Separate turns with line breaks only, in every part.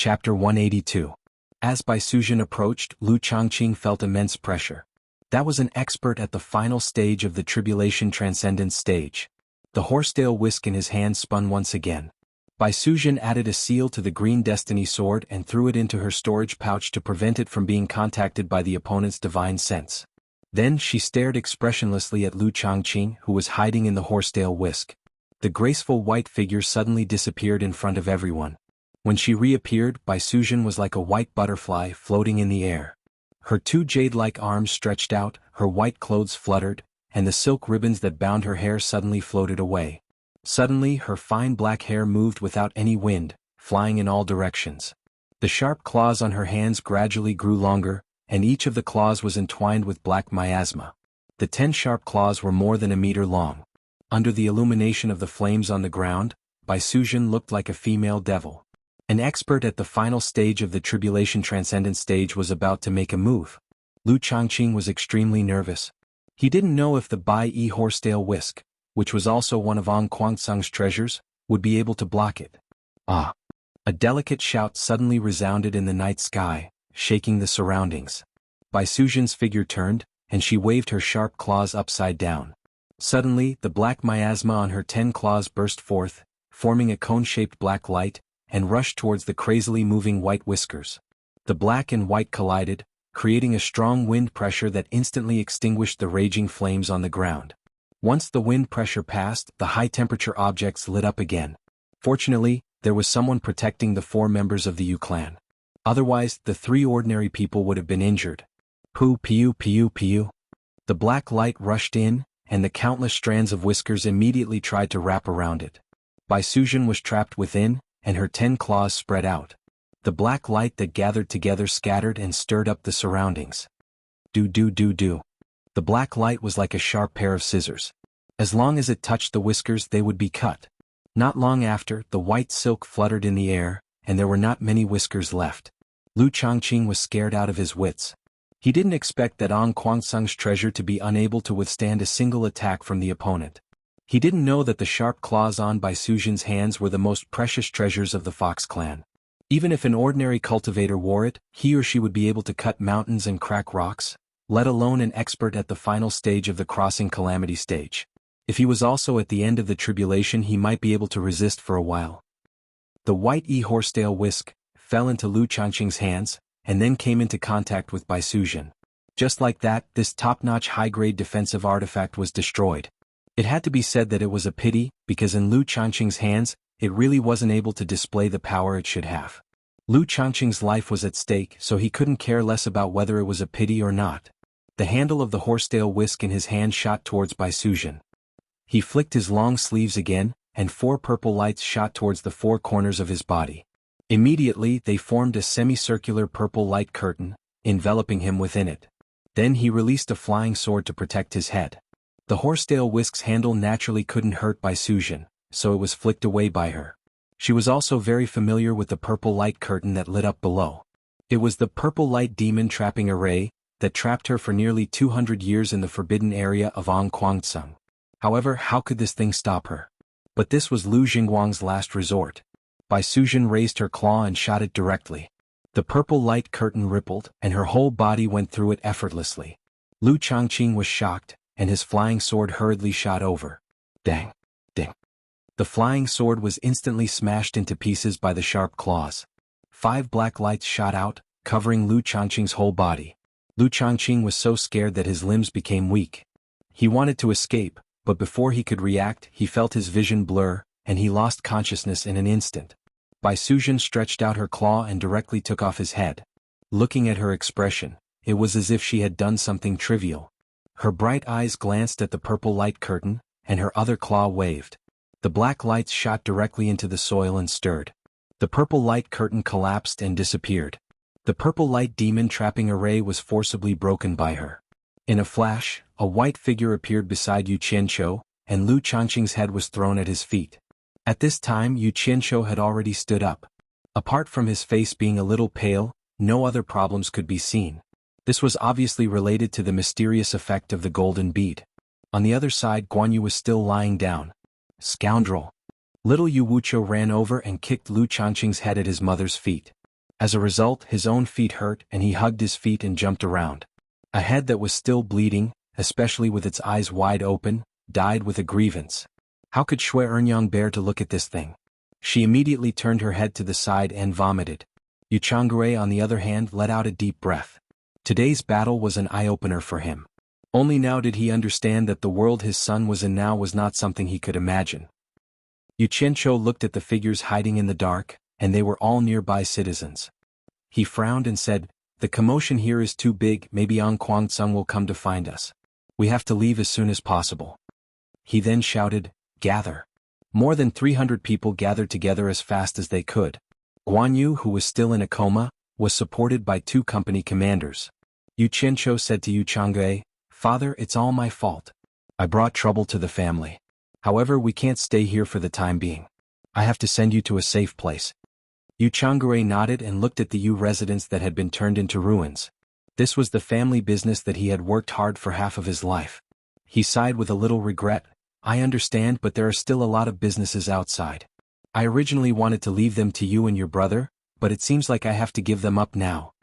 Chapter 182. As Bai Suzhen approached, Lu Changqing felt immense pressure. That was an expert at the final stage of the Tribulation Transcendence stage. The horsetail whisk in his hand spun once again. Bai Suzhen added a seal to the green destiny sword and threw it into her storage pouch to prevent it from being contacted by the opponent's divine sense. Then she stared expressionlessly at Lu Changqing, who was hiding in the horsetail whisk. The graceful white figure suddenly disappeared in front of everyone. When she reappeared, Bai Suzhen was like a white butterfly floating in the air. Her two jade-like arms stretched out, her white clothes fluttered, and the silk ribbons that bound her hair suddenly floated away. Suddenly, her fine black hair moved without any wind, flying in all directions. The sharp claws on her hands gradually grew longer, and each of the claws was entwined with black miasma. The 10 sharp claws were more than a meter long. Under the illumination of the flames on the ground, Bai Suzhen looked like a female devil. An expert at the final stage of the Tribulation Transcendence stage was about to make a move. Lu Changqing was extremely nervous. He didn't know if the Bai Yi horsetail whisk, which was also one of Ong Kwangsung's treasures, would be able to block it. Ah! A delicate shout suddenly resounded in the night sky, shaking the surroundings. Bai Suzhen's figure turned, and she waved her sharp claws upside down. Suddenly, the black miasma on her 10 claws burst forth, forming a cone-shaped black light, and rushed towards the crazily moving white whiskers. The black and white collided, creating a strong wind pressure that instantly extinguished the raging flames on the ground. Once the wind pressure passed, the high-temperature objects lit up again. Fortunately, there was someone protecting the 4 members of the Yu clan. Otherwise, the 3 ordinary people would have been injured. Poo pew pew pew. The black light rushed in, and the countless strands of whiskers immediately tried to wrap around it. Bai Suzhen was trapped within, and her 10 claws spread out. The black light that gathered together scattered and stirred up the surroundings. Do. The black light was like a sharp pair of scissors. As long as it touched the whiskers, they would be cut. Not long after, the white silk fluttered in the air, and there were not many whiskers left. Lu Changqing was scared out of his wits. He didn't expect that Ong Kwangsung's treasure to be unable to withstand a single attack from the opponent. He didn't know that the sharp claws on Bai Suzhen's hands were the most precious treasures of the Fox clan. Even if an ordinary cultivator wore it, he or she would be able to cut mountains and crack rocks, let alone an expert at the final stage of the crossing calamity stage. If he was also at the end of the tribulation, he might be able to resist for a while. The white horsetail whisk fell into Lu Changqing's hands, and then came into contact with Bai Suzhen. Just like that, this top-notch high-grade defensive artifact was destroyed. It had to be said that it was a pity, because in Lu Changqing's hands, it really wasn't able to display the power it should have. Lu Changqing's life was at stake, so he couldn't care less about whether it was a pity or not. The handle of the horsetail whisk in his hand shot towards Bai Suzhen. He flicked his long sleeves again, and 4 purple lights shot towards the 4 corners of his body. Immediately, they formed a semicircular purple light curtain, enveloping him within it. Then he released a flying sword to protect his head. The horsetail whisk's handle naturally couldn't hurt Bai Suzhen, so it was flicked away by her. She was also very familiar with the purple light curtain that lit up below. It was the purple light demon trapping array that trapped her for nearly 200 years in the forbidden area of Ong Kwangsung. However, how could this thing stop her? But this was Lu Jingguang's last resort. Bai Suzhen raised her claw and shot it directly. The purple light curtain rippled, and her whole body went through it effortlessly. Lu Changqing was shocked, and his flying sword hurriedly shot over. Dang! Ding! The flying sword was instantly smashed into pieces by the sharp claws. 5 black lights shot out, covering Lu Changqing's whole body. Lu Changqing was so scared that his limbs became weak. He wanted to escape, but before he could react, he felt his vision blur, and he lost consciousness in an instant. Bai Suzhen stretched out her claw and directly took off his head. Looking at her expression, it was as if she had done something trivial. Her bright eyes glanced at the purple light curtain, and her other claw waved. The black lights shot directly into the soil and stirred. The purple light curtain collapsed and disappeared. The purple light demon trapping array was forcibly broken by her. In a flash, a white figure appeared beside Yu Qianqiu, and Lu Changqing's head was thrown at his feet. At this time, Yu Qianqiu had already stood up. Apart from his face being a little pale, no other problems could be seen. This was obviously related to the mysterious effect of the golden bead. On the other side, Guan Yu was still lying down. Scoundrel! Little Yu Wuqiu ran over and kicked Lu Changqing's head at his mother's feet. As a result, his own feet hurt and he hugged his feet and jumped around. A head that was still bleeding, especially with its eyes wide open, died with a grievance. How could xuanhuan bear to look at this thing? She immediately turned her head to the side and vomited. Xianxia, on the other hand, let out a deep breath. Today's battle was an eye-opener for him. Only now did he understand that the world his son was in now was not something he could imagine. Xianxia looked at the figures hiding in the dark, and they were all nearby citizens. He frowned and said, "The commotion here is too big, maybe Xuanhuan will come to find us. We have to leave as soon as possible." He then shouted, "Gather." More than 300 people gathered together as fast as they could. Xuanhu, who was still in a coma, was supported by 2 company commanders. Xianxia said to Xianxia, "Father, it's all my fault. I brought trouble to the family. However, we can't stay here for the time being. I have to send you to a safe place." Xianxia nodded and looked at the residence that had been turned into ruins. This was the family business that he had worked hard for half of his life. He sighed with a little regret. "I understand, but there are still a lot of businesses outside. I originally wanted to leave them to you and your brother, but it seems like I have to give them up now.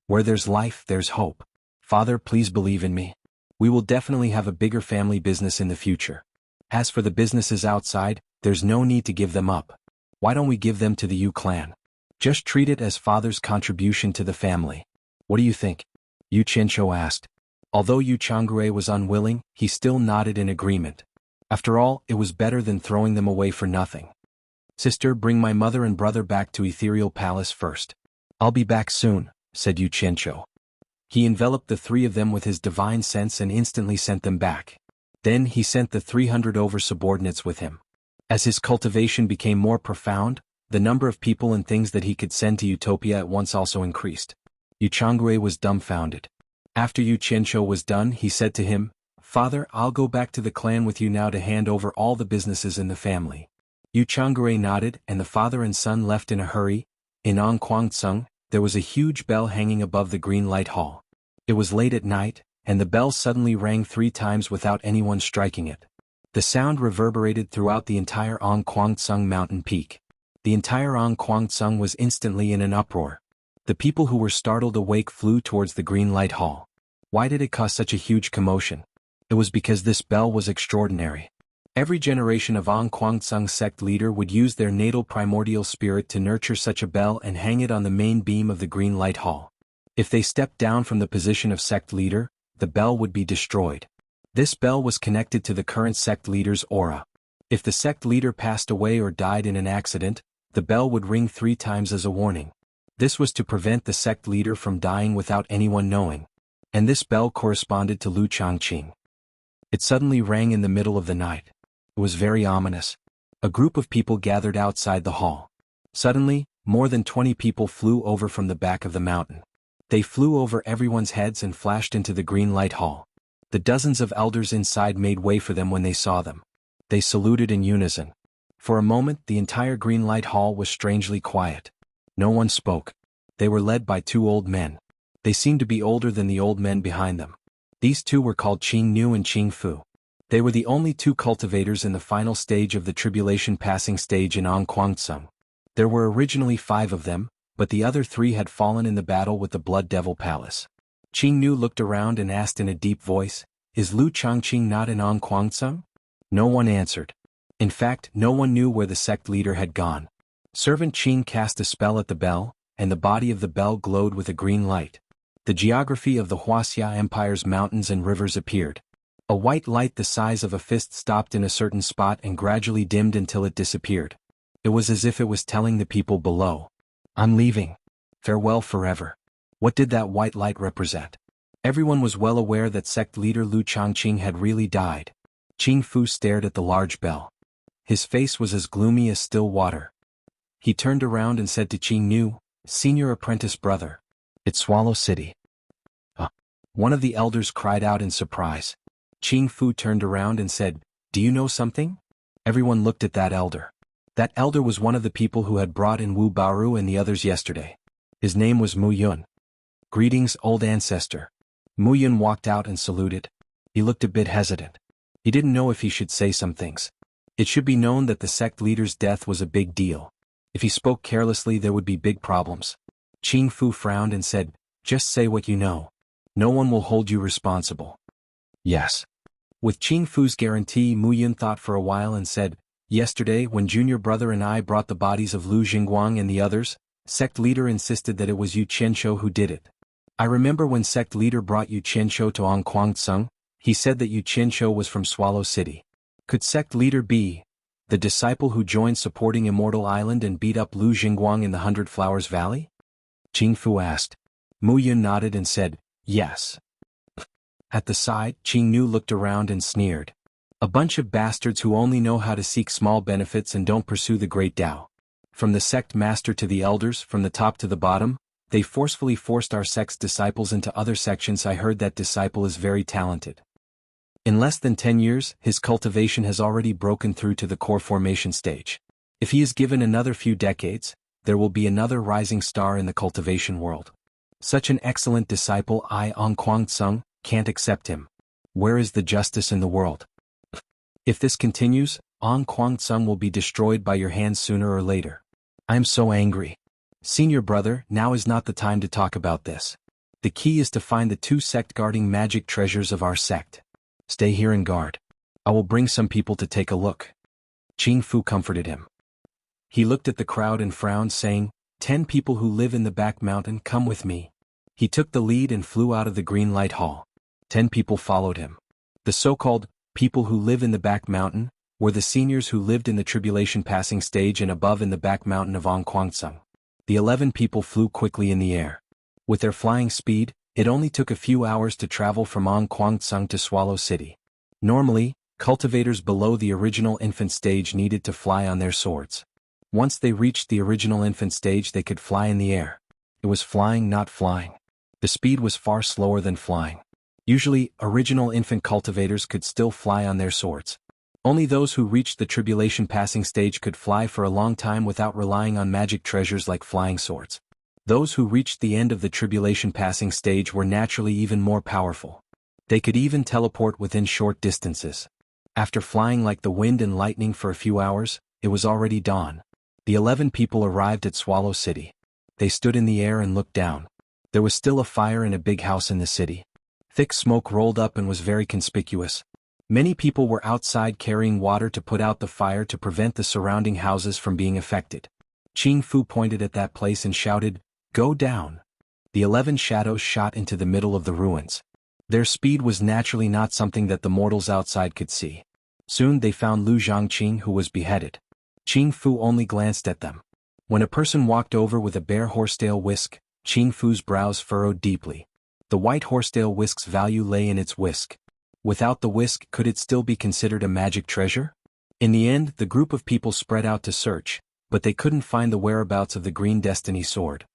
Where there's life, there's hope. Father, please believe in me. We will definitely have a bigger family business in the future. As for the businesses outside, there's no need to give them up. Why don't we give them to the Yu clan? Just treat it as father's contribution to the family. What do you think?" Xianxia asked. Although Xianxia was unwilling, he still nodded in agreement. After all, it was better than throwing them away for nothing. "Sister, bring my mother and brother back to Ethereal Palace first. I'll be back soon," said Xianxia. He enveloped the 3 of them with his divine sense and instantly sent them back. Then he sent the 300 over subordinates with him. As his cultivation became more profound, the number of people and things that he could send to Utopia at once also increased. Xianxia was dumbfounded. After Xianxia was done, he said to him, "Father, I'll go back to the clan with you now to hand over all the businesses in the family." Xianxia nodded, and the father and son left in a hurry. In Xuanhuan, there was a huge bell hanging above the green light hall. It was late at night, and the bell suddenly rang 3 times without anyone striking it. The sound reverberated throughout the entire Xuanhuan mountain peak. The entire Xuanhuan was instantly in an uproar. The people who were startled awake flew towards the green light hall. Why did it cause such a huge commotion? It was because this bell was extraordinary. Every generation of Xuanhuan sect leader would use their natal primordial spirit to nurture such a bell and hang it on the main beam of the green light hall. If they stepped down from the position of sect leader, the bell would be destroyed. This bell was connected to the current sect leader's aura. If the sect leader passed away or died in an accident, the bell would ring 3 times as a warning. This was to prevent the sect leader from dying without anyone knowing. And this bell corresponded to Lu Changqing. It suddenly rang in the middle of the night. It was very ominous. A group of people gathered outside the hall. Suddenly, more than 20 people flew over from the back of the mountain. They flew over everyone's heads and flashed into the green light hall. The dozens of elders inside made way for them when they saw them. They saluted in unison. For a moment, the entire green light hall was strangely quiet. No one spoke. They were led by 2 old men. They seemed to be older than the old men behind them. These 2 were called Qingnu and Qingfu. They were the only 2 cultivators in the final stage of the tribulation passing stage in Xuanhuan. There were originally 5 of them, but the other 3 had fallen in the battle with the Blood Devil Palace. Qingnu looked around and asked in a deep voice, "Is Lu Changqing not in Xuanhuan?" No one answered. In fact, no one knew where the sect leader had gone. Servant Qing cast a spell at the bell, and the body of the bell glowed with a green light. The geography of the Wuxia Empire's mountains and rivers appeared. A white light the size of a fist stopped in a certain spot and gradually dimmed until it disappeared. It was as if it was telling the people below, "I'm leaving. Farewell forever." What did that white light represent? Everyone was well aware that sect leader Lu Changqing had really died. Qingfu stared at the large bell. His face was as gloomy as still water. He turned around and said to Qingnu, "Senior apprentice brother, it's Swallow City." One of the elders cried out in surprise. Qingfu turned around and said, "Do you know something?" Everyone looked at that elder. That elder was one of the people who had brought in Wu Baoru and the others yesterday. His name was Mu Yun. "Greetings, old ancestor." Mu Yun walked out and saluted. He looked a bit hesitant. He didn't know if he should say some things. It should be known that the sect leader's death was a big deal. If he spoke carelessly, there would be big problems. Qing Fu frowned and said, "Just say what you know. No one will hold you responsible." "Yes." With Qing Fu's guarantee, Mu Yun thought for a while and said, "Yesterday, when Junior Brother and I brought the bodies of Lu Jingguang and the others, sect leader insisted that it was Yu Qianshou who did it. I remember when sect leader brought Yu Qianshou to Anquang, he said that Yu Qianshou was from Swallow City. Could sect leader be the disciple who joined supporting Immortal Island and beat up Lu Jingguang in the 100 Flowers Valley?" Qing Fu asked. Mu Yun nodded and said, "Yes." At the side, Qing Nu looked around and sneered. "A bunch of bastards who only know how to seek small benefits and don't pursue the great Tao. From the sect master to the elders, from the top to the bottom, they forcefully forced our sect's disciples into other sections. I heard that disciple is very talented. In less than 10 years, his cultivation has already broken through to the core formation stage. If he is given another few decades, there will be another rising star in the cultivation world. Such an excellent disciple, I, Anquang, can't accept him. Where is the justice in the world? If this continues, Anquang will be destroyed by your hands sooner or later. I am so angry. Senior brother, now is not the time to talk about this. The key is to find the 2 sect guarding magic treasures of our sect. Stay here and guard. I will bring some people to take a look." Qing Fu comforted him. He looked at the crowd and frowned, saying, 10 people who live in the back mountain, come with me." He took the lead and flew out of the green light hall. 10 people followed him. The so-called people who live in the back mountain were the seniors who lived in the tribulation passing stage and above in the back mountain of Anquang. The 11 people flew quickly in the air. With their flying speed, it only took a few hours to travel from Anquang to Swallow City. Normally, cultivators below the original infant stage needed to fly on their swords. Once they reached the original infant stage, they could fly in the air. It was flying, not flying. The speed was far slower than flying. Usually, original infant cultivators could still fly on their swords. Only those who reached the tribulation passing stage could fly for a long time without relying on magic treasures like flying swords. Those who reached the end of the tribulation passing stage were naturally even more powerful. They could even teleport within short distances. After flying like the wind and lightning for a few hours, it was already dawn. The 11 people arrived at Swallow City. They stood in the air and looked down. There was still a fire in a big house in the city. Thick smoke rolled up and was very conspicuous. Many people were outside carrying water to put out the fire to prevent the surrounding houses from being affected. Qing Fu pointed at that place and shouted, "Go down." The 11 shadows shot into the middle of the ruins. Their speed was naturally not something that the mortals outside could see. Soon they found Lu Zhangqing, who was beheaded. Qing Fu only glanced at them. When a person walked over with a bare horsetail whisk, Qing Fu's brows furrowed deeply. The white horsetail whisk's value lay in its whisk. Without the whisk, could it still be considered a magic treasure? In the end, the group of people spread out to search, but they couldn't find the whereabouts of the Green Destiny sword.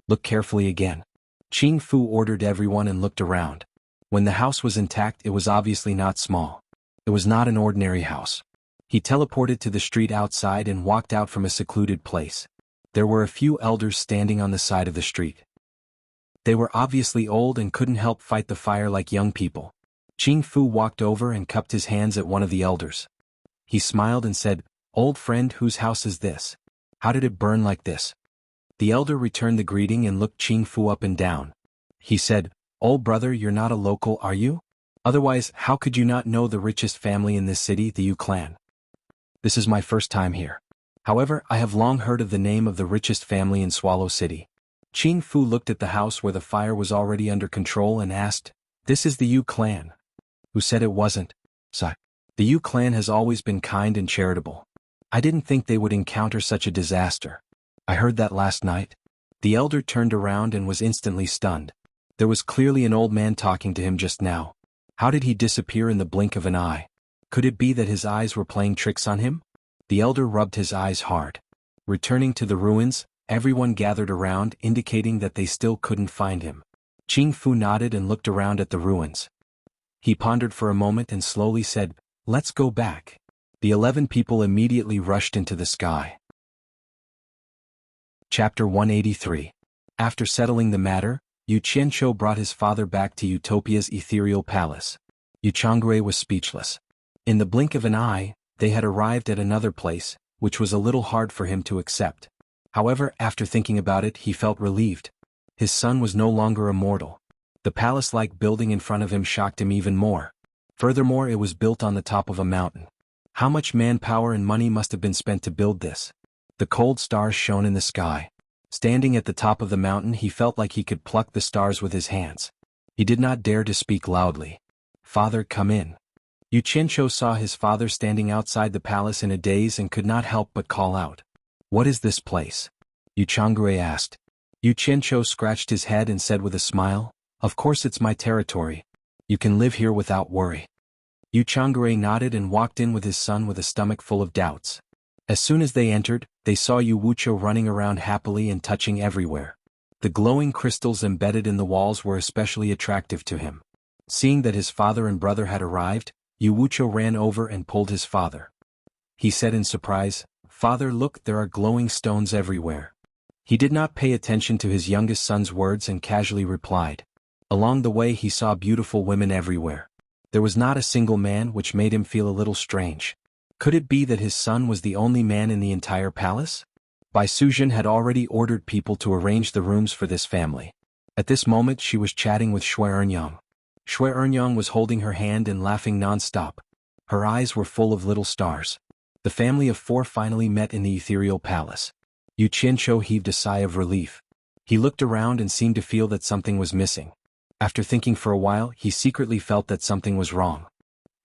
"Look carefully again." Qing Fu ordered everyone and looked around. When the house was intact, it was obviously not small. It was not an ordinary house. He teleported to the street outside and walked out from a secluded place. There were a few elders standing on the side of the street. They were obviously old and couldn't help fight the fire like young people. Qing Fu walked over and cupped his hands at one of the elders. He smiled and said, "Old friend, whose house is this? How did it burn like this?" The elder returned the greeting and looked Qing Fu up and down. He said, "Old brother, you're not a local, are you? Otherwise, how could you not know the richest family in this city, the Yu clan?" "This is my first time here. However, I have long heard of the name of the richest family in Swallow City." Qing Fu looked at the house where the fire was already under control and asked, "This is the Yu clan?" "Who said it wasn't?" "Sigh. The Yu clan has always been kind and charitable. I didn't think they would encounter such a disaster. I heard that last night." The elder turned around and was instantly stunned. There was clearly an old man talking to him just now. How did he disappear in the blink of an eye? Could it be that his eyes were playing tricks on him? The elder rubbed his eyes hard. Returning to the ruins, everyone gathered around, indicating that they still couldn't find him. Qing Fu nodded and looked around at the ruins. He pondered for a moment and slowly said, "Let's go back." The 11 people immediately rushed into the sky. Chapter 183. After settling the matter, Yu Qianshou brought his father back to Utopia's ethereal palace. Yu Changhui was speechless. In the blink of an eye, they had arrived at another place, which was a little hard for him to accept. However, after thinking about it, he felt relieved. His son was no longer immortal. The palace-like building in front of him shocked him even more. Furthermore, it was built on the top of a mountain. How much manpower and money must have been spent to build this? The cold stars shone in the sky. Standing at the top of the mountain, he felt like he could pluck the stars with his hands. He did not dare to speak loudly. "Father, come in." Xianxia saw his father standing outside the palace in a daze and could not help but call out. "What is this place?" Jianghu asked. Xianxia scratched his head and said with a smile, "Of course it's my territory. You can live here without worry." Jianghu nodded and walked in with his son with a stomach full of doubts. As soon as they entered, they saw wuxia running around happily and touching everywhere. The glowing crystals embedded in the walls were especially attractive to him. Seeing that his father and brother had arrived, wuxia ran over and pulled his father. He said in surprise, "Father, look, there are glowing stones everywhere." He did not pay attention to his youngest son's words and casually replied. Along the way he saw beautiful women everywhere. There was not a single man, which made him feel a little strange. Could it be that his son was the only man in the entire palace? Bai Suzhen had already ordered people to arrange the rooms for this family. At this moment she was chatting with xuanhuan. Xuanhuan was holding her hand and laughing non-stop. Her eyes were full of little stars. The family of four finally met in the ethereal palace. Xianxia heaved a sigh of relief. He looked around and seemed to feel that something was missing. After thinking for a while, he secretly felt that something was wrong.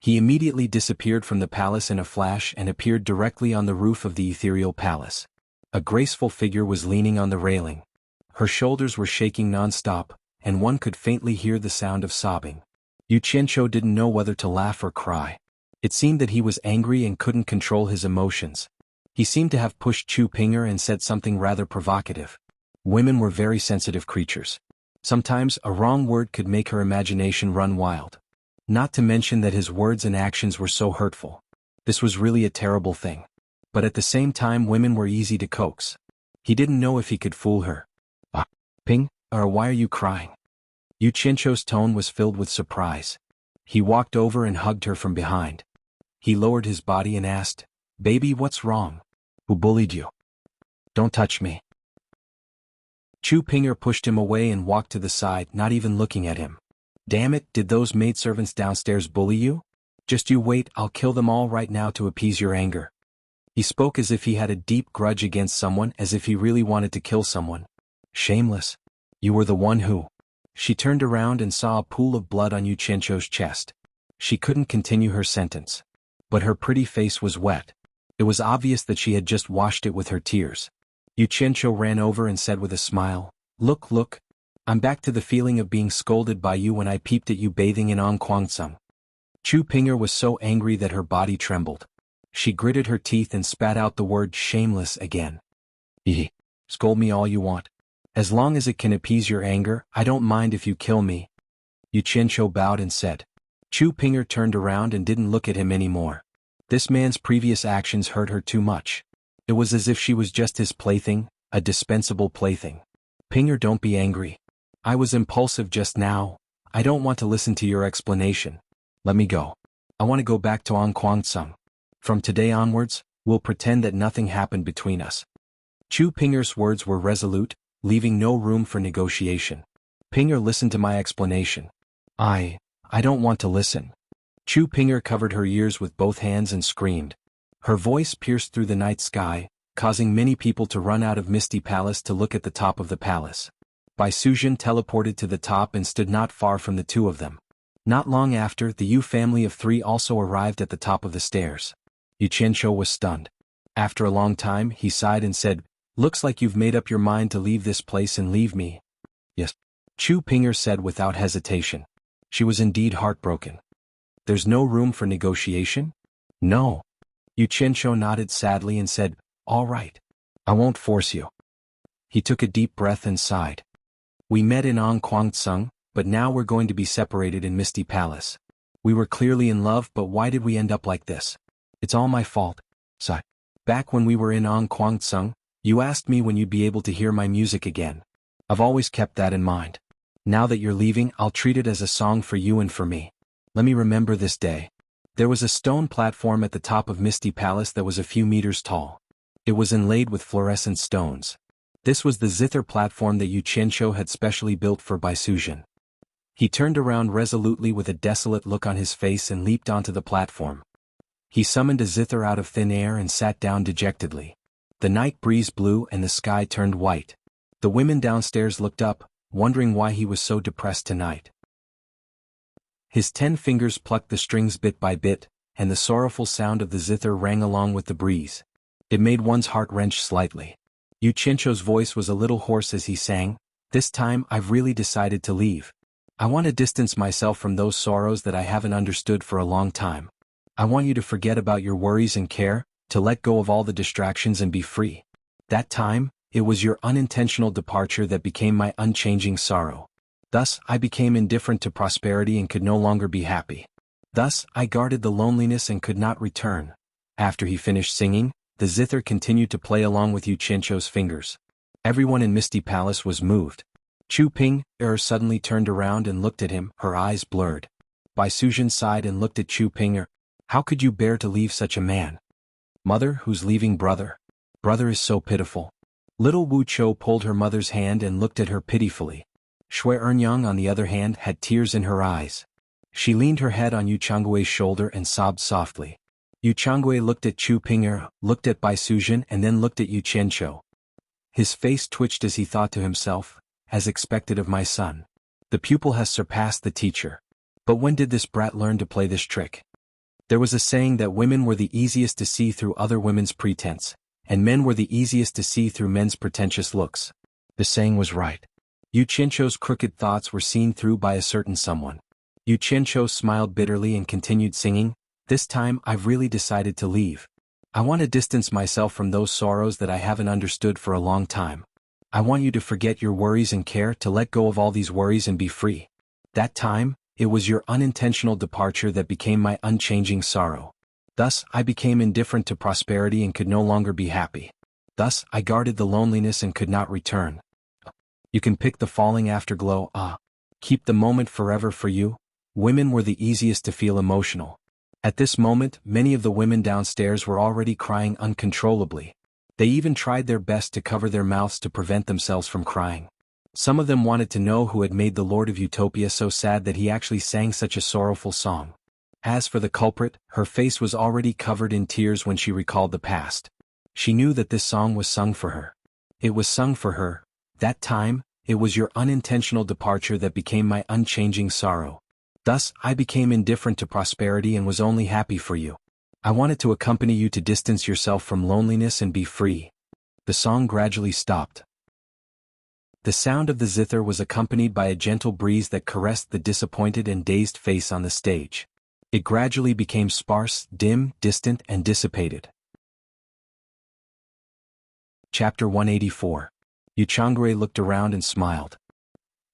He immediately disappeared from the palace in a flash and appeared directly on the roof of the ethereal palace. A graceful figure was leaning on the railing. Her shoulders were shaking non-stop, and one could faintly hear the sound of sobbing. Xianxia didn't know whether to laugh or cry. It seemed that he was angry and couldn't control his emotions. He seemed to have pushed Chu Pinger and said something rather provocative. Women were very sensitive creatures. Sometimes a wrong word could make her imagination run wild. Not to mention that his words and actions were so hurtful. This was really a terrible thing. But at the same time, women were easy to coax. He didn't know if he could fool her. Ping, or why are you crying?" Xianxia's tone was filled with surprise. He walked over and hugged her from behind. He lowered his body and asked, "Baby, what's wrong? Who bullied you? Don't touch me." Chu Pinger pushed him away and walked to the side, not even looking at him. "Damn it, did those maidservants downstairs bully you? Just you wait, I'll kill them all right now to appease your anger." He spoke as if he had a deep grudge against someone, as if he really wanted to kill someone. "Shameless. You were the one who..." She turned around and saw a pool of blood on Xianxia's chest. She couldn't continue her sentence. But her pretty face was wet. It was obvious that she had just washed it with her tears. Xianxia ran over and said with a smile, Look, I'm back to the feeling of being scolded by you when I peeped at you bathing in Onquangsung." Chu Pinger was so angry that her body trembled. She gritted her teeth and spat out the word shameless again. Scold me all you want. As long as it can appease your anger, I don't mind if you kill me." Xianxia bowed and said. Chu Pinger turned around and didn't look at him anymore. This man's previous actions hurt her too much. It was as if she was just his plaything, a dispensable plaything. "Pinger, don't be angry. I was impulsive just now. I don't want to listen to your explanation. Let me go. I want to go back to Onquangsung. From today onwards, we'll pretend that nothing happened between us." Chu Pinger's words were resolute, leaving no room for negotiation. "Pinger, listen to my explanation." I don't want to listen." Chu Pinger covered her ears with both hands and screamed. Her voice pierced through the night sky, causing many people to run out of Misty Palace to look at the top of the palace. Bai Suzhen teleported to the top and stood not far from the two of them. Not long after, the Yu family of three also arrived at the top of the stairs. Xianxia was stunned. After a long time, he sighed and said, "Looks like you've made up your mind to leave this place and leave me." "Yes," Chu Pinger said without hesitation. She was indeed heartbroken. "There's no room for negotiation?" "No." Xianxia nodded sadly and said, "All right. I won't force you." He took a deep breath and sighed. "We met in Onquangsung, but now we're going to be separated in Misty Palace. We were clearly in love, but why did we end up like this? It's all my fault." Sigh. "Back when we were in Onquangsung, you asked me when you'd be able to hear my music again. I've always kept that in mind. Now that you're leaving, I'll treat it as a song for you and for me. Let me remember this day." There was a stone platform at the top of Misty Palace that was a few meters tall. It was inlaid with fluorescent stones. This was the zither platform that Yu had specially built for Baisuzhen. He turned around resolutely with a desolate look on his face and leaped onto the platform. He summoned a zither out of thin air and sat down dejectedly. The night breeze blew and the sky turned white. The women downstairs looked up, wondering why he was so depressed tonight. His 10 fingers plucked the strings bit by bit, and the sorrowful sound of the zither rang along with the breeze. It made one's heart wrench slightly. Yu Qianzhou's voice was a little hoarse as he sang, "This time I've really decided to leave. I want to distance myself from those sorrows that I haven't understood for a long time. I want you to forget about your worries and care, to let go of all the distractions and be free. That time, it was your unintentional departure that became my unchanging sorrow. Thus, I became indifferent to prosperity and could no longer be happy. Thus, I guarded the loneliness and could not return." After he finished singing, the zither continued to play along with Yu Qianzhou's fingers. Everyone in Misty Palace was moved. Chu Ping suddenly turned around and looked at him, her eyes blurred. Baisuzhen sighed and looked at Chu Ping. "How could you bear to leave such a man?" "Mother, who's leaving brother? Brother is so pitiful." Little Wu Chou pulled her mother's hand and looked at her pitifully. Shui Ernyang, on the other hand, had tears in her eyes. She leaned her head on Yu Changgui's shoulder and sobbed softly. Yu Changgui looked at Chu Ping, looked at Baisuzhen, and then looked at Yu Qianzhou. His face twitched as he thought to himself, "As expected of my son. The pupil has surpassed the teacher. But when did this brat learn to play this trick?" There was a saying that women were the easiest to see through other women's pretense, and men were the easiest to see through men's pretentious looks. The saying was right. Yu Qianzhou's crooked thoughts were seen through by a certain someone. Yu Qianzhou smiled bitterly and continued singing, "This time I've really decided to leave. I want to distance myself from those sorrows that I haven't understood for a long time. I want you to forget your worries and care, to let go of all these worries and be free. That time, it was your unintentional departure that became my unchanging sorrow. Thus, I became indifferent to prosperity and could no longer be happy. Thus, I guarded the loneliness and could not return. You can pick the falling afterglow, keep the moment forever for you." Women were the easiest to feel emotional. At this moment, many of the women downstairs were already crying uncontrollably. They even tried their best to cover their mouths to prevent themselves from crying. Some of them wanted to know who had made the Lord of Utopia so sad that he actually sang such a sorrowful song. As for the culprit, her face was already covered in tears when she recalled the past. She knew that this song was sung for her. It was sung for her. That time, it was your unintentional departure that became my unchanging sorrow. Thus, I became indifferent to prosperity and was only happy for you. I wanted to accompany you to distance yourself from loneliness and be free." The song gradually stopped. The sound of the zither was accompanied by a gentle breeze that caressed the disappointed and dazed face on the stage. It gradually became sparse, dim, distant, and dissipated. Chapter 184. Yu Changgui looked around and smiled.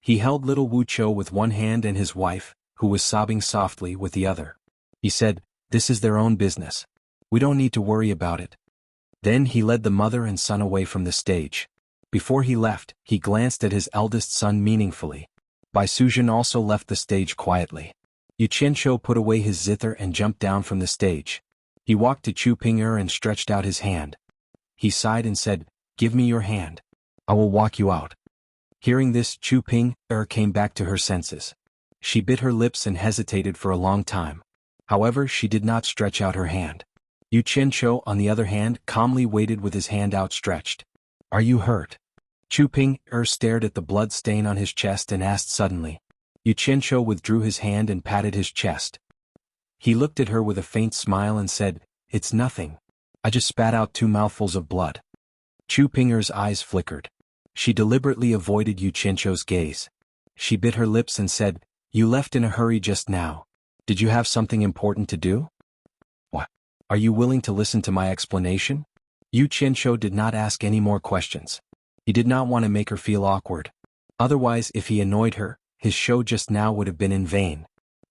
He held little Wu Chou with one hand and his wife, who was sobbing softly, with the other. He said, "This is their own business. We don't need to worry about it." Then he led the mother and son away from the stage. Before he left, he glanced at his eldest son meaningfully. Baisuzhen also left the stage quietly. Yu Qianzhou put away his zither and jumped down from the stage. He walked to Chu Ping and stretched out his hand. He sighed and said, "Give me your hand. I will walk you out." Hearing this, Chu Ping came back to her senses. She bit her lips and hesitated for a long time. However, she did not stretch out her hand. Yu Qianzhou, on the other hand, calmly waited with his hand outstretched. "Are you hurt?" Chu Ping stared at the blood stain on his chest and asked suddenly. Yu Qianzhou withdrew his hand and patted his chest. He looked at her with a faint smile and said, "It's nothing. I just spat out 2 mouthfuls of blood." Chu Ping's eyes flickered. She deliberately avoided Yu Qianzhou's gaze. She bit her lips and said, "You left in a hurry just now. Did you have something important to do?" "What? Are you willing to listen to my explanation?" Yu Qianzhou did not ask any more questions. He did not want to make her feel awkward. Otherwise, if he annoyed her, his show just now would have been in vain.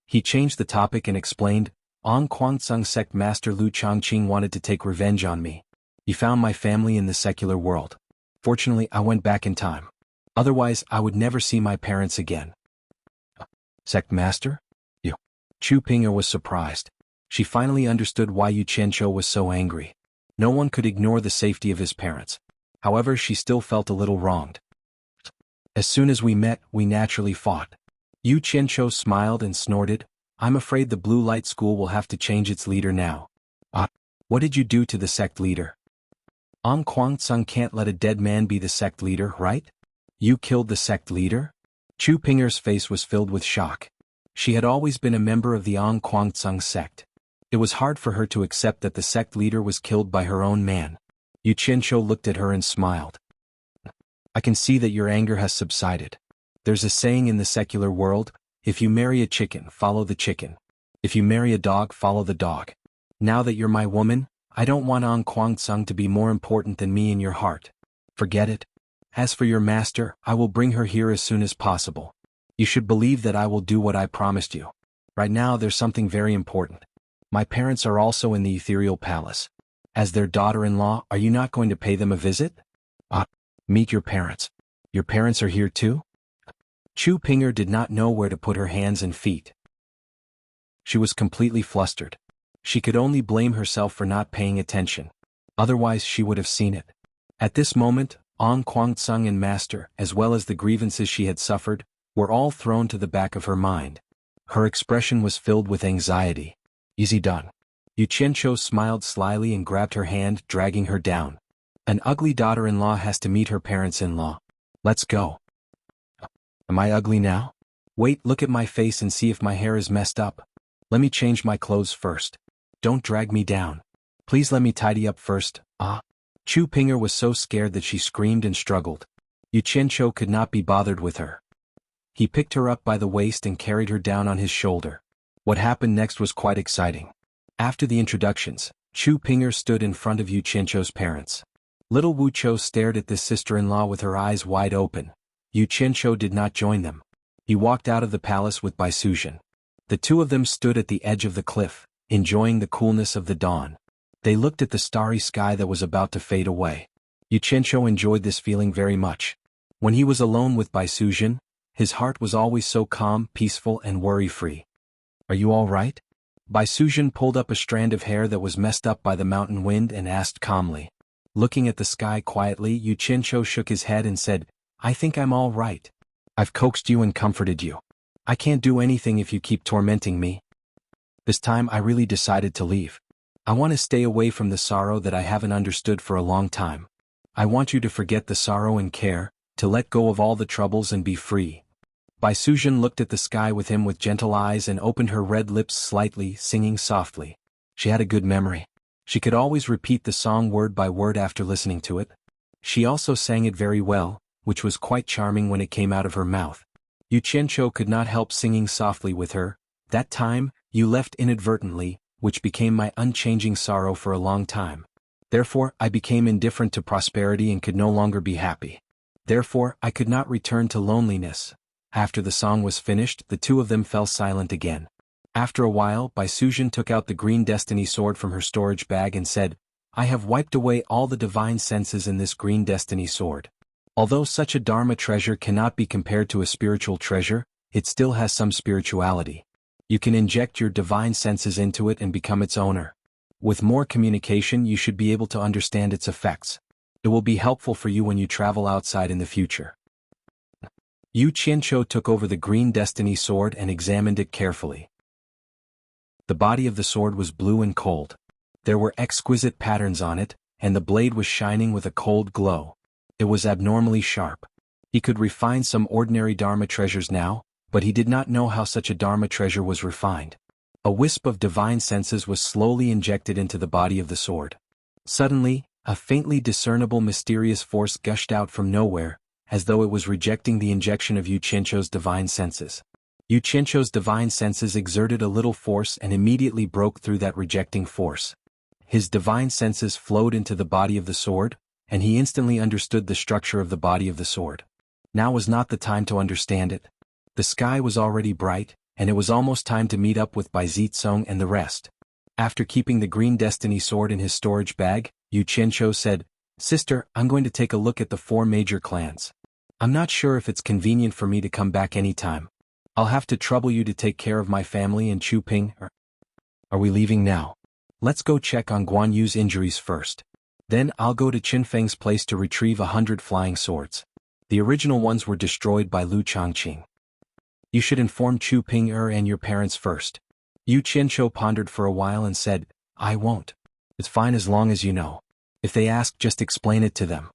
He changed the topic and explained, "On Kwangsung sect master Lu Chongqing wanted to take revenge on me. He found my family in the secular world. Fortunately, I went back in time. Otherwise, I would never see my parents again." "Sect master? You?" Chu Ping was surprised. She finally understood why Yu Qianzhou was so angry. No one could ignore the safety of his parents. However, she still felt a little wronged. As soon as we met, we naturally fought. Yu Qianqiu smiled and snorted, I'm afraid the Blue Light School will have to change its leader now. What did you do to the sect leader? Xuanhuan can't let a dead man be the sect leader, right? You killed the sect leader? Chu Pinger's face was filled with shock. She had always been a member of the Xuanhuan sect. It was hard for her to accept that the sect leader was killed by her own man. Yu Qianqiu looked at her and smiled. I can see that your anger has subsided. There's a saying in the secular world, if you marry a chicken, follow the chicken. If you marry a dog, follow the dog. Now that you're my woman, I don't want Xuanhuan to be more important than me in your heart. Forget it. As for your master, I will bring her here as soon as possible. You should believe that I will do what I promised you. Right now there's something very important. My parents are also in the ethereal palace. As their daughter-in-law, are you not going to pay them a visit? Meet your parents. Your parents are here too? Chu Pinger did not know where to put her hands and feet. She was completely flustered. She could only blame herself for not paying attention. Otherwise she would have seen it. At this moment, Xuanhuan and Master, as well as the grievances she had suffered, were all thrown to the back of her mind. Her expression was filled with anxiety. Easy done. Yu Qianqiu smiled slyly and grabbed her hand, dragging her down. An ugly daughter-in-law has to meet her parents-in-law. Let's go. Am I ugly now? Wait, look at my face and see if my hair is messed up. Let me change my clothes first. Don't drag me down. Please let me tidy up first. Chu Pinger was so scared that she screamed and struggled. Yu Qianqiu could not be bothered with her. He picked her up by the waist and carried her down on his shoulder. What happened next was quite exciting. After the introductions, Chu Pinger stood in front of Yu Qianqiu's parents. Little Wu Qiu stared at this sister-in-law with her eyes wide open. Yu Qianqiu did not join them. He walked out of the palace with Bai Suzhen. The two of them stood at the edge of the cliff, enjoying the coolness of the dawn. They looked at the starry sky that was about to fade away. Yu Qianqiu enjoyed this feeling very much. When he was alone with Bai Suzhen, his heart was always so calm, peaceful, and worry-free. Are you all right? Bai Suzhen pulled up a strand of hair that was messed up by the mountain wind and asked calmly. Looking at the sky quietly, Yu Qianqiu shook his head and said, I think I'm all right. I've coaxed you and comforted you. I can't do anything if you keep tormenting me. This time I really decided to leave. I want to stay away from the sorrow that I haven't understood for a long time. I want you to forget the sorrow and care, to let go of all the troubles and be free. Bai Suzhen looked at the sky with him with gentle eyes and opened her red lips slightly, singing softly. She had a good memory. She could always repeat the song word by word after listening to it. She also sang it very well, which was quite charming when it came out of her mouth. Yu Qianqiu could not help singing softly with her. That time, you left inadvertently, which became my unchanging sorrow for a long time. Therefore, I became indifferent to prosperity and could no longer be happy. Therefore, I could not return to loneliness. After the song was finished, the two of them fell silent again. After a while, Bai Suzhen took out the green destiny sword from her storage bag and said, I have wiped away all the divine senses in this green destiny sword. Although such a dharma treasure cannot be compared to a spiritual treasure, it still has some spirituality. You can inject your divine senses into it and become its owner. With more communication, you should be able to understand its effects. It will be helpful for you when you travel outside in the future. Yu Qianqiu took over the green destiny sword and examined it carefully. The body of the sword was blue and cold. There were exquisite patterns on it, and the blade was shining with a cold glow. It was abnormally sharp. He could refine some ordinary dharma treasures now, but he did not know how such a dharma treasure was refined. A wisp of divine senses was slowly injected into the body of the sword. Suddenly, a faintly discernible mysterious force gushed out from nowhere, as though it was rejecting the injection of Yu Qianqiu's divine senses. Yu Qianqiu's divine senses exerted a little force and immediately broke through that rejecting force. His divine senses flowed into the body of the sword, and he instantly understood the structure of the body of the sword. Now was not the time to understand it. The sky was already bright, and it was almost time to meet up with Bai Zitsong and the rest. After keeping the green destiny sword in his storage bag, Yu Qianqiu said, Sister, I'm going to take a look at the 4 major clans. I'm not sure if it's convenient for me to come back anytime. I'll have to trouble you to take care of my family and Chu Ping. Are we leaving now? Let's go check on Guan Yu's injuries first. Then I'll go to Qin Feng's place to retrieve 100 flying swords. The original ones were destroyed by Lu Changqing. You should inform Chu Ping-er and your parents first. Yu Qianzhou pondered for a while and said, I won't. It's fine as long as you know. If they ask, just explain it to them.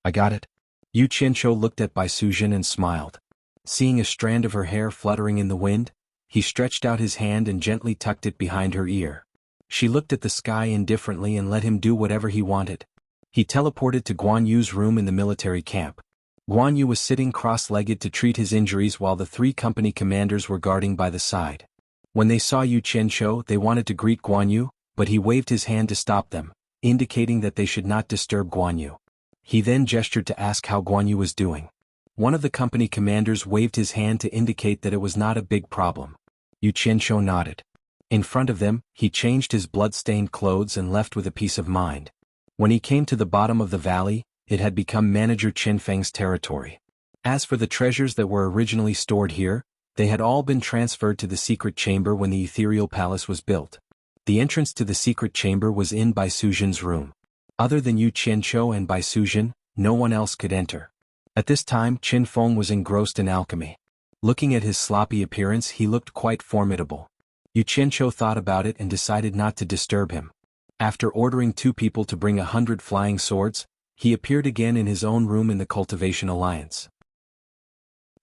I got it. Yu Qianzhou looked at Bai Suzhen and smiled. Seeing a strand of her hair fluttering in the wind, he stretched out his hand and gently tucked it behind her ear. She looked at the sky indifferently and let him do whatever he wanted. He teleported to Guan Yu's room in the military camp. Guan Yu was sitting cross-legged to treat his injuries while the 3 company commanders were guarding by the side. When they saw Yu Qianzhou, they wanted to greet Guan Yu, but he waved his hand to stop them, indicating that they should not disturb Guan Yu. He then gestured to ask how Guan Yu was doing. One of the company commanders waved his hand to indicate that it was not a big problem. Yu Qianzhou nodded. In front of them, he changed his blood-stained clothes and left with a peace of mind. When he came to the bottom of the valley, it had become Manager Qin Feng's territory. As for the treasures that were originally stored here, they had all been transferred to the secret chamber when the ethereal palace was built. The entrance to the secret chamber was in Bai Suzhen's room. Other than Yu Qianzhou and Bai Suzhen, no one else could enter. At this time, Qin Feng was engrossed in alchemy. Looking at his sloppy appearance, he looked quite formidable. Yu Qianzhou thought about it and decided not to disturb him. After ordering 2 people to bring 100 flying swords, he appeared again in his own room in the Cultivation Alliance.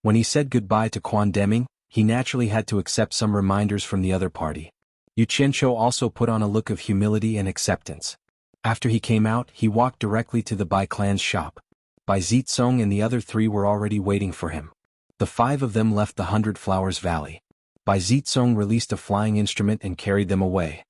When he said goodbye to Quan Deming, he naturally had to accept some reminders from the other party. Yu Qianzhou also put on a look of humility and acceptance. After he came out, he walked directly to the Bai clan's shop. Bai Zitsong and the other 3 were already waiting for him. The 5 of them left the 100 Flowers Valley. Bai Zitsong released a flying instrument and carried them away.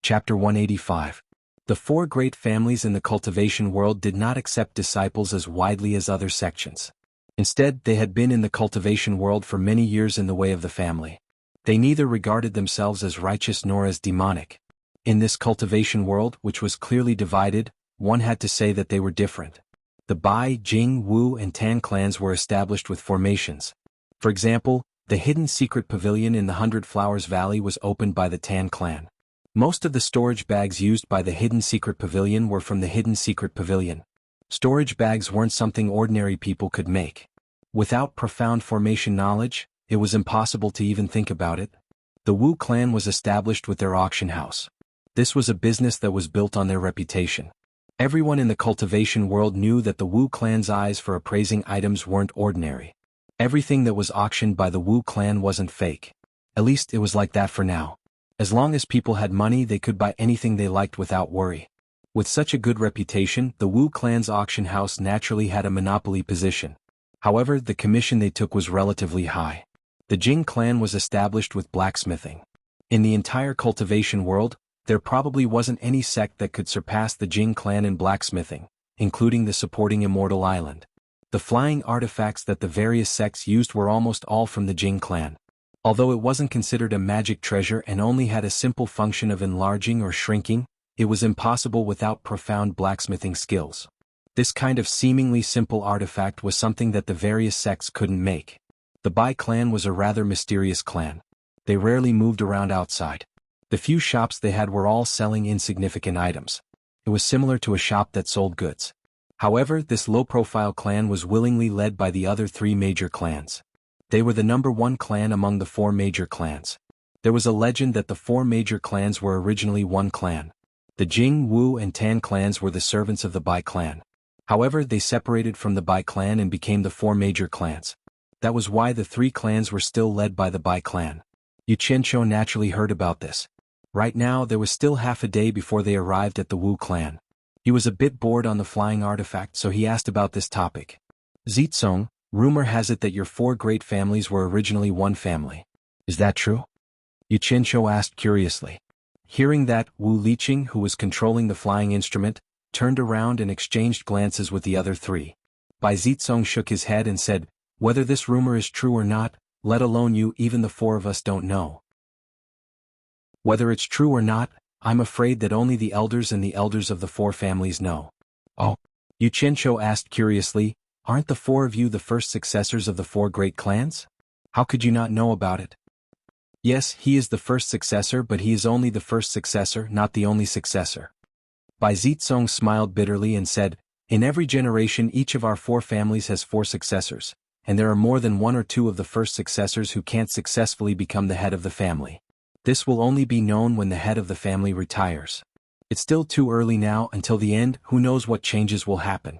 Chapter 185. The 4 great families in the cultivation world did not accept disciples as widely as other sections. Instead, they had been in the cultivation world for many years in the way of the family. They neither regarded themselves as righteous nor as demonic. In this cultivation world, which was clearly divided, one had to say that they were different. The Bai, Jing, Wu, and Tan clans were established with formations. For example, the hidden secret pavilion in the 100 Flowers Valley was opened by the Tan clan. Most of the storage bags used by the hidden secret pavilion were from the hidden secret pavilion. Storage bags weren't something ordinary people could make. Without profound formation knowledge, it was impossible to even think about it. The Wu clan was established with their auction house. This was a business that was built on their reputation. Everyone in the cultivation world knew that the Wu clan's eyes for appraising items weren't ordinary. Everything that was auctioned by the Wu clan wasn't fake. At least it was like that for now. As long as people had money, they could buy anything they liked without worry. With such a good reputation, the Wu clan's auction house naturally had a monopoly position. However, the commission they took was relatively high. The Jing clan was established with blacksmithing. In the entire cultivation world, there probably wasn't any sect that could surpass the Jing clan in blacksmithing, including the supporting Immortal Island. The flying artifacts that the various sects used were almost all from the Jing clan. Although it wasn't considered a magic treasure and only had a simple function of enlarging or shrinking, it was impossible without profound blacksmithing skills. This kind of seemingly simple artifact was something that the various sects couldn't make. The Bai clan was a rather mysterious clan. They rarely moved around outside. The few shops they had were all selling insignificant items. It was similar to a shop that sold goods. However, this low-profile clan was willingly led by the other 3 major clans. They were the number 1 clan among the 4 major clans. There was a legend that the 4 major clans were originally one clan. The Jing, Wu, and Tan clans were the servants of the Bai clan. However, they separated from the Bai clan and became the 4 major clans. That was why the 3 clans were still led by the Bai clan. Yu Qianzhou naturally heard about this. Right now, there was still half a day before they arrived at the Wu clan. He was a bit bored on the flying artifact, so he asked about this topic. Zitsong, rumor has it that your 4 great families were originally one family. Is that true? Yu Qianzhou asked curiously. Hearing that, Wu Liqing, who was controlling the flying instrument, turned around and exchanged glances with the other 3. Bai Zitsong shook his head and said, whether this rumor is true or not, let alone you, even the 4 of us don't know. Whether it's true or not, I'm afraid that only the elders and the elders of the 4 families know. Oh? Yu Qianzhou asked curiously, aren't the 4 of you the first successors of the 4 great clans? How could you not know about it? Yes, he is the first successor, but he is only the first successor, not the only successor. Bai Zitsong smiled bitterly and said, in every generation each of our 4 families has 4 successors, and there are more than 1 or 2 of the first successors who can't successfully become the head of the family. This will only be known when the head of the family retires. It's still too early now. Until the end, who knows what changes will happen.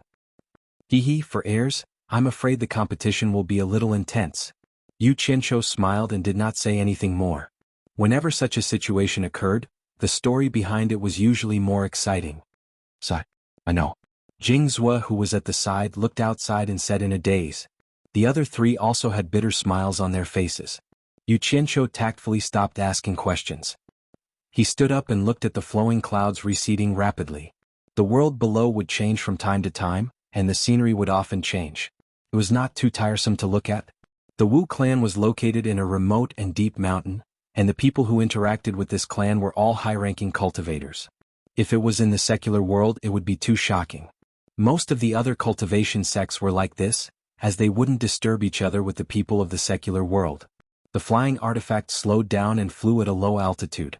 For heirs, I'm afraid the competition will be a little intense. Yu Qianqiu smiled and did not say anything more. Whenever such a situation occurred, the story behind it was usually more exciting. I know. Jingzhua, who was at the side, looked outside and said in a daze. The other 3 also had bitter smiles on their faces. Yu Qianqiu tactfully stopped asking questions. He stood up and looked at the flowing clouds receding rapidly. The world below would change from time to time, and the scenery would often change. It was not too tiresome to look at. The Wu clan was located in a remote and deep mountain, and the people who interacted with this clan were all high-ranking cultivators. If it was in the secular world, it would be too shocking. Most of the other cultivation sects were like this, as they wouldn't disturb each other with the people of the secular world. The flying artifact slowed down and flew at a low altitude.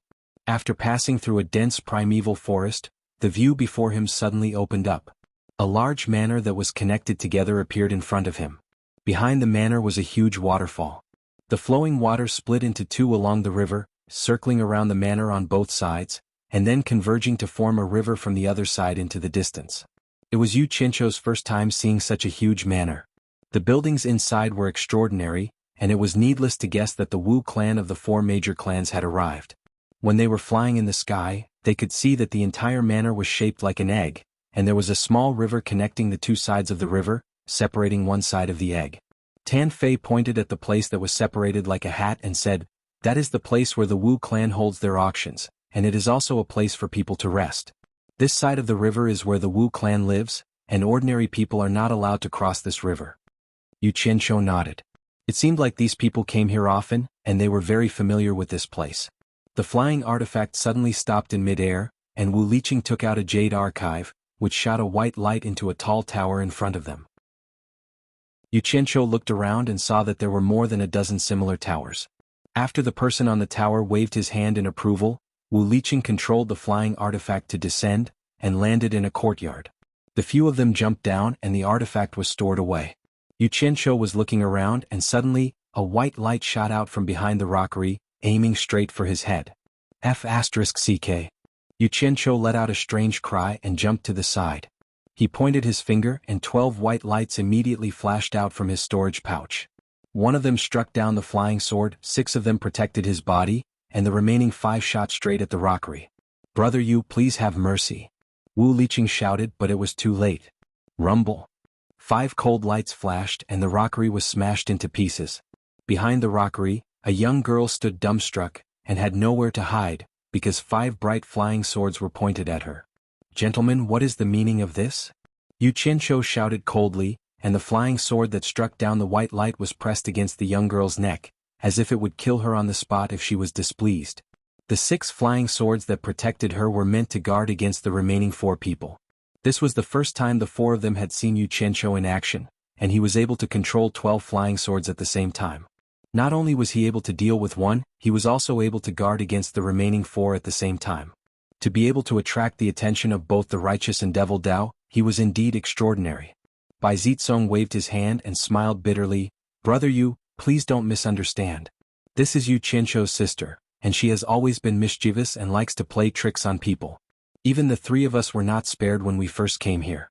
After passing through a dense primeval forest, the view before him suddenly opened up. A large manor that was connected together appeared in front of him. Behind the manor was a huge waterfall. The flowing water split into 2 along the river, circling around the manor on both sides, and then converging to form a river from the other side into the distance. It was Yu Qianqiu's first time seeing such a huge manor. The buildings inside were extraordinary, and it was needless to guess that the Wu clan of the 4 major clans had arrived. When they were flying in the sky, they could see that the entire manor was shaped like an egg, and there was a small river connecting the 2 sides of the river, separating one side of the egg. Tan Fei pointed at the place that was separated like a hat and said, that is the place where the Wu clan holds their auctions, and it is also a place for people to rest. This side of the river is where the Wu clan lives, and ordinary people are not allowed to cross this river. Yu Qianqiu nodded. It seemed like these people came here often, and they were very familiar with this place. The flying artifact suddenly stopped in mid-air, and Wu Liqing took out a jade archive, which shot a white light into a tall tower in front of them. Yu Qianqiu looked around and saw that there were more than a dozen similar towers. After the person on the tower waved his hand in approval, Wu Liqing controlled the flying artifact to descend, and landed in a courtyard. The few of them jumped down and the artifact was stored away. Yu Qianqiu was looking around and suddenly, a white light shot out from behind the rockery, aiming straight for his head. F***ck. Yu Qianqiu let out a strange cry and jumped to the side. He pointed his finger and 12 white lights immediately flashed out from his storage pouch. One of them struck down the flying sword, 6 of them protected his body, and the remaining 5 shot straight at the rockery. Brother Yu, please have mercy. Wu Liqing shouted, but it was too late. Rumble. 5 cold lights flashed and the rockery was smashed into pieces. Behind the rockery, a young girl stood dumbstruck, and had nowhere to hide, because 5 bright flying swords were pointed at her. Gentlemen, what is the meaning of this? Yu Qianqiu shouted coldly, and the flying sword that struck down the white light was pressed against the young girl's neck, as if it would kill her on the spot if she was displeased. The 6 flying swords that protected her were meant to guard against the remaining 4 people. This was the first time the 4 of them had seen Yu Qianqiu in action, and he was able to control 12 flying swords at the same time. Not only was he able to deal with one, he was also able to guard against the remaining 4 at the same time. To be able to attract the attention of both the righteous and devil Dao, he was indeed extraordinary. Bai Zitsong waved his hand and smiled bitterly. Brother Yu, please don't misunderstand. This is Yu Qianqiu's sister, and she has always been mischievous and likes to play tricks on people. Even the 3 of us were not spared when we first came here.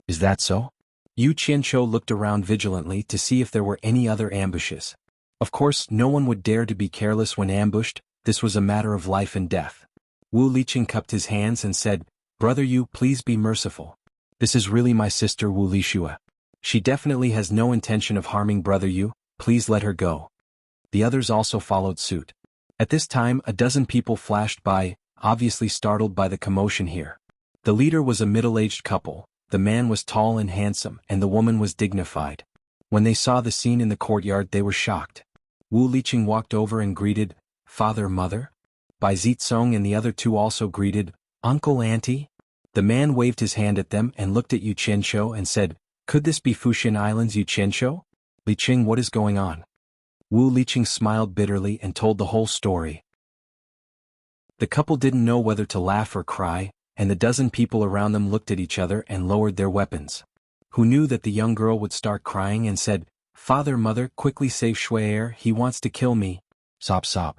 Is that so? Yu Qianqiu looked around vigilantly to see if there were any other ambushes. Of course, no one would dare to be careless when ambushed. This was a matter of life and death. Wu Liqing cupped his hands and said, Brother Yu, please be merciful. This is really my sister Wu Lixue. She definitely has no intention of harming Brother Yu, please let her go. The others also followed suit. At this time a dozen people flashed by, obviously startled by the commotion here. The leader was a middle-aged couple, the man was tall and handsome and the woman was dignified. When they saw the scene in the courtyard they were shocked. Wu Liqing walked over and greeted, Father, Mother? Bai Zitsong and the other 2 also greeted, Uncle, Auntie? The man waved his hand at them and looked at Yu Qianqiu and said, Could this be Fuxian Island's Yu Qianqiu? Liqing, what is going on? Wu Liqing smiled bitterly and told the whole story. The couple didn't know whether to laugh or cry, and the dozen people around them looked at each other and lowered their weapons. Who knew that the young girl would start crying and said, "Father, mother, quickly save Shuai, he wants to kill me." Sob sob.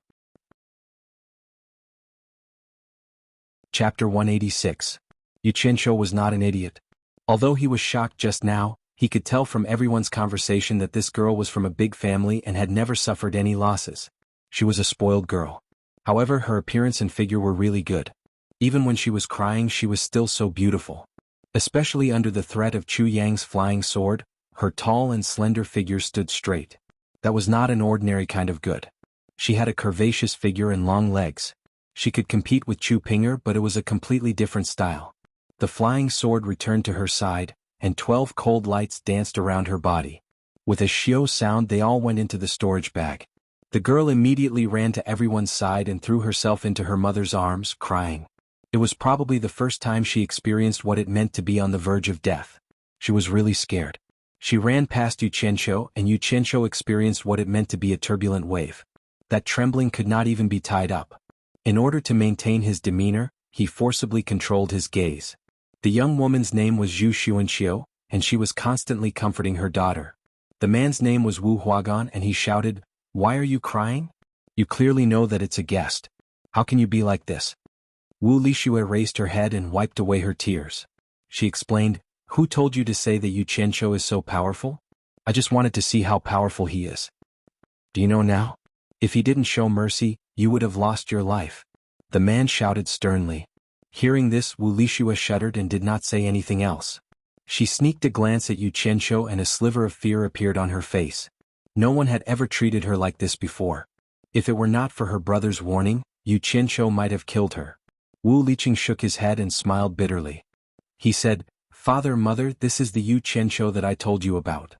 Chapter 186. Xianxia was not an idiot. Although he was shocked just now, he could tell from everyone's conversation that this girl was from a big family and had never suffered any losses. She was a spoiled girl. However, her appearance and figure were really good. Even when she was crying, she was still so beautiful. Especially under the threat of Chu Yang's flying sword, her tall and slender figure stood straight. That was not an ordinary kind of good. She had a curvaceous figure and long legs. She could compete with Chu Pinger, but it was a completely different style. The flying sword returned to her side, and 12 cold lights danced around her body. With a shio sound, they all went into the storage bag. The girl immediately ran to everyone's side and threw herself into her mother's arms, crying. It was probably the first time she experienced what it meant to be on the verge of death. She was really scared. She ran past Xianxia, and Xianxia experienced what it meant to be a turbulent wave. That trembling could not even be tied up. In order to maintain his demeanor, he forcibly controlled his gaze. The young woman's name was Zhu Xuanxiu, and she was constantly comforting her daughter. The man's name was Wu Huagan, and he shouted, "Why are you crying? You clearly know that it's a guest. How can you be like this?" Wu Lixue raised her head and wiped away her tears. She explained, "Who told you to say that Xianxia is so powerful? I just wanted to see how powerful he is. Do you know now? If he didn't show mercy, you would have lost your life." The man shouted sternly. Hearing this, Wu Lixue shuddered and did not say anything else. She sneaked a glance at Xianxia and a sliver of fear appeared on her face. No one had ever treated her like this before. If it were not for her brother's warning, Xianxia might have killed her. Wu Liqing shook his head and smiled bitterly. He said, "Father, mother, this is the Xianxia that I told you about."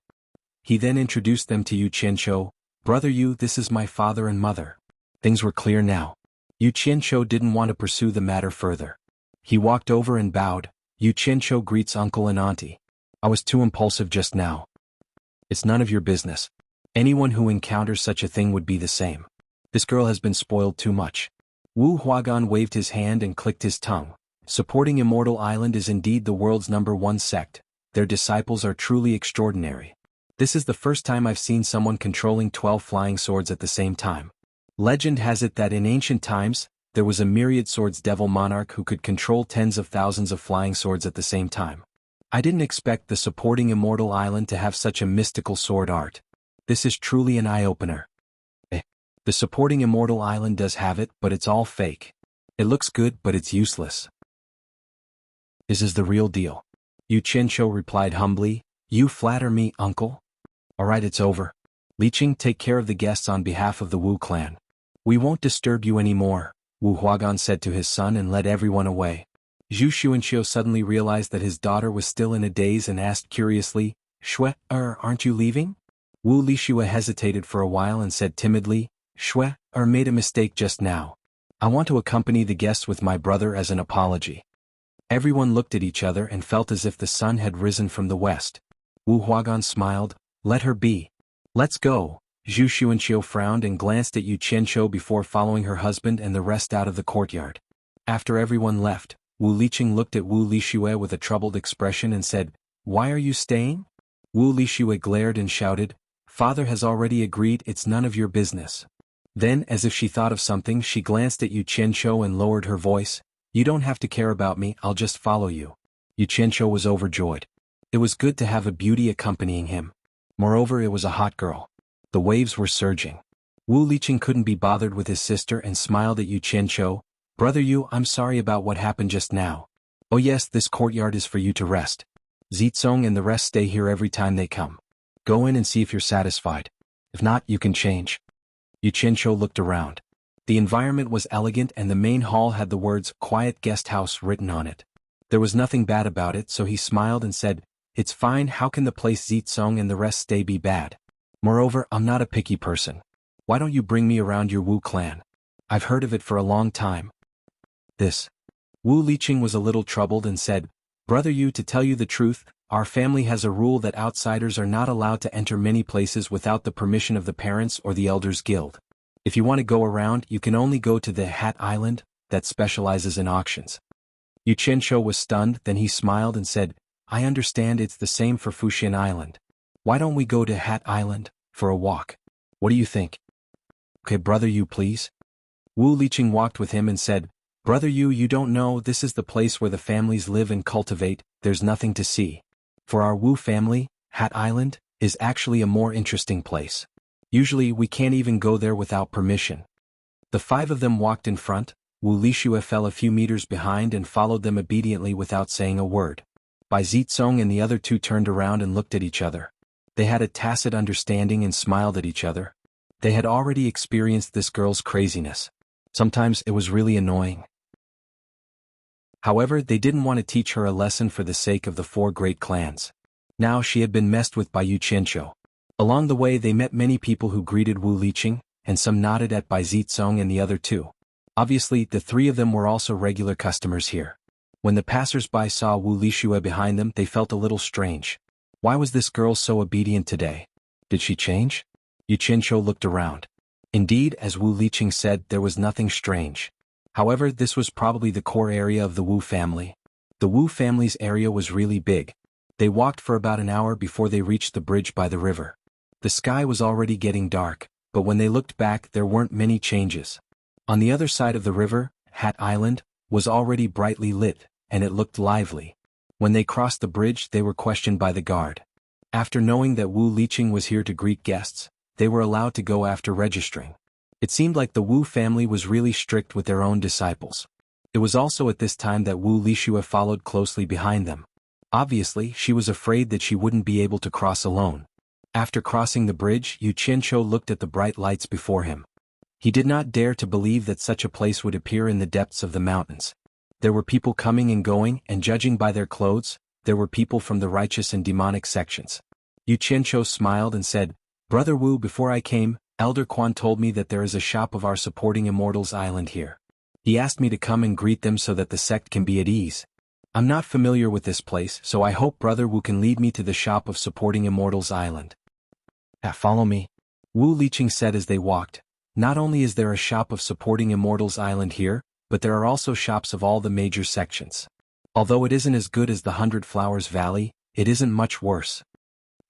He then introduced them to Xianxia. "Brother Yu, this is my father and mother." Things were clear now. Xianxia didn't want to pursue the matter further. He walked over and bowed. "Xianxia greets uncle and auntie. I was too impulsive just now." "It's none of your business. Anyone who encounters such a thing would be the same. This girl has been spoiled too much." Wu Huagan waved his hand and clicked his tongue. Supporting Immortal Island is indeed the world's #1 sect. Their disciples are truly extraordinary. This is the first time I've seen someone controlling 12 flying swords at the same time. Legend has it that in ancient times, there was a myriad swords devil monarch who could control tens of thousands of flying swords at the same time. I didn't expect the supporting Immortal Island to have such a mystical sword art. This is truly an eye-opener. The supporting Immortal Island does have it, but it's all fake. It looks good, but it's useless. This is the real deal. Xianxia replied humbly, "You flatter me, uncle. Alright, it's over. Liqing, take care of the guests on behalf of the Wu clan. We won't disturb you anymore," Wu Huagan said to his son and led everyone away. Zhu Xuanxiu suddenly realized that his daughter was still in a daze and asked curiously, "Shui, aren't you leaving?" Wu Lixue hesitated for a while and said timidly, "Shui, made a mistake just now. I want to accompany the guests with my brother as an apology." Everyone looked at each other and felt as if the sun had risen from the west. Wu Huagan smiled, "Let her be. Let's go." Zhu Xuanxiu frowned and glanced at Xianxia before following her husband and the rest out of the courtyard. After everyone left, Wu Liqing looked at Wu Lixue with a troubled expression and said, "Why are you staying?" Wu Lixue glared and shouted, "Father has already agreed, it's none of your business." Then, as if she thought of something, she glanced at Xianxia and lowered her voice, "You don't have to care about me, I'll just follow you." Xianxia was overjoyed. It was good to have a beauty accompanying him. Moreover, it was a hot girl. The waves were surging. Wu Liqing couldn't be bothered with his sister and smiled at Xianxia. "Brother Yu, I'm sorry about what happened just now. Oh yes, this courtyard is for you to rest. Zitsong and the rest stay here every time they come. Go in and see if you're satisfied. If not, you can change." Xianxia looked around. The environment was elegant and the main hall had the words "Quiet Guest House" written on it. There was nothing bad about it, so he smiled and said, "It's fine, how can the place Zitsong and the rest stay be bad? Moreover, I'm not a picky person. Why don't you bring me around your Wu clan? I've heard of it for a long time." This. Wu Liqing was a little troubled and said, "Brother Yu, to tell you the truth, our family has a rule that outsiders are not allowed to enter many places without the permission of the parents or the Elders Guild. If you want to go around, you can only go to the Hat Island, that specializes in auctions. Xianxia was stunned, then he smiled and said, I understand it's the same for Fuxian Island. Why don't we go to Hat Island, for a walk? What do you think? Okay, brother Yu, please. Wu Liqing walked with him and said, Brother Yu, you don't know, this is the place where the families live and cultivate, there's nothing to see. For our Wu family, Hat Island is actually a more interesting place. Usually we can't even go there without permission. The 5 of them walked in front, Wu Lixue fell a few meters behind and followed them obediently without saying a word. Bai Zitsong and the other 2 turned around and looked at each other. They had a tacit understanding and smiled at each other. They had already experienced this girl's craziness. Sometimes it was really annoying. However, they didn't want to teach her a lesson for the sake of the 4 great clans. Now she had been messed with by Xianxia. Along the way they met many people who greeted Wu Liqing, and some nodded at Bai Zitsong and the other 2. Obviously, the 3 of them were also regular customers here. When the passers-by saw Wu Lixue behind them, they felt a little strange. Why was this girl so obedient today? Did she change? Xianxia looked around. Indeed, as Wu Liqing said, there was nothing strange. However, this was probably the core area of the Wu family. The Wu family's area was really big. They walked for about an hour before they reached the bridge by the river. The sky was already getting dark, but when they looked back there weren't many changes. On the other side of the river, Hat Island was already brightly lit, and it looked lively. When they crossed the bridge they were questioned by the guard. After knowing that Wu Liqing was here to greet guests, they were allowed to go after registering. It seemed like the Wu family was really strict with their own disciples. It was also at this time that Wu Lixue followed closely behind them. Obviously, she was afraid that she wouldn't be able to cross alone. After crossing the bridge, Xianxia looked at the bright lights before him. He did not dare to believe that such a place would appear in the depths of the mountains. There were people coming and going, and judging by their clothes, there were people from the righteous and demonic sections. Xianxia smiled and said, Brother Wu, before I came, Elder Quan told me that there is a shop of our supporting Immortals Island here. He asked me to come and greet them so that the sect can be at ease. I'm not familiar with this place, so I hope Brother Wu can lead me to the shop of supporting Immortals Island. Follow me. Wu Liqing said as they walked. Not only is there a shop of supporting Immortals Island here, but there are also shops of all the major sections. Although it isn't as good as the 100 Flowers Valley, it isn't much worse.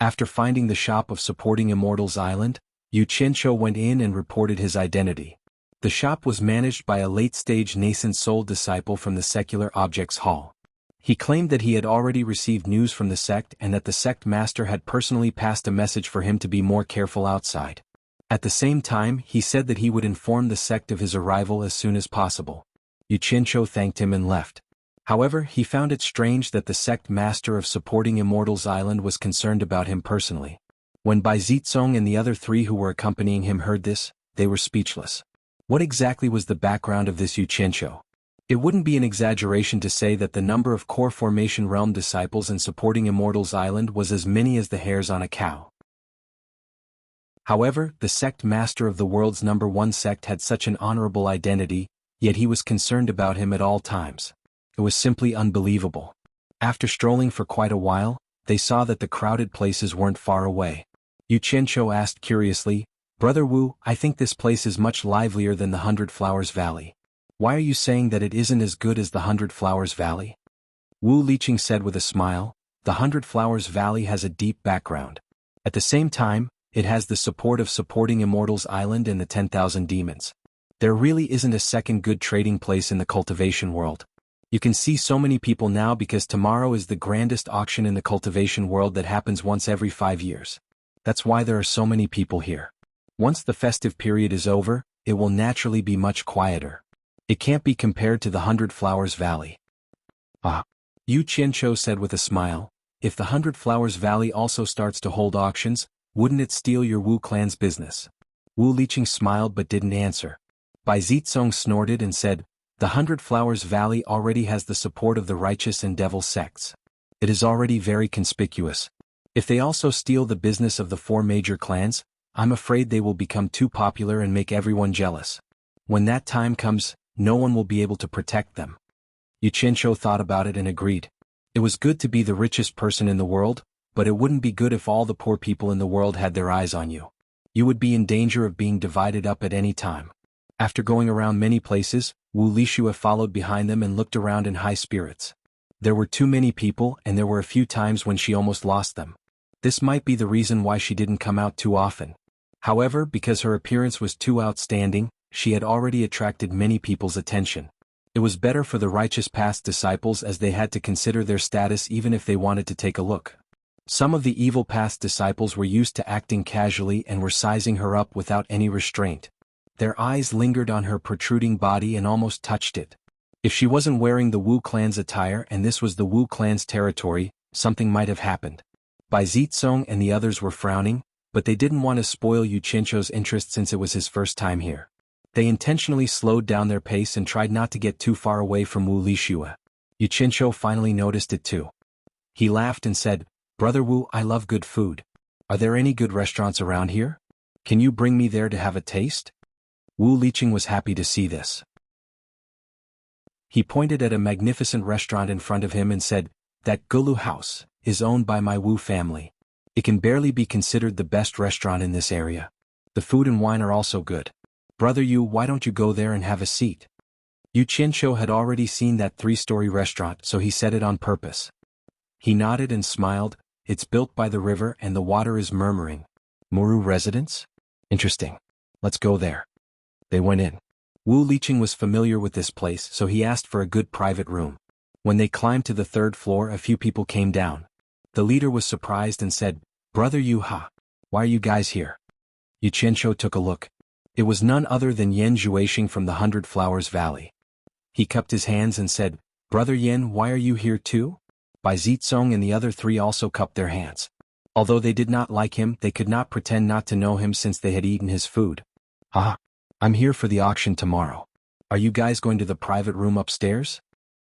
After finding the shop of supporting Immortals Island, Xianxia went in and reported his identity. The shop was managed by a late-stage nascent soul disciple from the Secular Objects Hall. He claimed that he had already received news from the sect and that the sect master had personally passed a message for him to be more careful outside. At the same time, he said that he would inform the sect of his arrival as soon as possible. Xianxia thanked him and left. However, he found it strange that the sect master of supporting Immortals Island was concerned about him personally. When Bai Zitsong and the other 3 who were accompanying him heard this, they were speechless. What exactly was the background of this Xianxia? It wouldn't be an exaggeration to say that the number of core formation realm disciples in supporting Immortals Island was as many as the hairs on a cow. However, the sect master of the world's #1 sect had such an honorable identity, yet he was concerned about him at all times. It was simply unbelievable. After strolling for quite a while, they saw that the crowded places weren't far away. Xianxia asked curiously, Brother Wu, I think this place is much livelier than the 100 Flowers Valley. Why are you saying that it isn't as good as the 100 Flowers Valley? Wu Liqing said with a smile, the 100 Flowers Valley has a deep background. At the same time, it has the support of supporting Immortals Island and the 10,000 demons. There really isn't a second good trading place in the cultivation world. You can see so many people now because tomorrow is the grandest auction in the cultivation world that happens once every 5 years. That's why there are so many people here. Once the festive period is over, it will naturally be much quieter. It can't be compared to the 100 Flowers Valley. Xianxia said with a smile, if the 100 Flowers Valley also starts to hold auctions, wouldn't it steal your Wu clan's business? Wu Liqing smiled but didn't answer. Bai Zitsong snorted and said, the 100 Flowers Valley already has the support of the righteous and devil sects. It is already very conspicuous. If they also steal the business of the 4 major clans, I'm afraid they will become too popular and make everyone jealous. When that time comes, no one will be able to protect them. Xianxia thought about it and agreed. It was good to be the richest person in the world, but it wouldn't be good if all the poor people in the world had their eyes on you. You would be in danger of being divided up at any time. After going around many places, Wu Lixue followed behind them and looked around in high spirits. There were too many people and there were a few times when she almost lost them. This might be the reason why she didn't come out too often. However, because her appearance was too outstanding, she had already attracted many people's attention. It was better for the righteous past disciples as they had to consider their status even if they wanted to take a look. Some of the evil past disciples were used to acting casually and were sizing her up without any restraint. Their eyes lingered on her protruding body and almost touched it. If she wasn't wearing the Wu clan's attire and this was the Wu clan's territory, something might have happened. Bai Zitsong and the others were frowning, but they didn't want to spoil Yu Qianzhou's interest since it was his first time here. They intentionally slowed down their pace and tried not to get too far away from Wu Lixue. Yu Qianzhou finally noticed it too. He laughed and said, "Brother Wu, I love good food. Are there any good restaurants around here? Can you bring me there to have a taste?" Wu Liqing was happy to see this. He pointed at a magnificent restaurant in front of him and said, "That Gulu house is owned by my Wu family. It can barely be considered the best restaurant in this area. The food and wine are also good. Brother Yu, why don't you go there and have a seat?" Yu Qianzhou had already seen that 3-story restaurant, so he said it on purpose. He nodded and smiled. "It's built by the river and the water is murmuring. Muru residence? Interesting. Let's go there." They went in. Wu Liqing was familiar with this place, so he asked for a good private room. When they climbed to the 3rd floor, a few people came down. The leader was surprised and said, "Brother Yu Ha, why are you guys here?" Yu Qianzhou took a look. It was none other than Yan Zhuixing from the 100 Flowers Valley. He cupped his hands and said, "Brother Yan, why are you here too?" Bai Zitsong and the other 3 also cupped their hands. Although they did not like him, they could not pretend not to know him since they had eaten his food. "Ah, I'm here for the auction tomorrow. Are you guys going to the private room upstairs?"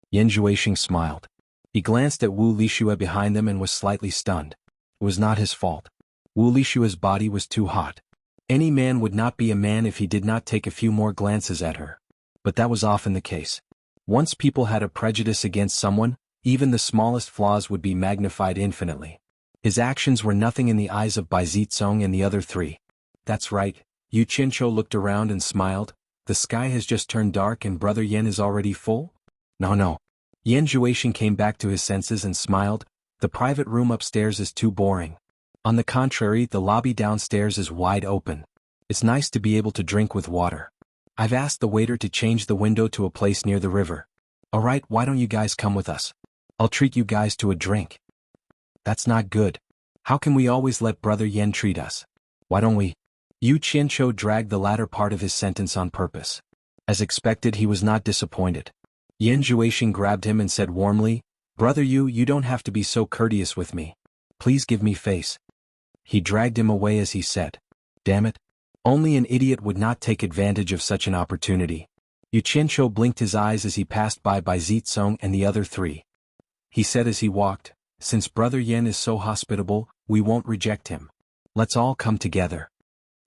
Yan Zhuixing smiled. He glanced at Wu Lixue behind them and was slightly stunned. It was not his fault. Wu Lixue's body was too hot. Any man would not be a man if he did not take a few more glances at her. But that was often the case. Once people had a prejudice against someone, even the smallest flaws would be magnified infinitely. His actions were nothing in the eyes of Bai Zitsong and the other 3. "That's right." Yu Qianzhou looked around and smiled. "The sky has just turned dark and Brother Yan is already full?" No. Yan Zhuixing came back to his senses and smiled. "The private room upstairs is too boring. On the contrary, the lobby downstairs is wide open. It's nice to be able to drink with water. I've asked the waiter to change the window to a place near the river. Alright, why don't you guys come with us? I'll treat you guys to a drink." "That's not good. How can we always let Brother Yan treat us? Why don't we?" Yu Qianzhou dragged the latter part of his sentence on purpose. As expected, he was not disappointed. Yan Zhuixing grabbed him and said warmly, "Brother Yu, you don't have to be so courteous with me. Please give me face." He dragged him away as he said, "Damn it. Only an idiot would not take advantage of such an opportunity." Yu Qianzhou blinked his eyes as he passed by Zitsong and the other 3. He said as he walked, "Since Brother Yan is so hospitable, we won't reject him. Let's all come together."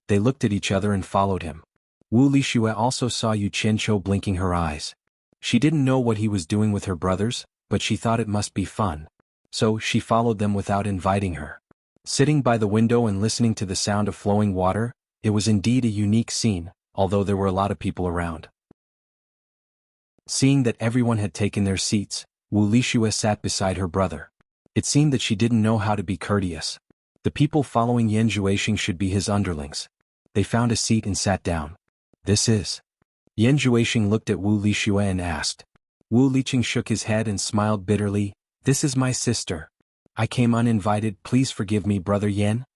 They looked at each other and followed him. Wu Lixue also saw Yu Qianzhou blinking her eyes. She didn't know what he was doing with her brothers, but she thought it must be fun. So she followed them without inviting her. Sitting by the window and listening to the sound of flowing water, it was indeed a unique scene, although there were a lot of people around. Seeing that everyone had taken their seats, Wu Lixue sat beside her brother. It seemed that she didn't know how to be courteous. The people following Yan Zhuixing should be his underlings. They found a seat and sat down. "This is..." Yan Zhuixing looked at Wu Lixue and asked. Wu Liqing shook his head and smiled bitterly. "This is my sister. I came uninvited, please forgive me, Brother Yan."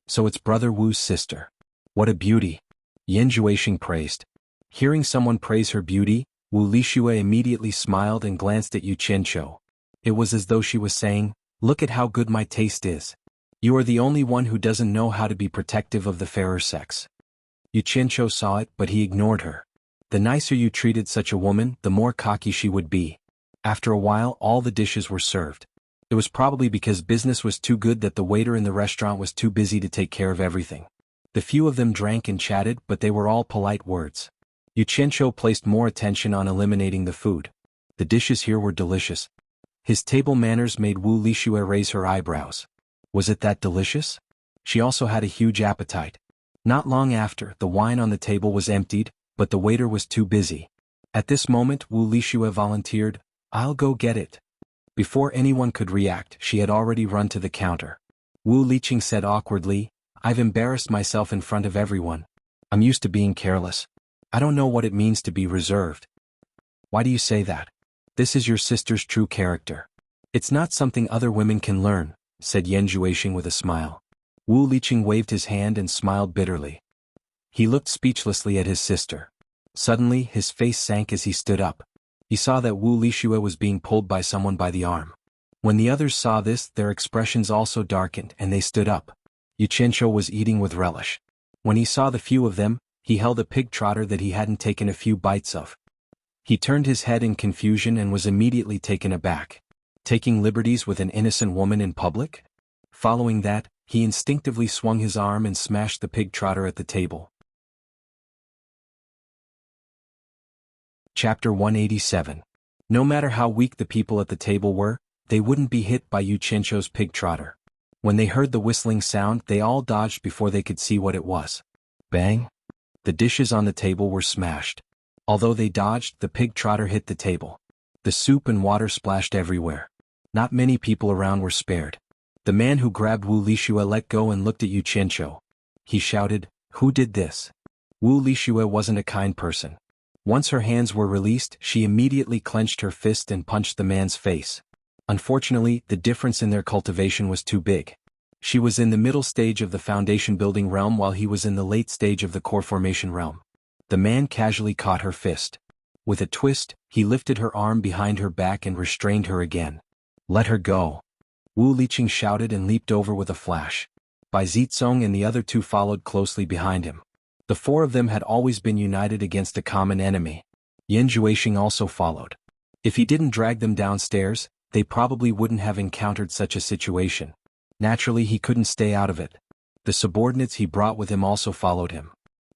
"So it's Brother Wu's sister. What a beauty," Yan Zhuixing praised. Hearing someone praise her beauty, Wu Lixue immediately smiled and glanced at Yu Qianzhou. It was as though she was saying, "Look at how good my taste is. You are the only one who doesn't know how to be protective of the fairer sex." Yu Qianzhou saw it, but he ignored her. The nicer you treated such a woman, the more cocky she would be. After a while, all the dishes were served. It was probably because business was too good that the waiter in the restaurant was too busy to take care of everything. The few of them drank and chatted, but they were all polite words. Yu Qianzhou placed more attention on eliminating the food. The dishes here were delicious. His table manners made Wu Lixue raise her eyebrows. Was it that delicious? She also had a huge appetite. Not long after, the wine on the table was emptied, but the waiter was too busy. At this moment Wu Lixue volunteered, "I'll go get it." Before anyone could react, she had already run to the counter. Wu Liqing said awkwardly, "I've embarrassed myself in front of everyone. I'm used to being careless. I don't know what it means to be reserved." "Why do you say that? This is your sister's true character. It's not something other women can learn," said Yan Juexing with a smile. Wu Liqing waved his hand and smiled bitterly. He looked speechlessly at his sister. Suddenly, his face sank as he stood up. He saw that Wu Lixue was being pulled by someone by the arm. When the others saw this, their expressions also darkened and they stood up. Xianxia was eating with relish. When he saw the few of them, he held a pig trotter that he hadn't taken a few bites of. He turned his head in confusion and was immediately taken aback. Taking liberties with an innocent woman in public? Following that, he instinctively swung his arm and smashed the pig trotter at the table. Chapter 187. No matter how weak the people at the table were, they wouldn't be hit by Yu Qianqiu's pig trotter. When they heard the whistling sound, they all dodged before they could see what it was. Bang! The dishes on the table were smashed. Although they dodged, the pig trotter hit the table. The soup and water splashed everywhere. Not many people around were spared. The man who grabbed Wu Lixue let go and looked at Yu Qianqiu. He shouted, "Who did this?" Wu Lixue wasn't a kind person. Once her hands were released, she immediately clenched her fist and punched the man's face. Unfortunately, the difference in their cultivation was too big. She was in the middle stage of the foundation building realm while he was in the late stage of the core formation realm. The man casually caught her fist. With a twist, he lifted her arm behind her back and restrained her again. "Let her go." Wu Liqing shouted and leaped over with a flash. Bai Zizong and the other two followed closely behind him. The four of them had always been united against a common enemy. Yan Juexing also followed. If he didn't drag them downstairs, they probably wouldn't have encountered such a situation. Naturally, he couldn't stay out of it. The subordinates he brought with him also followed him.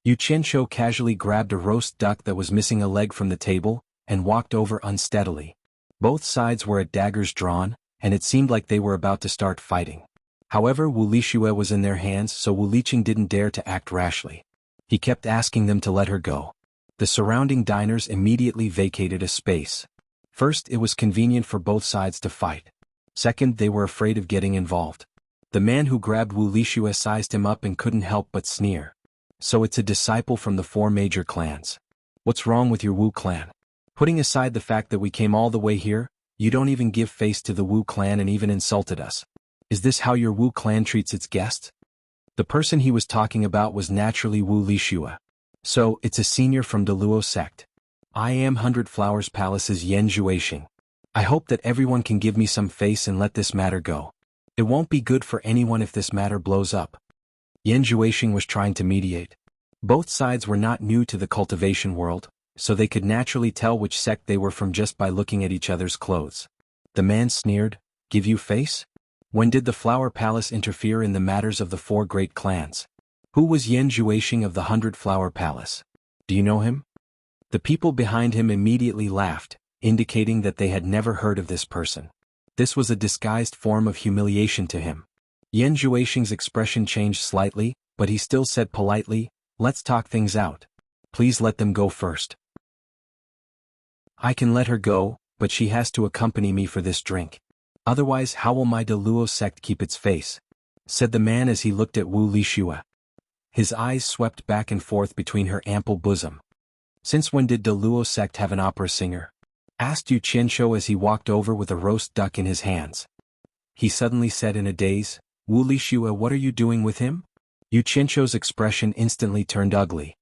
Yu Qianqiu casually grabbed a roast duck that was missing a leg from the table, and walked over unsteadily. Both sides were at daggers drawn, and it seemed like they were about to start fighting. However, Wu Lixue was in their hands, so Wu Liqing didn't dare to act rashly. He kept asking them to let her go. The surrounding diners immediately vacated a space. First, it was convenient for both sides to fight. Second, they were afraid of getting involved. The man who grabbed Wu Lixue sized him up and couldn't help but sneer. "So it's a disciple from the four major clans. What's wrong with your Wu clan? Putting aside the fact that we came all the way here, you don't even give face to the Wu clan and even insulted us. Is this how your Wu clan treats its guests?" The person he was talking about was naturally Wu Lixue. "So, it's a senior from the Luo sect. I am Hundred Flowers Palace's Yan Juexing. I hope that everyone can give me some face and let this matter go. It won't be good for anyone if this matter blows up." Yan Juexing was trying to mediate. Both sides were not new to the cultivation world, so they could naturally tell which sect they were from just by looking at each other's clothes. The man sneered, "Give you face? When did the Flower Palace interfere in the matters of the four great clans? Who was Yan Juexing of the 100 Flower Palace? Do you know him?" The people behind him immediately laughed, indicating that they had never heard of this person. This was a disguised form of humiliation to him. Yan Juexing's expression changed slightly, but he still said politely, "Let's talk things out. Please let them go first." "I can let her go, but she has to accompany me for this drink. Otherwise, how will my De Luo sect keep its face?" said the man as he looked at Wu Lixue. His eyes swept back and forth between her ample bosom. "Since when did De Luo sect have an opera singer?" asked Yu Qianqiu as he walked over with a roast duck in his hands. He suddenly said in a daze, "Wu Lixue, what are you doing with him?" Yu Qianqiu's expression instantly turned ugly.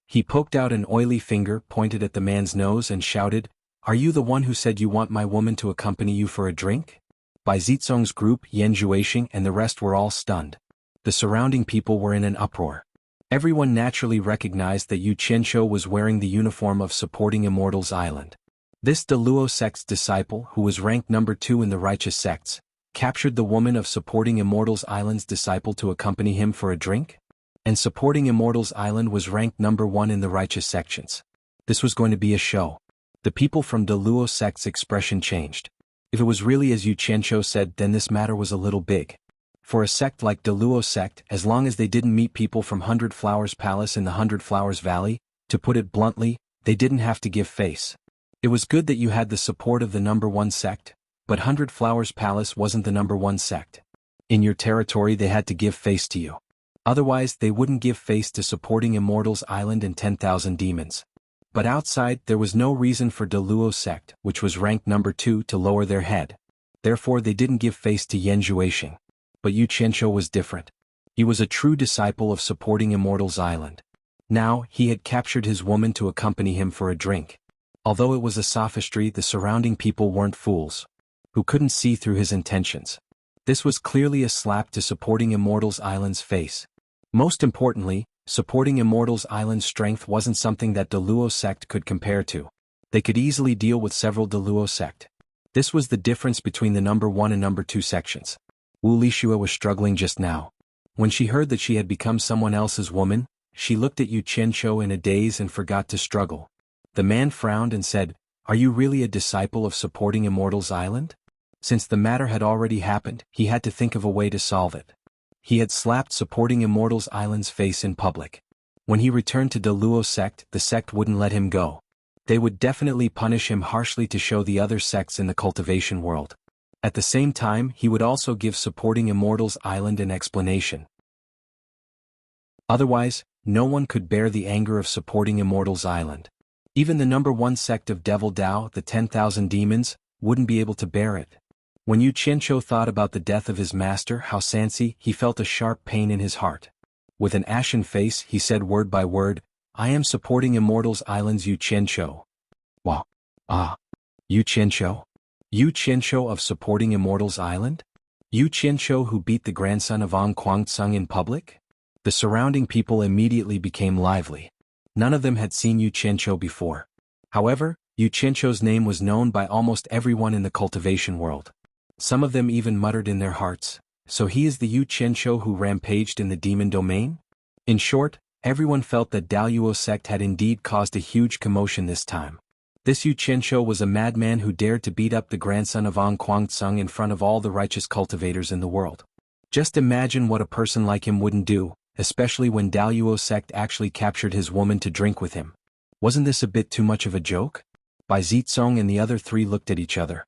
He poked out an oily finger, pointed at the man's nose and shouted, "Are you the one who said you want my woman to accompany you for a drink?" Bai Zizong's group, Yan Juexing and the rest were all stunned. The surrounding people were in an uproar. Everyone naturally recognized that Yu Qianqiu was wearing the uniform of supporting Immortals Island. This De Luo sect's disciple, who was ranked number 2 in the righteous sects, captured the woman of supporting Immortals Island's disciple to accompany him for a drink? And supporting Immortals Island was ranked number 1 in the righteous sections. This was going to be a show. The people from De Luo sect's expression changed. If it was really as Yu Qianqiu said, then this matter was a little big. For a sect like the Luo sect, as long as they didn't meet people from Hundred Flowers Palace in the Hundred Flowers Valley, to put it bluntly, they didn't have to give face. It was good that you had the support of the number one sect, but Hundred Flowers Palace wasn't the number one sect. In your territory they had to give face to you. Otherwise they wouldn't give face to supporting Immortals Island and 10,000 demons. But outside there was no reason for the Luo sect, which was ranked number 2, to lower their head. Therefore they didn't give face to Yanjuaxing. But Yu Qianqiu was different. He was a true disciple of supporting Immortals Island. Now, he had captured his woman to accompany him for a drink. Although it was a sophistry, the surrounding people weren't fools, who couldn't see through his intentions. This was clearly a slap to supporting Immortals Island's face. Most importantly, supporting Immortals Island's strength wasn't something that the Luo sect could compare to. They could easily deal with several the Luo sect. This was the difference between the number 1 and number 2 sections. Wu Lixue was struggling just now. When she heard that she had become someone else's woman, she looked at Yu Qianqiu in a daze and forgot to struggle. The man frowned and said, "Are you really a disciple of supporting Immortals Island?" Since the matter had already happened, he had to think of a way to solve it. He had slapped supporting Immortals Island's face in public. When he returned to the Luo sect, the sect wouldn't let him go. They would definitely punish him harshly to show the other sects in the cultivation world. At the same time, he would also give supporting Immortals Island an explanation. Otherwise, no one could bear the anger of supporting Immortals Island. Even the number 1 sect of Devil Dao, the 10,000 demons, wouldn't be able to bear it. When Yu Qianqiu thought about the death of his master, xianxia, he felt a sharp pain in his heart. With an ashen face, he said word by word, "I am supporting Immortals Island's Yu Qianqiu." Wow. Yu Qianqiu? Yu Qianqiu of supporting Immortals Island? Yu Qianqiu who beat the grandson of An Kuangtsung in public? The surrounding people immediately became lively. None of them had seen Yu Qianqiu before. However, Yu Qianqiu's name was known by almost everyone in the cultivation world. Some of them even muttered in their hearts, "So he is the Yu Qianqiu who rampaged in the demon domain?" In short, everyone felt that Daluo sect had indeed caused a huge commotion this time. This Yu Qianqiu was a madman who dared to beat up the grandson of An Kuangtsung in front of all the righteous cultivators in the world. Just imagine what a person like him wouldn't do, especially when Daluo sect actually captured his woman to drink with him. Wasn't this a bit too much of a joke? Bai Zitsong and the other 3 looked at each other.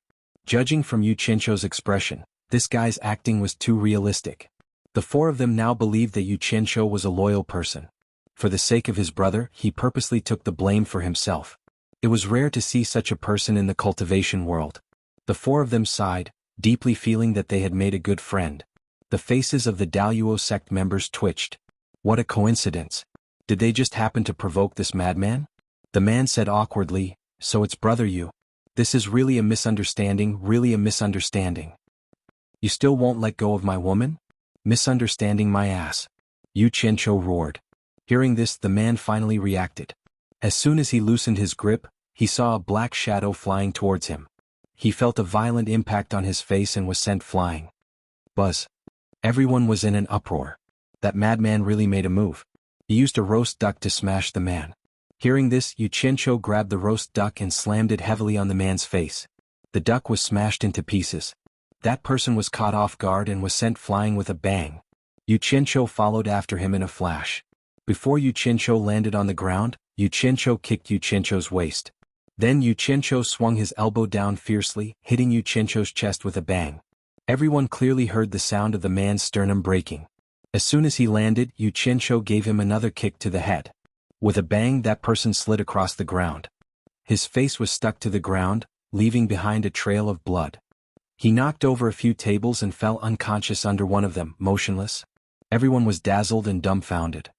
Judging from Yu Qianqiu's expression, this guy's acting was too realistic. The 4 of them now believed that Yu Qianqiu was a loyal person. For the sake of his brother, he purposely took the blame for himself. It was rare to see such a person in the cultivation world. The 4 of them sighed, deeply feeling that they had made a good friend. The faces of the Daluo sect members twitched. What a coincidence. Did they just happen to provoke this madman? The man said awkwardly, "So it's brother Yu. This is really a misunderstanding, really a misunderstanding. You still won't let go of my woman? Misunderstanding my ass." Yu Qianqiu roared. Hearing this, the man finally reacted. As soon as he loosened his grip, he saw a black shadow flying towards him. He felt a violent impact on his face and was sent flying. Buzz. Everyone was in an uproar. That madman really made a move. He used a roast duck to smash the man. Hearing this, Yu Qianqiu grabbed the roast duck and slammed it heavily on the man's face. The duck was smashed into pieces. That person was caught off guard and was sent flying with a bang. Yu Qianqiu followed after him in a flash. Before Yu Qianqiu landed on the ground, Yu Qianqiu kicked Yu Qianqiu's waist. Then Yu Qianqiu swung his elbow down fiercely, hitting Yu Qianqiu's chest with a bang. Everyone clearly heard the sound of the man's sternum breaking. As soon as he landed, Yu Qianqiu gave him another kick to the head. With a bang, that person slid across the ground. His face was stuck to the ground, leaving behind a trail of blood. He knocked over a few tables and fell unconscious under one of them, motionless. Everyone was dazzled and dumbfounded.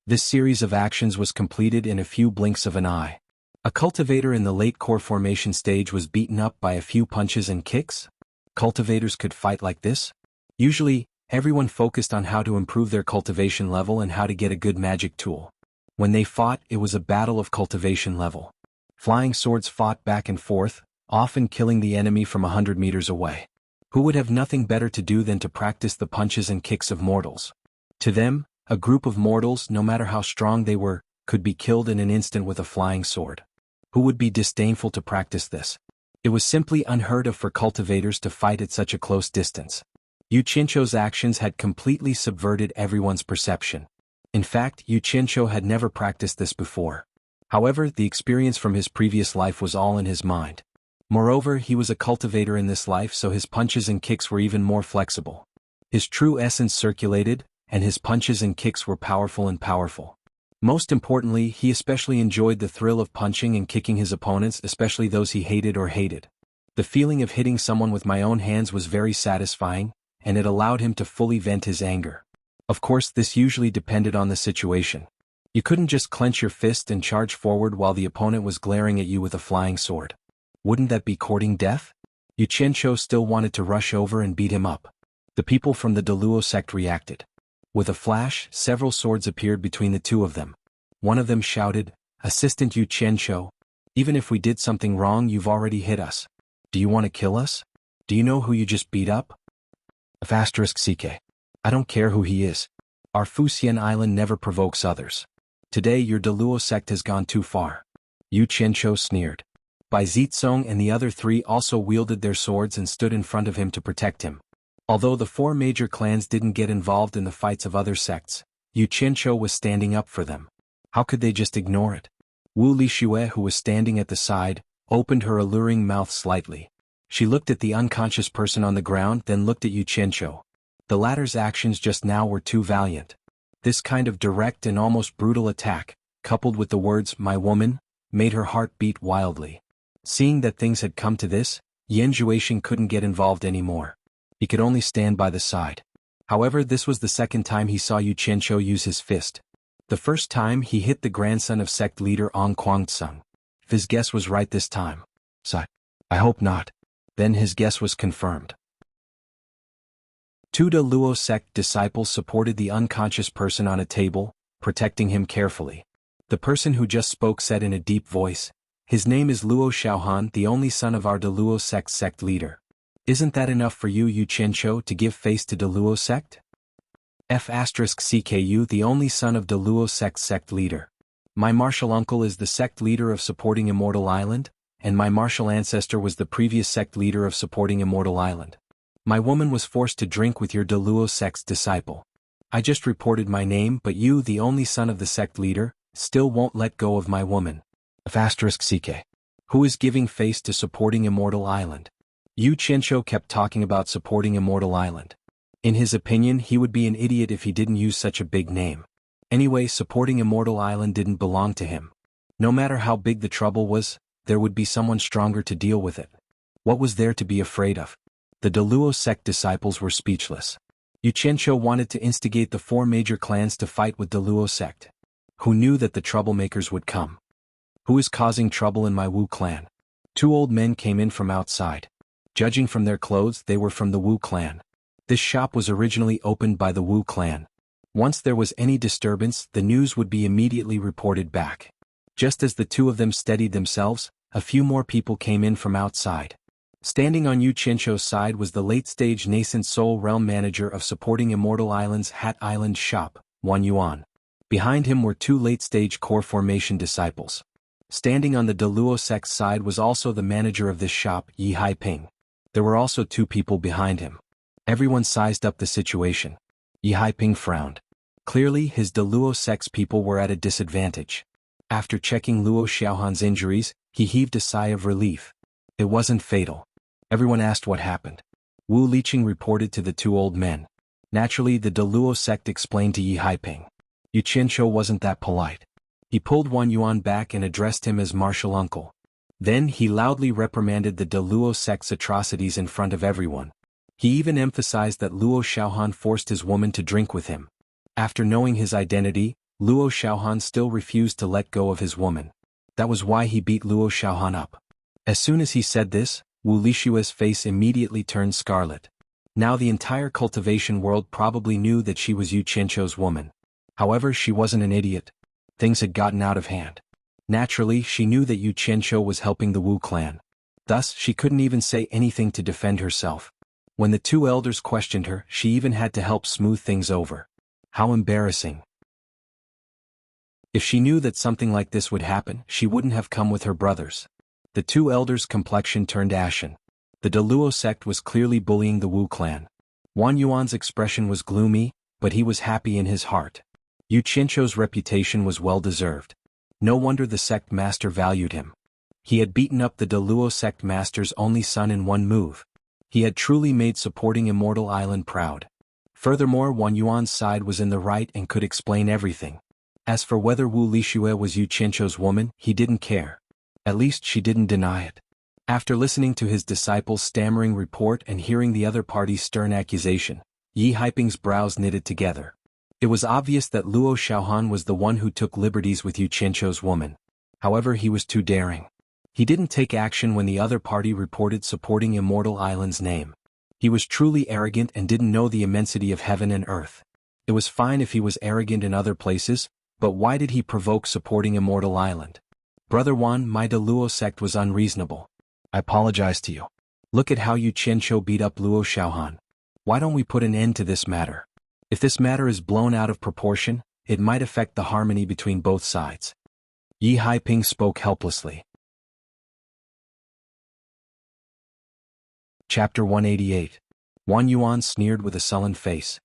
This series of actions was completed in a few blinks of an eye. A cultivator in the late core formation stage was beaten up by a few punches and kicks? Cultivators could fight like this? Usually, everyone focused on how to improve their cultivation level and how to get a good magic tool. When they fought, it was a battle of cultivation level. Flying swords fought back and forth, often killing the enemy from 100 meters away. Who would have nothing better to do than to practice the punches and kicks of mortals? To them, a group of mortals, no matter how strong they were, could be killed in an instant with a flying sword. Who would be disdainful to practice this? It was simply unheard of for cultivators to fight at such a close distance. Xianxia's actions had completely subverted everyone's perception. In fact, Xianxia had never practiced this before. However, the experience from his previous life was all in his mind. Moreover, he was a cultivator in this life, so his punches and kicks were even more flexible. His true essence circulated, and his punches and kicks were powerful and powerful. Most importantly, he especially enjoyed the thrill of punching and kicking his opponents, especially those he hated or hated. The feeling of hitting someone with my own hands was very satisfying, and it allowed him to fully vent his anger. Of course, this usually depended on the situation. You couldn't just clench your fist and charge forward while the opponent was glaring at you with a flying sword. Wouldn't that be courting death? Xianxia still wanted to rush over and beat him up. The people from the Deluo sect reacted. With a flash, several swords appeared between the two of them. One of them shouted, "Assistant Xianxia, even if we did something wrong, you've already hit us. Do you want to kill us? Do you know who you just beat up?" *CK. I don't care who he is. Our Fuxian island never provokes others. Today your Deluo sect has gone too far. Xianxia sneered. Bai Zitsong and the other three also wielded their swords and stood in front of him to protect him. Although the four major clans didn't get involved in the fights of other sects, Xianxia was standing up for them. How could they just ignore it? Wu Lixue, who was standing at the side, opened her alluring mouth slightly. She looked at the unconscious person on the ground, then looked at Xianxia. The latter's actions just now were too valiant. This kind of direct and almost brutal attack, coupled with the words, "my woman," made her heart beat wildly. Seeing that things had come to this, Yan Zhuoxing couldn't get involved anymore. He could only stand by the side. However, this was the second time he saw Xianxia use his fist. The first time he hit the grandson of sect leader Ong Guangtsung. If his guess was right this time. I hope not. Then his guess was confirmed. Two Luo sect disciples supported the unconscious person on a table, protecting him carefully. The person who just spoke said in a deep voice, "His name is Luo Xiaohan, the only son of our Deluo sect leader. Isn't that enough for you, Xianxia, to give face to Deluo sect?" *CKU, the only son of Deluo sect leader. My martial uncle is the sect leader of supporting Immortal Island, and my martial ancestor was the previous sect leader of supporting Immortal Island. My woman was forced to drink with your Deluo sect's disciple. I just reported my name, but you, the only son of the sect leader, still won't let go of my woman. *CK. Who is giving face to supporting Immortal Island? Xianxia kept talking about supporting Immortal Island. In his opinion, he would be an idiot if he didn't use such a big name. Anyway, supporting Immortal Island didn't belong to him. No matter how big the trouble was, there would be someone stronger to deal with it. What was there to be afraid of? The Deluo sect disciples were speechless. Xianxia wanted to instigate the four major clans to fight with Deluo sect. Who knew that the troublemakers would come? Who is causing trouble in my Wu clan? Two old men came in from outside. Judging from their clothes, they were from the Wu clan. This shop was originally opened by the Wu clan. Once there was any disturbance, the news would be immediately reported back. Just as the two of them steadied themselves, a few more people came in from outside. Standing on Xianxia's side was the late-stage nascent Soul Realm manager of supporting Immortal Island's Hat Island shop, Xuanhuan. Behind him were two late-stage core formation disciples. Standing on the Deluo sect's side was also the manager of this shop, Yi Haiping. There were also two people behind him. Everyone sized up the situation. Yi Haiping frowned. Clearly, his Deluo sect's people were at a disadvantage. After checking Luo Xiaohan's injuries, he heaved a sigh of relief. It wasn't fatal. Everyone asked what happened. Wu Liqing reported to the two old men. Naturally, the Deluo sect explained to Yi Haiping. Xianxia wasn't that polite. He pulled Xuanhuan back and addressed him as martial uncle. Then he loudly reprimanded the Deluo sect's atrocities in front of everyone. He even emphasized that Luo Xiaohan forced his woman to drink with him. After knowing his identity, Luo Xiaohan still refused to let go of his woman. That was why he beat Luo Xiaohan up. As soon as he said this, Wu Lishue's face immediately turned scarlet. Now the entire cultivation world probably knew that she was Xianxia's woman. However, she wasn't an idiot. Things had gotten out of hand. Naturally, she knew that Xianxia was helping the Wu clan. Thus, she couldn't even say anything to defend herself. When the two elders questioned her, she even had to help smooth things over. How embarrassing. If she knew that something like this would happen, she wouldn't have come with her brothers. The two elders' complexion turned ashen. The Deluo sect was clearly bullying the Wu clan. Xuanhuan's expression was gloomy, but he was happy in his heart. Xianxia's reputation was well-deserved. No wonder the sect master valued him. He had beaten up the Deluo sect master's only son in one move. He had truly made supporting Immortal Island proud. Furthermore, Xuanhuan's side was in the right and could explain everything. As for whether Wu Lixue was Xianxia's woman, he didn't care. At least she didn't deny it. After listening to his disciple's stammering report and hearing the other party's stern accusation, Yi Haiping's brows knitted together. It was obvious that Luo Xiaohan was the one who took liberties with Xianxia's woman. However, he was too daring. He didn't take action when the other party reported supporting Immortal Island's name. He was truly arrogant and didn't know the immensity of heaven and earth. It was fine if he was arrogant in other places, but why did he provoke supporting Immortal Island? Brother Wan, my Deluo sect was unreasonable. I apologize to you. Look at how Xianxia beat up Luo Xiaohan. Why don't we put an end to this matter? If this matter is blown out of proportion, it might affect the harmony between both sides. Yi Haiping spoke helplessly. Chapter 188. Xuanhuan sneered with a sullen face.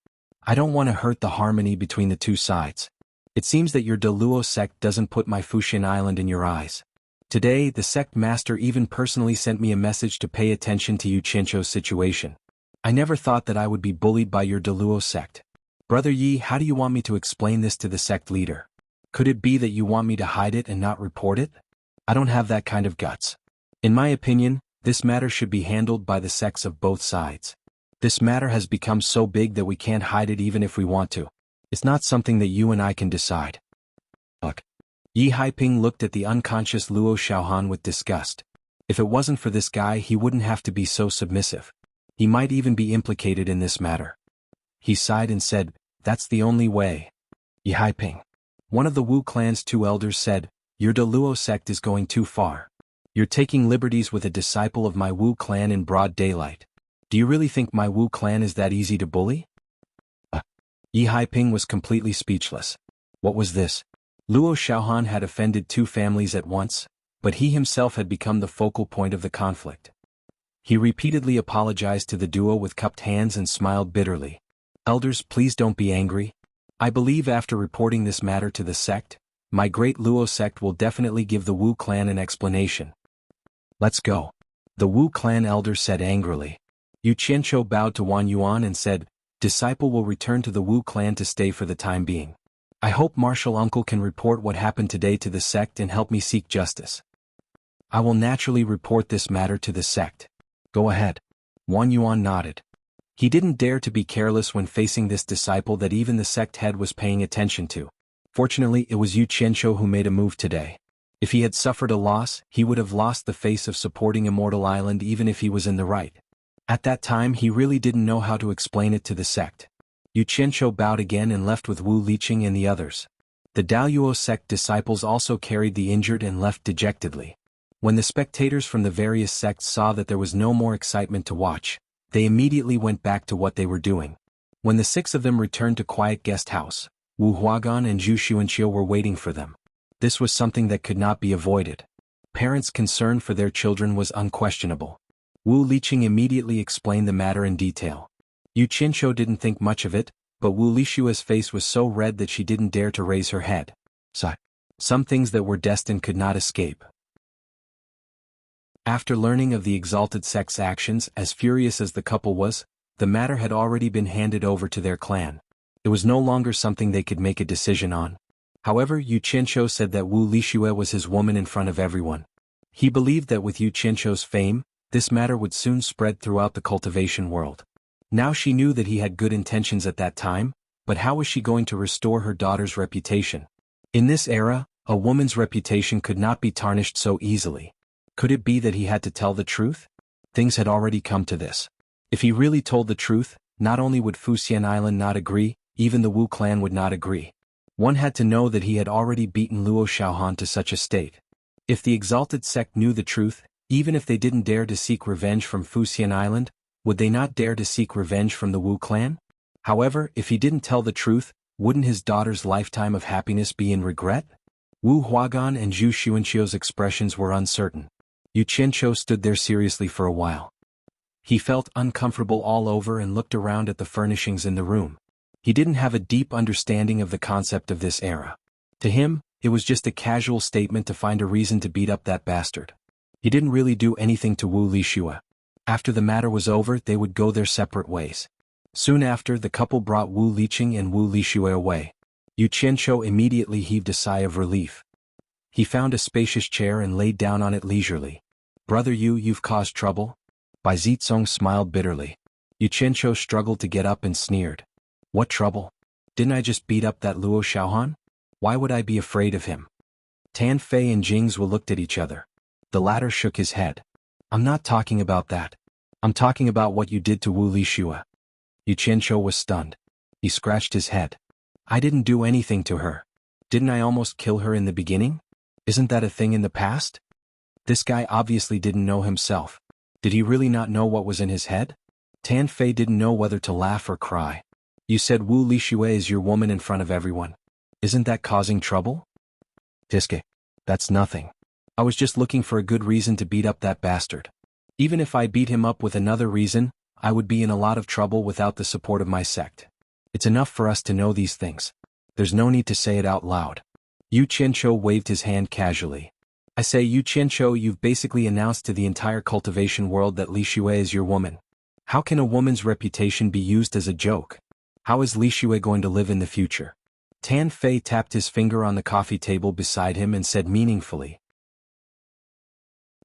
I don't want to hurt the harmony between the two sides. It seems that your Deluo sect doesn't put my Fuxian Island in your eyes. Today, the sect master even personally sent me a message to pay attention to Xianxia's situation. I never thought that I would be bullied by your Deluo sect. Brother Yi, how do you want me to explain this to the sect leader? Could it be that you want me to hide it and not report it? I don't have that kind of guts. In my opinion, this matter should be handled by the sects of both sides. This matter has become so big that we can't hide it even if we want to. It's not something that you and I can decide. Look. Yi Haiping looked at the unconscious Luo Xiaohan with disgust. If it wasn't for this guy, he wouldn't have to be so submissive. He might even be implicated in this matter. He sighed and said, that's the only way. Yi Haiping. One of the Wu clan's two elders said, your Deluo sect is going too far. You're taking liberties with a disciple of my Wu clan in broad daylight. Do you really think my Wu clan is that easy to bully? Yi Haiping was completely speechless. What was this? Luo Xiaohan had offended two families at once, but he himself had become the focal point of the conflict. He repeatedly apologized to the duo with cupped hands and smiled bitterly. Elders, please don't be angry. I believe after reporting this matter to the sect, my great Luo sect will definitely give the Wu clan an explanation. Let's go. The Wu clan elder said angrily. Xianxia bowed to Xuanhuan and said, disciple will return to the Wu clan to stay for the time being. I hope Martial Uncle can report what happened today to the sect and help me seek justice. I will naturally report this matter to the sect. Go ahead. Xuanhuan nodded. He didn't dare to be careless when facing this disciple that even the sect head was paying attention to. Fortunately, it was Xianxia who made a move today. If he had suffered a loss, he would have lost the face of supporting Immortal Island even if he was in the right. At that time he really didn't know how to explain it to the sect. Xianxia bowed again and left with Wu Liqing and the others. The Daoyuo sect disciples also carried the injured and left dejectedly. When the spectators from the various sects saw that there was no more excitement to watch, they immediately went back to what they were doing. When the six of them returned to Quiet Guest House, Wu Huagan and Zhu Xuanxia were waiting for them. This was something that could not be avoided. Parents' concern for their children was unquestionable. Wu Liqing immediately explained the matter in detail. Xianxia didn't think much of it, but Wu Lixue's face was so red that she didn't dare to raise her head. Some things that were destined could not escape. After learning of the exalted sect's actions, as furious as the couple was, the matter had already been handed over to their clan. It was no longer something they could make a decision on. However, Xianxia said that Wu Lixue was his woman in front of everyone. He believed that with Xianxia's fame, this matter would soon spread throughout the cultivation world. Now she knew that he had good intentions at that time, but how was she going to restore her daughter's reputation? In this era, a woman's reputation could not be tarnished so easily. Could it be that he had to tell the truth? Things had already come to this. If he really told the truth, not only would Fuxian Island not agree, even the Wu clan would not agree. One had to know that he had already beaten Luo Xiaohan to such a state. If the exalted sect knew the truth, even if they didn't dare to seek revenge from Fuxian Island, would they not dare to seek revenge from the Wu clan? However, if he didn't tell the truth, wouldn't his daughter's lifetime of happiness be in regret? Wu Huagan and Zhu Xuanxia's expressions were uncertain. Yu Qianqiu stood there seriously for a while. He felt uncomfortable all over and looked around at the furnishings in the room. He didn't have a deep understanding of the concept of this era. To him, it was just a casual statement to find a reason to beat up that bastard. He didn't really do anything to Wu Lixue. After the matter was over, they would go their separate ways. Soon after, the couple brought Wu Liqing and Wu Lixue away. Yu Qianqiu immediately heaved a sigh of relief. He found a spacious chair and laid down on it leisurely. "Brother Yu, you've caused trouble?" Bai Zizong smiled bitterly. Yu Qianqiu struggled to get up and sneered. "What trouble? Didn't I just beat up that Luo Xiaohan? Why would I be afraid of him?" Tan Fei and Jingzhu looked at each other. The latter shook his head. "I'm not talking about that. I'm talking about what you did to Wu Lixue." Yu Qianqiu was stunned. He scratched his head. "I didn't do anything to her. Didn't I almost kill her in the beginning? Isn't that a thing in the past?" This guy obviously didn't know himself. Did he really not know what was in his head? Tan Fei didn't know whether to laugh or cry. "You said Wu Lixue is your woman in front of everyone. Isn't that causing trouble?" "Tiske. That's nothing. I was just looking for a good reason to beat up that bastard. Even if I beat him up with another reason, I would be in a lot of trouble without the support of my sect. It's enough for us to know these things. There's no need to say it out loud." Yu Qianqiu waved his hand casually. "I say, Yu Qianqiu, you've basically announced to the entire cultivation world that Lixue is your woman. How can a woman's reputation be used as a joke? How is Lixue going to live in the future?" Tan Fei tapped his finger on the coffee table beside him and said meaningfully.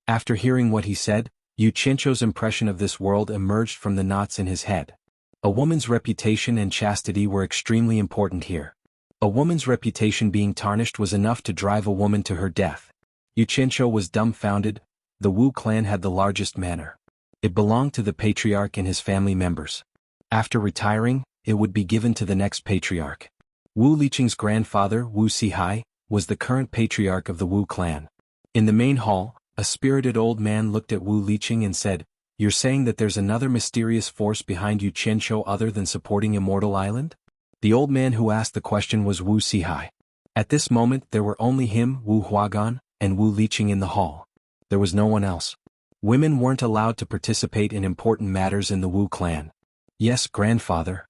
After hearing what he said, Yu Qianqiu's impression of this world emerged from the knots in his head. A woman's reputation and chastity were extremely important here. A woman's reputation being tarnished was enough to drive a woman to her death. Yu Qianqiu was dumbfounded. The Wu clan had the largest manor. It belonged to the patriarch and his family members. After retiring, it would be given to the next patriarch. Wu Liqing's grandfather, Wu Sihai, was the current patriarch of the Wu clan. In the main hall, a spirited old man looked at Wu Liqing and said, "You're saying that there's another mysterious force behind Yu Qianqiu other than supporting Immortal Island?" The old man who asked the question was Wu Sihai. At this moment there were only him, Wu Huagan, and Wu Liqing in the hall. There was no one else. Women weren't allowed to participate in important matters in the Wu clan. "Yes, grandfather,"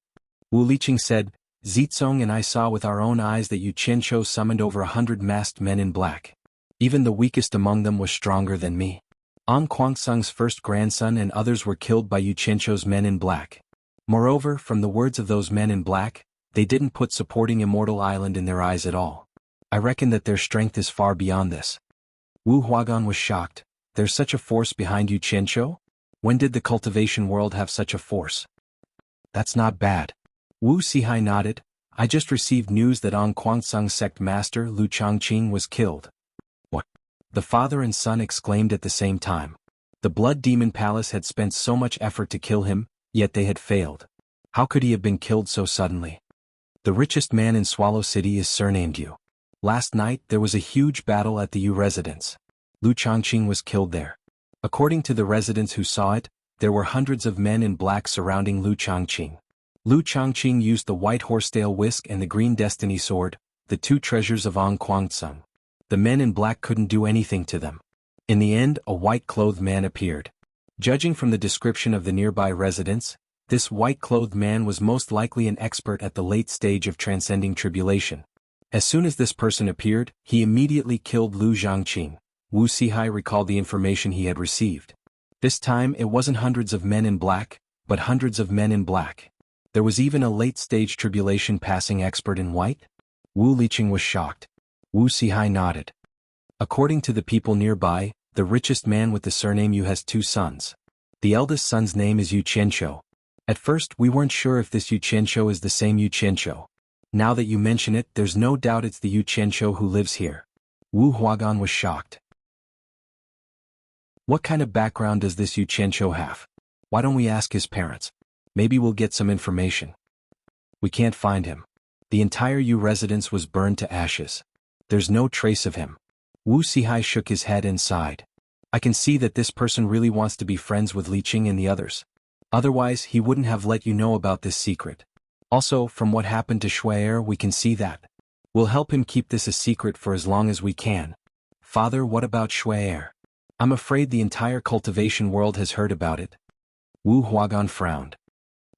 Wu Liqing said, "Zizong and I saw with our own eyes that Yu Qianqiu summoned over 100 masked men in black. Even the weakest among them was stronger than me. An Kuangsung's first grandson and others were killed by Yu Qianqiu's men in black. Moreover, from the words of those men in black, they didn't put supporting Immortal Island in their eyes at all. I reckon that their strength is far beyond this." Wu Huagan was shocked. "There's such a force behind Yu Qianqiu? When did the cultivation world have such a force?" "That's not bad." Wu Sihai nodded. "I just received news that An Kuangsung's sect master Lu Changqing was killed." "What?" the father and son exclaimed at the same time. The Blood Demon Palace had spent so much effort to kill him, yet they had failed. How could he have been killed so suddenly? "The richest man in Swallow City is surnamed Yu. Last night there was a huge battle at the Yu residence. Lu Changqing was killed there. According to the residents who saw it, there were hundreds of men in black surrounding Lu Changqing. Lu Changqing used the white horsetail whisk and the green destiny sword, the two treasures of An Kuangsung. The men in black couldn't do anything to them. In the end, a white-clothed man appeared. Judging from the description of the nearby residents, this white-clothed man was most likely an expert at the late stage of transcending tribulation. As soon as this person appeared, he immediately killed Lu Zhangqing. Wu Sihai recalled the information he had received. This time it wasn't hundreds of men in black, but hundreds of men in black. There was even a late-stage tribulation passing expert in white? Wu Liqing was shocked. Wu Sihai nodded. According to the people nearby, the richest man with the surname Yu has two sons. The eldest son's name is Yu Qianqiu. At first we weren't sure if this Yu Qianqiu is the same Yu Qianqiu. Now that you mention it, there's no doubt it's the Yu Qianqiu who lives here. Wu Huagan was shocked. What kind of background does this Yu Qianqiu have? Why don't we ask his parents? Maybe we'll get some information. We can't find him. The entire Yu residence was burned to ashes. There's no trace of him. Wu Sihai shook his head and sighed. I can see that this person really wants to be friends with Liqing and the others. Otherwise, he wouldn't have let you know about this secret. Also, from what happened to Shuai we can see that. We'll help him keep this a secret for as long as we can. Father, what about Shuai? I'm afraid the entire cultivation world has heard about it. Wu Huagan frowned.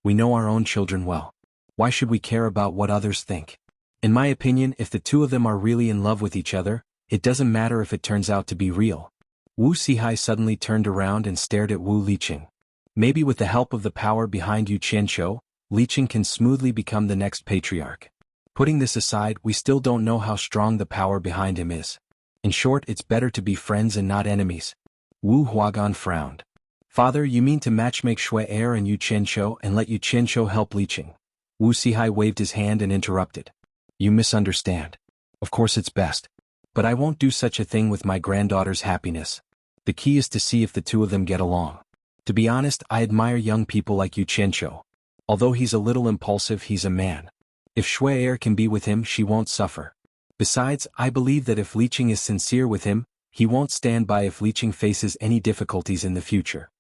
We know our own children well. Why should we care about what others think? In my opinion, if the two of them are really in love with each other, it doesn't matter if it turns out to be real. Wu Sihai suddenly turned around and stared at Wu Liqing. Maybe with the help of the power behind Yu Qianqiu, Liqing can smoothly become the next patriarch. Putting this aside, we still don't know how strong the power behind him is. In short, it's better to be friends and not enemies. Wu Huagan frowned. Father, you mean to matchmake Shui Er and Yu Qianqiu and let Yu Qianqiu help Liqing? Wu Sihai waved his hand and interrupted. You misunderstand. Of course it's best. But I won't do such a thing with my granddaughter's happiness. The key is to see if the two of them get along. To be honest, I admire young people like Yu Qianqiu. Although he's a little impulsive, he's a man. If Shui Er can be with him, she won't suffer. Besides, I believe that if Liqing is sincere with him, he won't stand by if Liqing faces any difficulties in the future.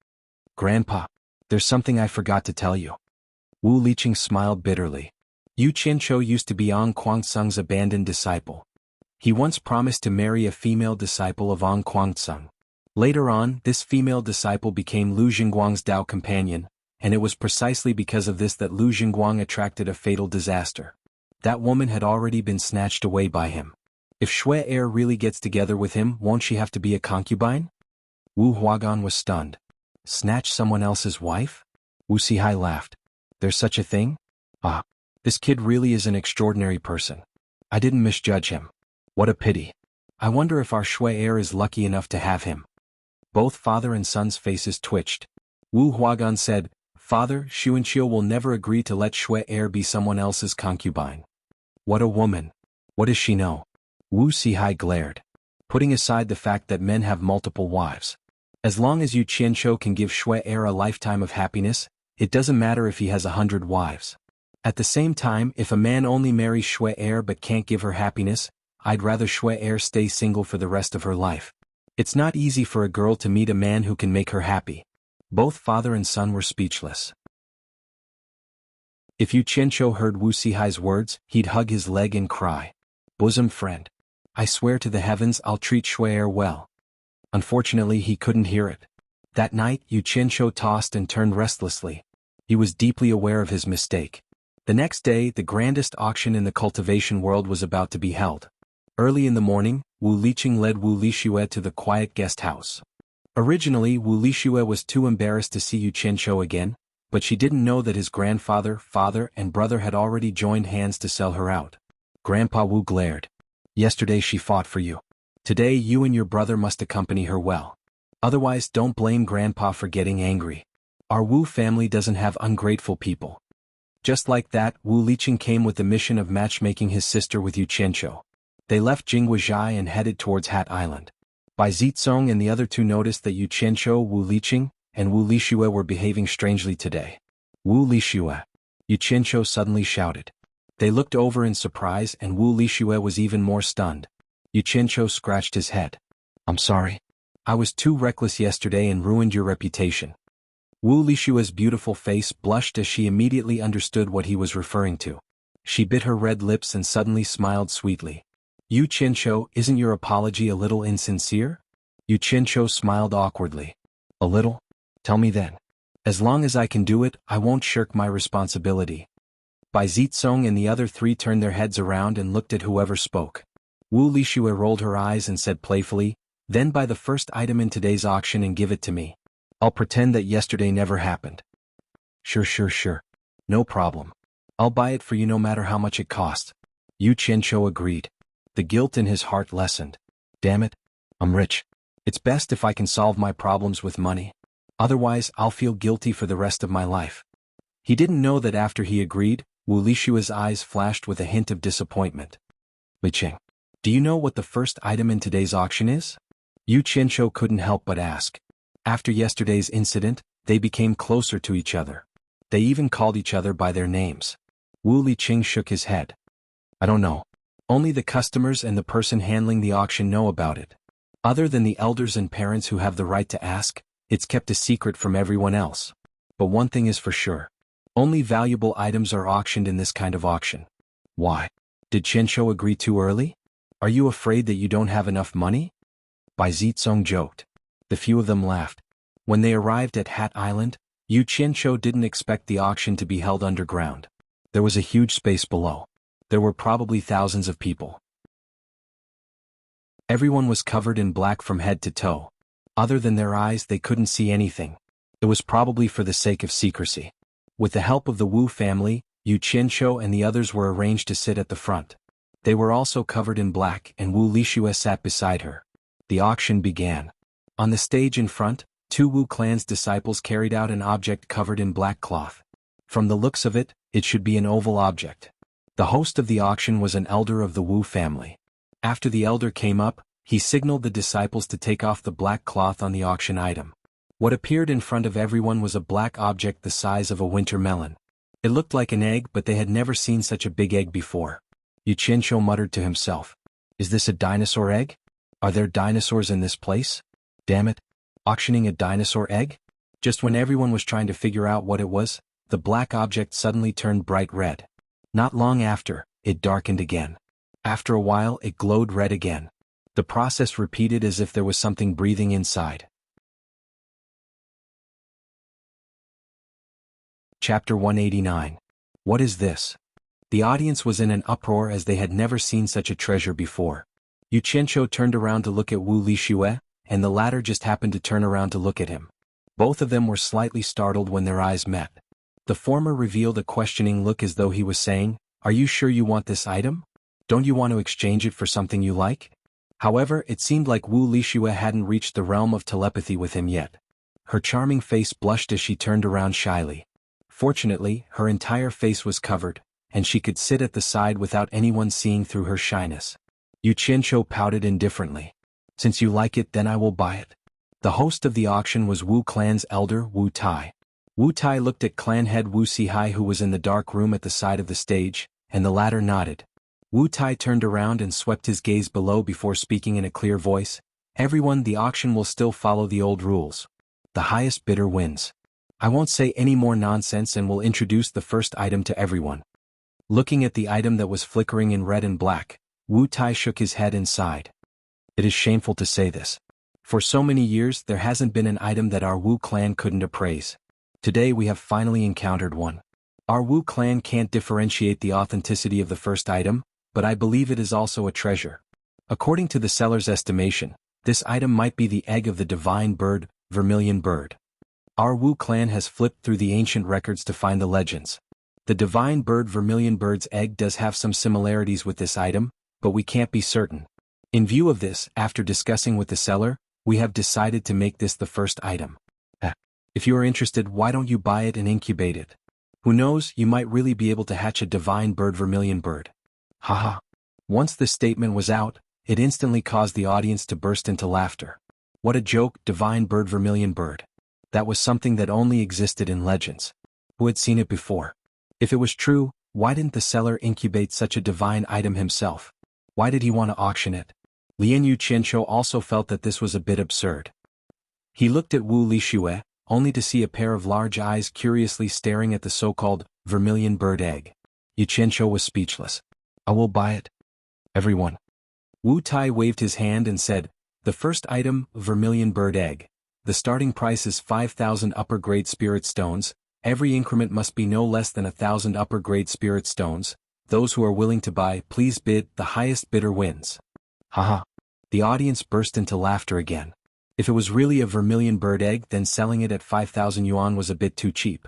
Grandpa, there's something I forgot to tell you. Wu Liqing smiled bitterly. Yu Qianqiu used to be An Kuangtsung's abandoned disciple. He once promised to marry a female disciple of An Kuangtsung. Later on, this female disciple became Lu Jingguang's Dao companion, and it was precisely because of this that Lu Jingguang attracted a fatal disaster. That woman had already been snatched away by him. If Shui Er really gets together with him, won't she have to be a concubine? Wu Huagan was stunned. Snatch someone else's wife? Wu Sihai laughed. There's such a thing? Ah. This kid really is an extraordinary person. I didn't misjudge him. What a pity. I wonder if our Shui Er is lucky enough to have him. Both father and son's faces twitched. Wu Huagan said, Father, Xuanhuan will never agree to let Shui Er be someone else's concubine. What a woman. What does she know? Wu Sihai glared. Putting aside the fact that men have multiple wives. As long as Yu Qianqiu can give Shui Er a lifetime of happiness, it doesn't matter if he has 100 wives. At the same time, if a man only marries Shui Er but can't give her happiness, I'd rather Shui Er stay single for the rest of her life. It's not easy for a girl to meet a man who can make her happy. Both father and son were speechless. If Yu Qianqiu heard Wu Sihai's words, he'd hug his leg and cry. Bosom friend. I swear to the heavens I'll treat Shui Er well. Unfortunately, he couldn't hear it. That night, Yu Qianqiu tossed and turned restlessly. He was deeply aware of his mistake. The next day, the grandest auction in the cultivation world was about to be held. Early in the morning, Wu Liqing led Wu Lixue to the quiet guest house. Originally, Wu Lixue was too embarrassed to see Yu Qianqiu again, but she didn't know that his grandfather, father, and brother had already joined hands to sell her out. Grandpa Wu glared. Yesterday she fought for you. Today you and your brother must accompany her well. Otherwise, don't blame Grandpa for getting angry. Our Wu family doesn't have ungrateful people. Just like that, Wu Liqing came with the mission of matchmaking his sister with Yu Qianqiu. They left Jingguozhai and headed towards Hat Island. Bai Zitsong and the other two noticed that Yu Qianqiu, Wu Liqing, and Wu Lixue were behaving strangely today. Wu Lixue. Yu Qianqiu suddenly shouted. They looked over in surprise and Wu Lixue was even more stunned. Yu Qianqiu scratched his head. I'm sorry. I was too reckless yesterday and ruined your reputation. Wu Lixue's beautiful face blushed as she immediately understood what he was referring to. She bit her red lips and suddenly smiled sweetly. Yu Qianqiu, isn't your apology a little insincere? Yu Qianqiu smiled awkwardly. A little? Tell me then. As long as I can do it, I won't shirk my responsibility. Bai Zitsong and the other three turned their heads around and looked at whoever spoke. Wu Lixue rolled her eyes and said playfully, Then buy the first item in today's auction and give it to me. I'll pretend that yesterday never happened. Sure. No problem. I'll buy it for you no matter how much it costs. Yu Qianqiu agreed. The guilt in his heart lessened. Damn it. I'm rich. It's best if I can solve my problems with money. Otherwise, I'll feel guilty for the rest of my life. He didn't know that after he agreed, Wu Lixue's eyes flashed with a hint of disappointment. Liqing, do you know what the first item in today's auction is? Yu Qianqiu couldn't help but ask. After yesterday's incident, they became closer to each other. They even called each other by their names. Wu Liqing shook his head. I don't know. Only the customers and the person handling the auction know about it. Other than the elders and parents who have the right to ask, it's kept a secret from everyone else. But one thing is for sure. Only valuable items are auctioned in this kind of auction. Why? Did Qianqiu agree too early? Are you afraid that you don't have enough money? Bai Zitsong joked. The few of them laughed. When they arrived at Hat Island, Yu Qianqiu didn't expect the auction to be held underground. There was a huge space below. There were probably thousands of people. Everyone was covered in black from head to toe. Other than their eyes, they couldn't see anything. It was probably for the sake of secrecy. With the help of the Wu family, Yu Qianqiu and the others were arranged to sit at the front. They were also covered in black, and Wu Lixue sat beside her. The auction began. On the stage in front, 2 Wu clan's disciples carried out an object covered in black cloth. From the looks of it, it should be an oval object. The host of the auction was an elder of the Wu family. After the elder came up, he signaled the disciples to take off the black cloth on the auction item. What appeared in front of everyone was a black object the size of a winter melon. It looked like an egg, but they had never seen such a big egg before. Yu Qianqiu muttered to himself, "Is this a dinosaur egg? Are there dinosaurs in this place? Damn it, auctioning a dinosaur egg?" Just when everyone was trying to figure out what it was, the black object suddenly turned bright red. Not long after, it darkened again. After a while, it glowed red again. The process repeated as if there was something breathing inside. Chapter 189. What is this? The audience was in an uproar as they had never seen such a treasure before. Yu Qianqiu turned around to look at Wu Lixue, and the latter just happened to turn around to look at him. Both of them were slightly startled when their eyes met. The former revealed a questioning look as though he was saying, "Are you sure you want this item? Don't you want to exchange it for something you like?" However, it seemed like Wu Lixue hadn't reached the realm of telepathy with him yet. Her charming face blushed as she turned around shyly. Fortunately, her entire face was covered, and she could sit at the side without anyone seeing through her shyness. Yu Qianqiu pouted indifferently. "Since you like it, then I will buy it." The host of the auction was Wu clan's elder, Wu Tai. Wu Tai looked at clan head Wu Sihai, who was in the dark room at the side of the stage, and the latter nodded. Wu Tai turned around and swept his gaze below before speaking in a clear voice, "Everyone, the auction will still follow the old rules. The highest bidder wins. I won't say any more nonsense and will introduce the first item to everyone." Looking at the item that was flickering in red and black, Wu Tai shook his head and sighed. "It is shameful to say this. For so many years there hasn't been an item that our Wu clan couldn't appraise. Today we have finally encountered one. Our Wu clan can't differentiate the authenticity of the first item, but I believe it is also a treasure. According to the seller's estimation, this item might be the egg of the divine bird, vermilion bird. Our Wu clan has flipped through the ancient records to find the legends. The divine bird vermilion bird's egg does have some similarities with this item, but we can't be certain. In view of this, after discussing with the seller, we have decided to make this the first item. If you are interested, why don't you buy it and incubate it? Who knows, you might really be able to hatch a divine bird vermilion bird." Haha. Once the statement was out, it instantly caused the audience to burst into laughter. What a joke, divine bird vermilion bird. That was something that only existed in legends. Who had seen it before? If it was true, why didn't the seller incubate such a divine item himself? Why did he want to auction it? Lian Yu Qianqiu also felt that this was a bit absurd. He looked at Wu Lixue, only to see a pair of large eyes curiously staring at the so-called vermilion bird egg. Yu Qianqiu was speechless. "I will buy it. Everyone." Wu Tai waved his hand and said, "The first item, vermilion bird egg. The starting price is 5,000 upper-grade spirit stones. Every increment must be no less than 1,000 upper-grade spirit stones. Those who are willing to buy, please bid. The highest bidder wins." Haha. The audience burst into laughter again. If it was really a vermilion bird egg, then selling it at 5,000 yuan was a bit too cheap.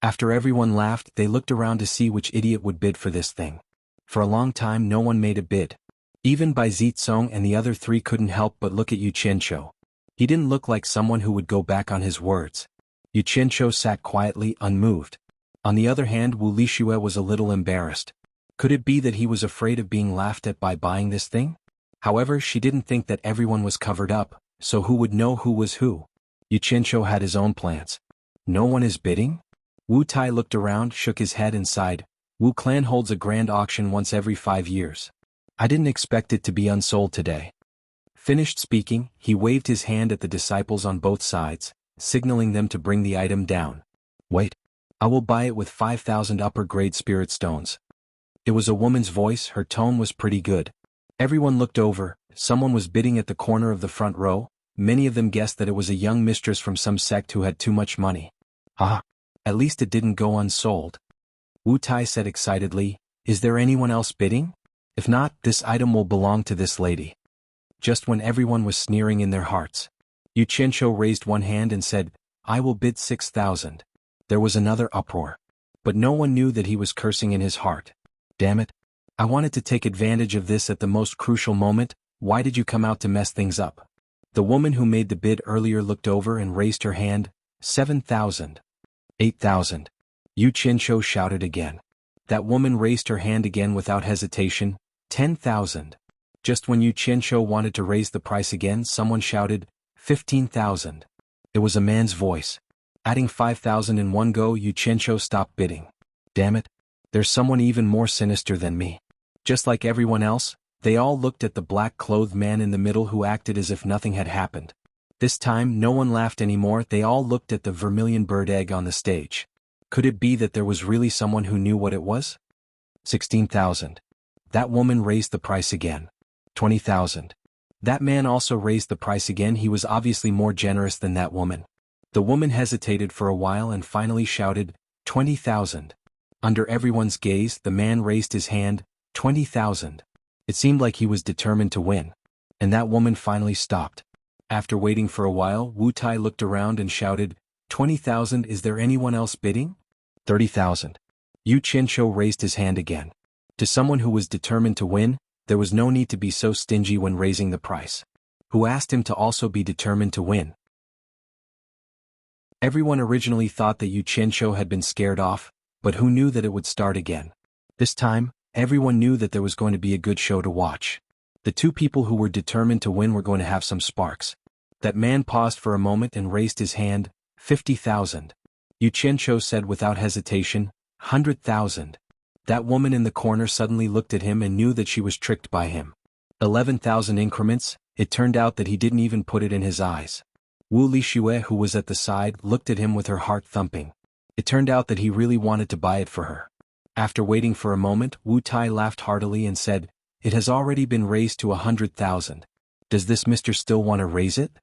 After everyone laughed, they looked around to see which idiot would bid for this thing. For a long time no one made a bid. Even Bai Zitsong and the other 3 couldn't help but look at Yu Qianqiu. He didn't look like someone who would go back on his words. Yu Qianqiu sat quietly, unmoved. On the other hand, Wu Lixue was a little embarrassed. Could it be that he was afraid of being laughed at by buying this thing? However, she didn't think that everyone was covered up, so who would know who was who? Yu Qianqiu had his own plans. No one is bidding? Wu Tai looked around, shook his head and sighed. Wu clan holds a grand auction once every 5 years. I didn't expect it to be unsold today. Finished speaking, he waved his hand at the disciples on both sides, signaling them to bring the item down. "Wait. I will buy it with 5,000 upper-grade spirit stones." It was a woman's voice, her tone was pretty good. Everyone looked over, someone was bidding at the corner of the front row. Many of them guessed that it was a young mistress from some sect who had too much money. Ah, at least it didn't go unsold. Wu Tai said excitedly, "Is there anyone else bidding? If not, this item will belong to this lady." Just when everyone was sneering in their hearts, Yu Qianshou raised one hand and said, "I will bid 6,000. There was another uproar. But no one knew that he was cursing in his heart. Damn it. I wanted to take advantage of this at the most crucial moment. Why did you come out to mess things up? The woman who made the bid earlier looked over and raised her hand. 7,000. 8,000. Yu Qianshou shouted again. That woman raised her hand again without hesitation. 10,000. Just when Yu Qianshou wanted to raise the price again, someone shouted, 15,000. It was a man's voice. Adding 5,000 in one go, Yu Qianshou stopped bidding. Damn it. There's someone even more sinister than me. Just like everyone else, they all looked at the black-clothed man in the middle who acted as if nothing had happened. This time, no one laughed anymore. They all looked at the vermilion bird egg on the stage. Could it be that there was really someone who knew what it was? 16,000. That woman raised the price again. 20,000. That man also raised the price again. He was obviously more generous than that woman. The woman hesitated for a while and finally shouted, 20,000. Under everyone's gaze, the man raised his hand, 20,000. It seemed like he was determined to win. And that woman finally stopped. After waiting for a while, Wu Tai looked around and shouted, 20,000. Is there anyone else bidding? 30,000. Yu Qianshou raised his hand again. To someone who was determined to win, there was no need to be so stingy when raising the price. Who asked him to also be determined to win? Everyone originally thought that Yu Qianshou had been scared off, but who knew that it would start again? This time, everyone knew that there was going to be a good show to watch. The two people who were determined to win were going to have some sparks. That man paused for a moment and raised his hand, 50,000. Yu Qianshou said without hesitation, 100,000. That woman in the corner suddenly looked at him and knew that she was tricked by him. 11,000 increments. It turned out that he didn't even put it in his eyes. Wu Lixue, who was at the side, looked at him with her heart thumping. It turned out that he really wanted to buy it for her. After waiting for a moment, Wu Tai laughed heartily and said, "It has already been raised to 100,000. Does this mister still want to raise it?"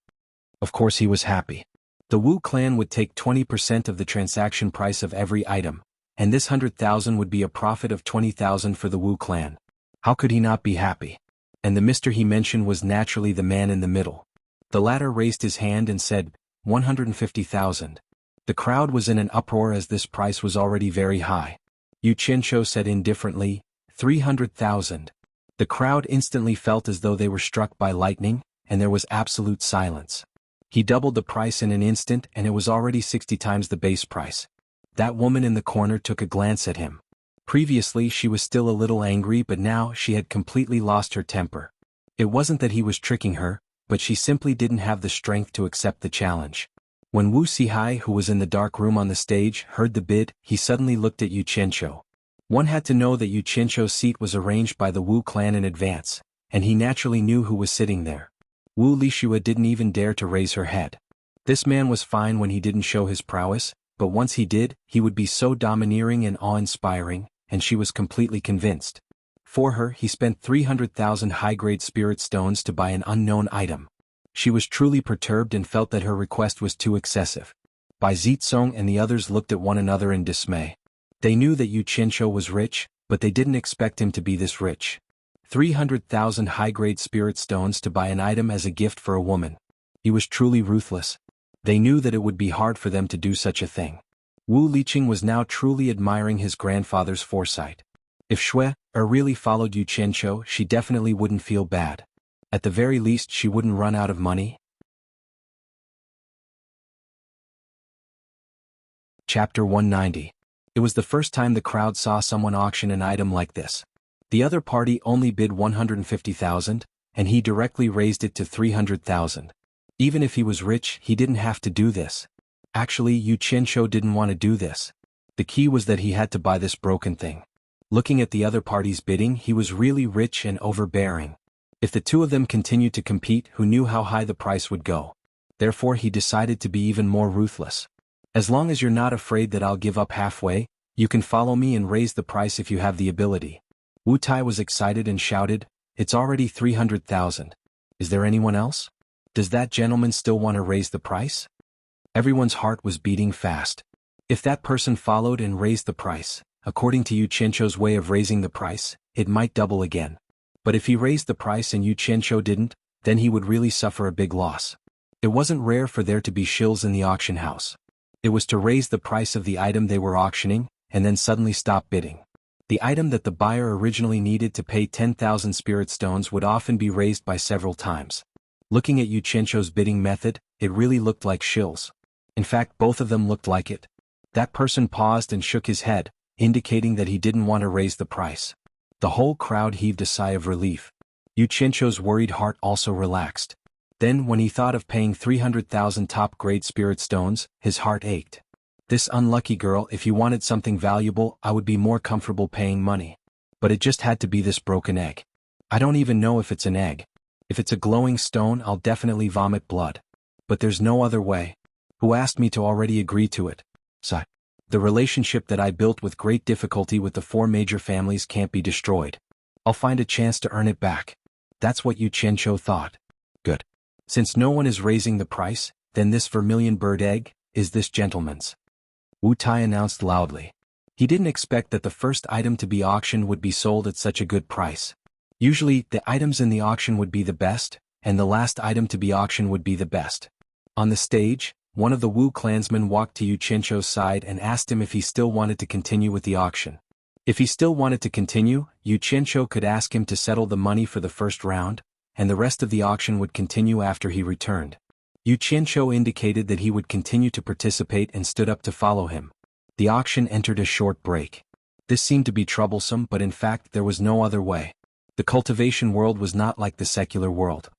Of course he was happy. The Wu clan would take 20% of the transaction price of every item, and this 100,000 would be a profit of 20,000 for the Wu clan. How could he not be happy? And the mister he mentioned was naturally the man in the middle. The latter raised his hand and said, 150,000. The crowd was in an uproar as this price was already very high. Yu Qianshou said indifferently, 300,000. The crowd instantly felt as though they were struck by lightning, and there was absolute silence. He doubled the price in an instant and it was already 60 times the base price. That woman in the corner took a glance at him. Previously she was still a little angry, but now she had completely lost her temper. It wasn't that he was tricking her, but she simply didn't have the strength to accept the challenge. When Wu Sihai, who was in the dark room on the stage, heard the bid, he suddenly looked at Yu Qianshou. One had to know that Yu Qianshou's seat was arranged by the Wu clan in advance, and he naturally knew who was sitting there. Wu Lixue didn't even dare to raise her head. This man was fine when he didn't show his prowess, but once he did, he would be so domineering and awe-inspiring, and she was completely convinced. For her, he spent 300,000 high-grade spirit stones to buy an unknown item. She was truly perturbed and felt that her request was too excessive. Bai Zitsong and the others looked at one another in dismay. They knew that Yu Qianshou was rich, but they didn't expect him to be this rich. 300,000 high-grade spirit stones to buy an item as a gift for a woman. He was truly ruthless. They knew that it would be hard for them to do such a thing. Wu Liqing was now truly admiring his grandfather's foresight. If Shui really followed Yu Qianshou, she definitely wouldn't feel bad. At the very least, she wouldn't run out of money. Chapter 190. It was the first time the crowd saw someone auction an item like this. The other party only bid 150,000, and he directly raised it to 300,000. Even if he was rich, he didn't have to do this. Actually, Yu Qianshou didn't want to do this. The key was that he had to buy this broken thing. Looking at the other party's bidding, he was really rich and overbearing. If the two of them continued to compete, who knew how high the price would go? Therefore he decided to be even more ruthless. As long as you're not afraid that I'll give up halfway, you can follow me and raise the price if you have the ability. Wu Tai was excited and shouted, it's already 300,000. Is there anyone else? Does that gentleman still want to raise the price? Everyone's heart was beating fast. If that person followed and raised the price, according to Yu Qianzhou's way of raising the price, it might double again. But if he raised the price and Yu Qianzhou didn't, then he would really suffer a big loss. It wasn't rare for there to be shills in the auction house. It was to raise the price of the item they were auctioning, and then suddenly stop bidding. The item that the buyer originally needed to pay 10,000 spirit stones would often be raised by several times. Looking at Yu Qianzhou's bidding method, it really looked like shills. In fact, both of them looked like it. That person paused and shook his head, indicating that he didn't want to raise the price. The whole crowd heaved a sigh of relief. Yu Qianzhou's worried heart also relaxed. Then, when he thought of paying 300,000 top-grade spirit stones, his heart ached. This unlucky girl, if you wanted something valuable, I would be more comfortable paying money. But it just had to be this broken egg. I don't even know if it's an egg. If it's a glowing stone, I'll definitely vomit blood. But there's no other way. Who asked me to already agree to it? Sigh. The relationship that I built with great difficulty with the 4 major families can't be destroyed. I'll find a chance to earn it back. That's what Yu Qianzhou thought. Good. Since no one is raising the price, then this vermilion bird egg is this gentleman's. Wu Tai announced loudly. He didn't expect that the first item to be auctioned would be sold at such a good price. Usually, the items in the auction would be the best, and the last item to be auctioned would be the best. On the stage, one of the Wu clansmen walked to Yu Qianzhou's side and asked him if he still wanted to continue with the auction. If he still wanted to continue, Yu Qianzhou could ask him to settle the money for the first round, and the rest of the auction would continue after he returned. Yu Qianzhou indicated that he would continue to participate and stood up to follow him. The auction entered a short break. This seemed to be troublesome, but in fact there was no other way. The cultivation world was not like the secular world.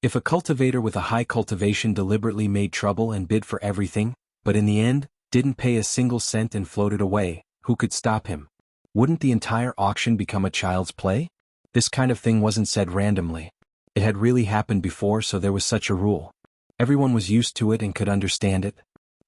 If a cultivator with a high cultivation deliberately made trouble and bid for everything, but in the end, didn't pay a single cent and floated away, who could stop him? Wouldn't the entire auction become a child's play? This kind of thing wasn't said randomly. It had really happened before, so there was such a rule. Everyone was used to it and could understand it.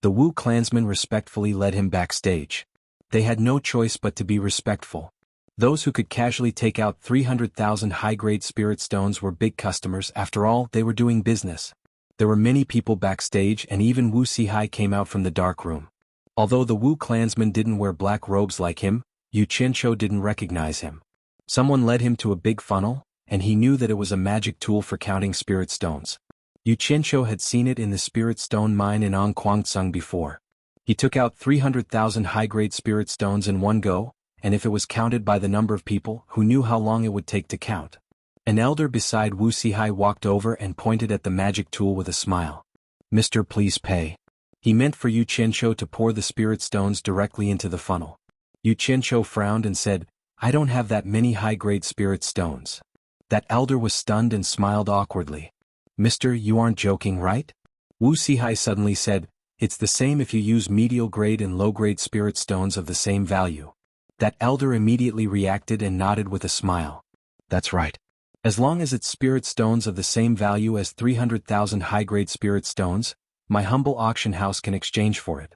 The Wu clansmen respectfully led him backstage. They had no choice but to be respectful. Those who could casually take out 300,000 high-grade spirit stones were big customers. After all, they were doing business. There were many people backstage, and even Wu Sihai came out from the dark room. Although the Wu clansmen didn't wear black robes like him, Yu Qianzhou didn't recognize him. Someone led him to a big funnel, and he knew that it was a magic tool for counting spirit stones. Yu Qianzhou had seen it in the spirit stone mine in Angquangceng before. He took out 300,000 high-grade spirit stones in one go, and if it was counted by the number of people, who knew how long it would take to count? An elder beside Wu Sihai walked over and pointed at the magic tool with a smile. "Mister, please pay." He meant for Yu Qianzhou to pour the spirit stones directly into the funnel. Yu Qianzhou frowned and said, "I don't have that many high-grade spirit stones." That elder was stunned and smiled awkwardly. "Mister, you aren't joking, right?" Wu Sihai suddenly said, "It's the same if you use medial-grade and low-grade spirit stones of the same value." That elder immediately reacted and nodded with a smile. "That's right. As long as it's spirit stones of the same value as 300,000 high-grade spirit stones, my humble auction house can exchange for it."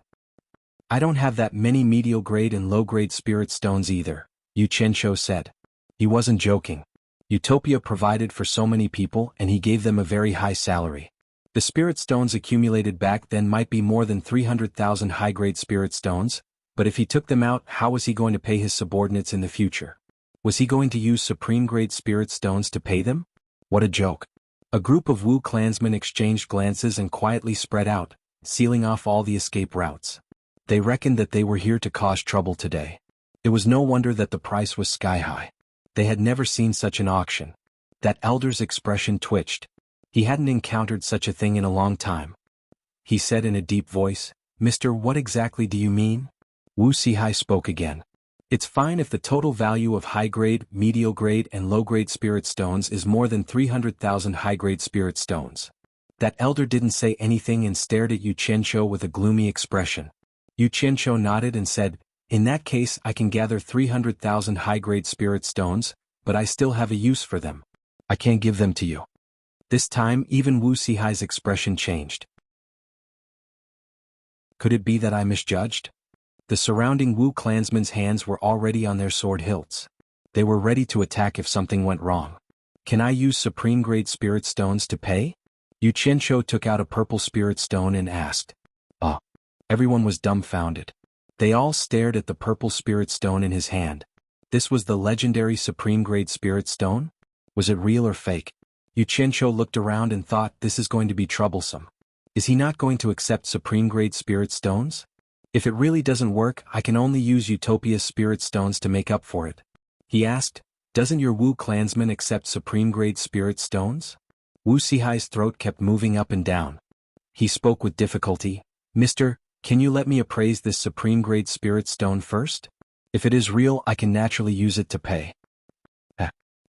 "I don't have that many medial-grade and low-grade spirit stones either," Yu Qianzhou said. He wasn't joking. Utopia provided for so many people, and he gave them a very high salary. The spirit stones accumulated back then might be more than 300,000 high-grade spirit stones, but if he took them out, how was he going to pay his subordinates in the future? Was he going to use supreme-grade spirit stones to pay them? What a joke. A group of Wu clansmen exchanged glances and quietly spread out, sealing off all the escape routes. They reckoned that they were here to cause trouble today. It was no wonder that the price was sky-high. They had never seen such an auction. That elder's expression twitched. He hadn't encountered such a thing in a long time. He said in a deep voice, "Mister, what exactly do you mean?" Wu Sihai spoke again. "It's fine if the total value of high-grade, medial-grade and low-grade spirit stones is more than 300,000 high-grade spirit stones." That elder didn't say anything and stared at Yu Qianzhou with a gloomy expression. Yu Qianzhou nodded and said, "In that case I can gather 300,000 high-grade spirit stones, but I still have a use for them. I can't give them to you." This time even Wu Sihai's expression changed. "Could it be that I misjudged?" The surrounding Wu clansmen's hands were already on their sword hilts. They were ready to attack if something went wrong. Can I use supreme grade spirit stones to pay? Yu Qianqiu took out a purple spirit stone and asked. Oh. Everyone was dumbfounded. They all stared at the purple spirit stone in his hand. This was the legendary supreme grade spirit stone? Was it real or fake? Yu Qianqiu looked around and thought, this is going to be troublesome. Is he not going to accept supreme grade spirit stones? If it really doesn't work, I can only use Utopia's spirit stones to make up for it. He asked, doesn't your Wu clansman accept supreme grade spirit stones? Wu Sihai's throat kept moving up and down. He spoke with difficulty. Mister, can you let me appraise this supreme grade spirit stone first? If it is real, I can naturally use it to pay.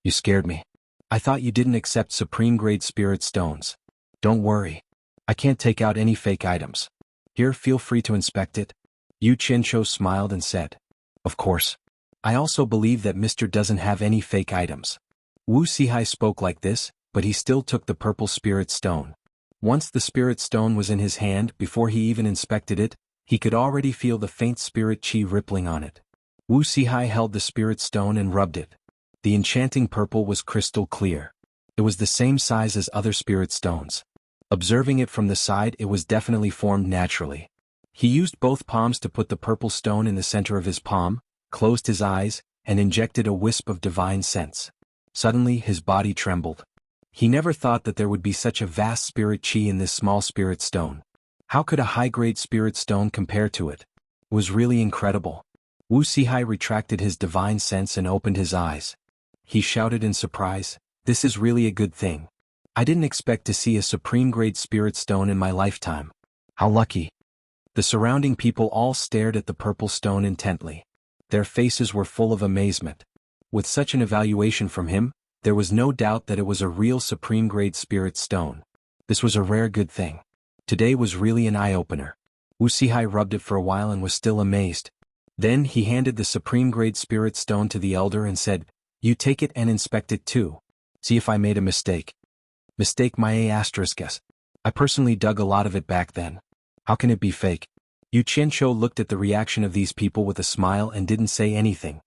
You scared me. I thought you didn't accept supreme grade spirit stones. Don't worry. I can't take out any fake items. Here, feel free to inspect it. Yu Qianqiu smiled and said. Of course. I also believe that Mr. doesn't have any fake items. Wu Sihai spoke like this, but he still took the purple spirit stone. Once the spirit stone was in his hand, before he even inspected it, he could already feel the faint spirit chi rippling on it. Wu Sihai held the spirit stone and rubbed it. The enchanting purple was crystal clear. It was the same size as other spirit stones. Observing it from the side, it was definitely formed naturally. He used both palms to put the purple stone in the center of his palm, closed his eyes, and injected a wisp of divine sense. Suddenly, his body trembled. He never thought that there would be such a vast spirit chi in this small spirit stone. How could a high-grade spirit stone compare to it? It was really incredible. Wu Sihai retracted his divine sense and opened his eyes. He shouted in surprise, this is really a good thing. I didn't expect to see a supreme-grade spirit stone in my lifetime. How lucky. The surrounding people all stared at the purple stone intently. Their faces were full of amazement. With such an evaluation from him, there was no doubt that it was a real supreme-grade spirit stone. This was a rare good thing. Today was really an eye-opener. Wu Sihai rubbed it for a while and was still amazed. Then he handed the supreme-grade spirit stone to the elder and said, you take it and inspect it too. See if I made a mistake. Mistake my A**s. I personally dug a lot of it back then. How can it be fake? Yu Qianqiu looked at the reaction of these people with a smile and didn't say anything.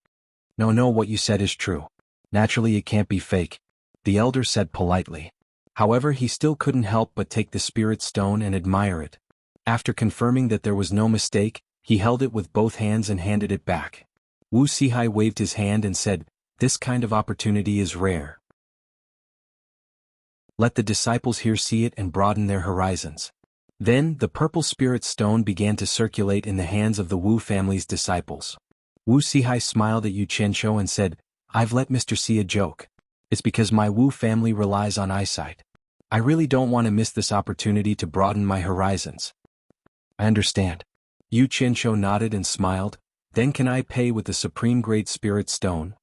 No, what you said is true. Naturally it can't be fake. The elder said politely. However, he still couldn't help but take the spirit stone and admire it. After confirming that there was no mistake, he held it with both hands and handed it back. Wu Sihai waved his hand and said, this kind of opportunity is rare. Let the disciples here see it and broaden their horizons. Then, the purple spirit stone began to circulate in the hands of the Wu family's disciples. Wu Sihai smiled at Yu Qianqiu and said, I've let Mr. see a joke. It's because my Wu family relies on eyesight. I really don't want to miss this opportunity to broaden my horizons. I understand. Yu Qianqiu nodded and smiled. Then can I pay with the supreme grade spirit stone?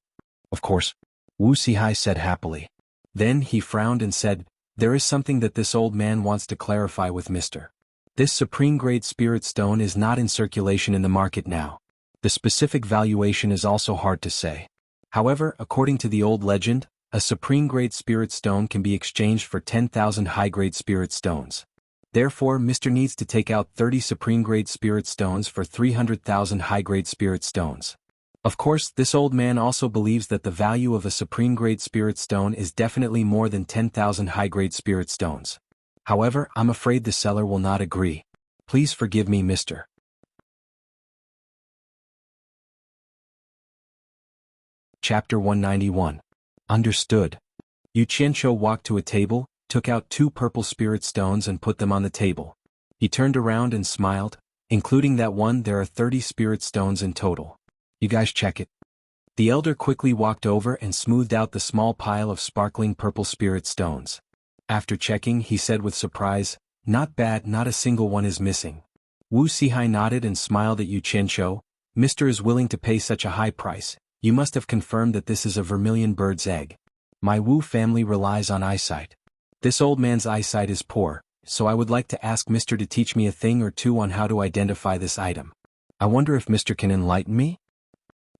Of course. Wu Sihai said happily. Then he frowned and said, there is something that this old man wants to clarify with Mr. This supreme grade spirit stone is not in circulation in the market now. The specific valuation is also hard to say. However, according to the old legend, a supreme grade spirit stone can be exchanged for 10,000 high grade spirit stones. Therefore, Mr. needs to take out 30 supreme grade spirit stones for 300,000 high grade spirit stones. Of course, this old man also believes that the value of a supreme-grade spirit stone is definitely more than 10,000 high-grade spirit stones. However, I'm afraid the seller will not agree. Please forgive me, Mr. Chapter 191. Understood. Yu Qianqiu walked to a table, took out 2 purple spirit stones and put them on the table. He turned around and smiled. Including that one, there are 30 spirit stones in total. You guys check it. The elder quickly walked over and smoothed out the small pile of sparkling purple spirit stones. After checking, he said with surprise, not bad, not a single one is missing. Wu Sihai nodded and smiled at Yu Qianqiu. Mr. is willing to pay such a high price. You must have confirmed that this is a vermilion bird's egg. My Wu family relies on eyesight. This old man's eyesight is poor, so I would like to ask Mr. to teach me a thing or two on how to identify this item. I wonder if Mr. can enlighten me?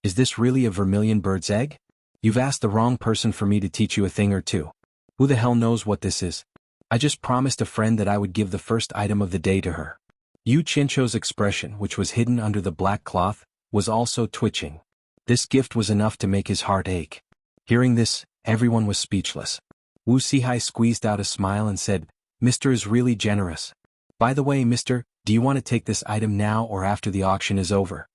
Is this really a vermilion bird's egg? You've asked the wrong person for me to teach you a thing or two. Who the hell knows what this is? I just promised a friend that I would give the first item of the day to her. Yu Qianqiu's expression, which was hidden under the black cloth, was also twitching. This gift was enough to make his heart ache. Hearing this, Everyone was speechless. Wu Sihai squeezed out a smile and said, "Mr. is really generous. By the way, mister, do you want to take this item now or after the auction is over?"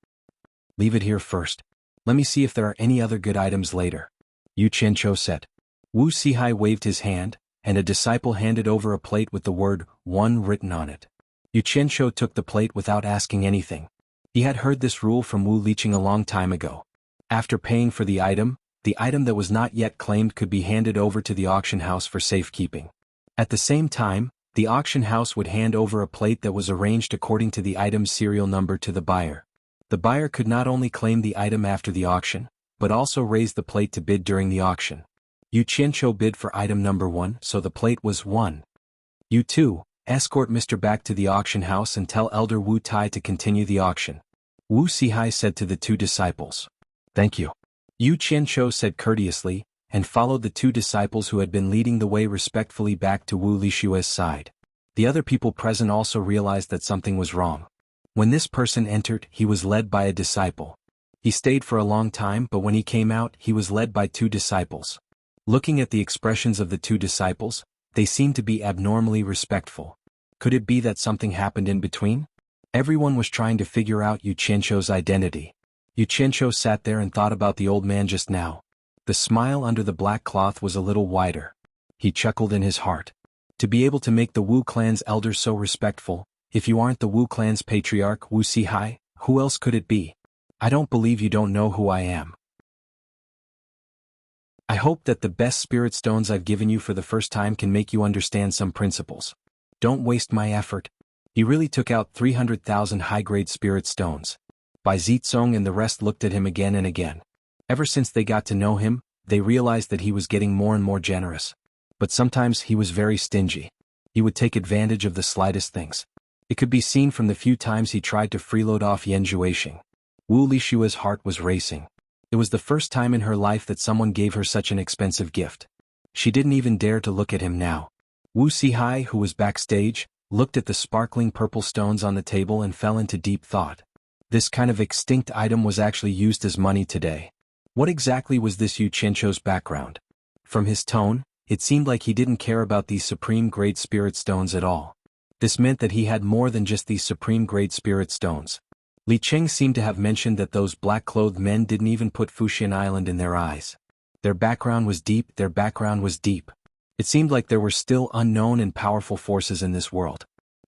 "Leave it here first. Let me see if there are any other good items later," Yu Qianqiu said. Wu Sihai waved his hand, and a disciple handed over a plate with the word "one" written on it. Yu Qianqiu took the plate without asking anything. He had heard this rule from Wu Liqing a long time ago. After paying for the item that was not yet claimed could be handed over to the auction house for safekeeping. At the same time, the auction house would hand over a plate that was arranged according to the item's serial number to the buyer. The buyer could not only claim the item after the auction, but also raise the plate to bid during the auction. Yu Qianqiu bid for item number 1, so the plate was 1. "You two, escort Mr. back to the auction house and tell Elder Wu Tai to continue the auction," Wu Sihai said to the two disciples. "Thank you," Yu Qianqiu said courteously, and followed the two disciples who had been leading the way respectfully back to Wu Lishue's side. The other people present also realized that something was wrong. When this person entered, he was led by a disciple. He stayed for a long time, but when he came out, he was led by two disciples. Looking at the expressions of the two disciples, they seemed to be abnormally respectful. Could it be that something happened in between? Everyone was trying to figure out Yu Qianqiu's identity. Yu Qianqiu sat there and thought about the old man just now. The smile under the black cloth was a little wider. He chuckled in his heart. To be able to make the Wu clan's elders so respectful, if you aren't the Wu clan's patriarch Wu Sihai, who else could it be? I don't believe you don't know who I am. I hope that the best spirit stones I've given you for the first time can make you understand some principles. Don't waste my effort. He really took out 300,000 high-grade spirit stones. Bai Zizong and the rest looked at him again and again. Ever since they got to know him, they realized that he was getting more and more generous. But sometimes he was very stingy. He would take advantage of the slightest things. It could be seen from the few times he tried to freeload off Yan Zhuixing. Wu Lishue's heart was racing. It was the first time in her life that someone gave her such an expensive gift. She didn't even dare to look at him now. Wu Sihai, who was backstage, looked at the sparkling purple stones on the table and fell into deep thought. This kind of extinct item was actually used as money today. What exactly was this Yu Qianqiu's background? From his tone, it seemed like he didn't care about these supreme grade spirit stones at all. This meant that he had more than just these supreme grade spirit stones. Li Cheng seemed to have mentioned that those black-clothed men didn't even put Fuxian Island in their eyes. Their background was deep. It seemed like there were still unknown and powerful forces in this world.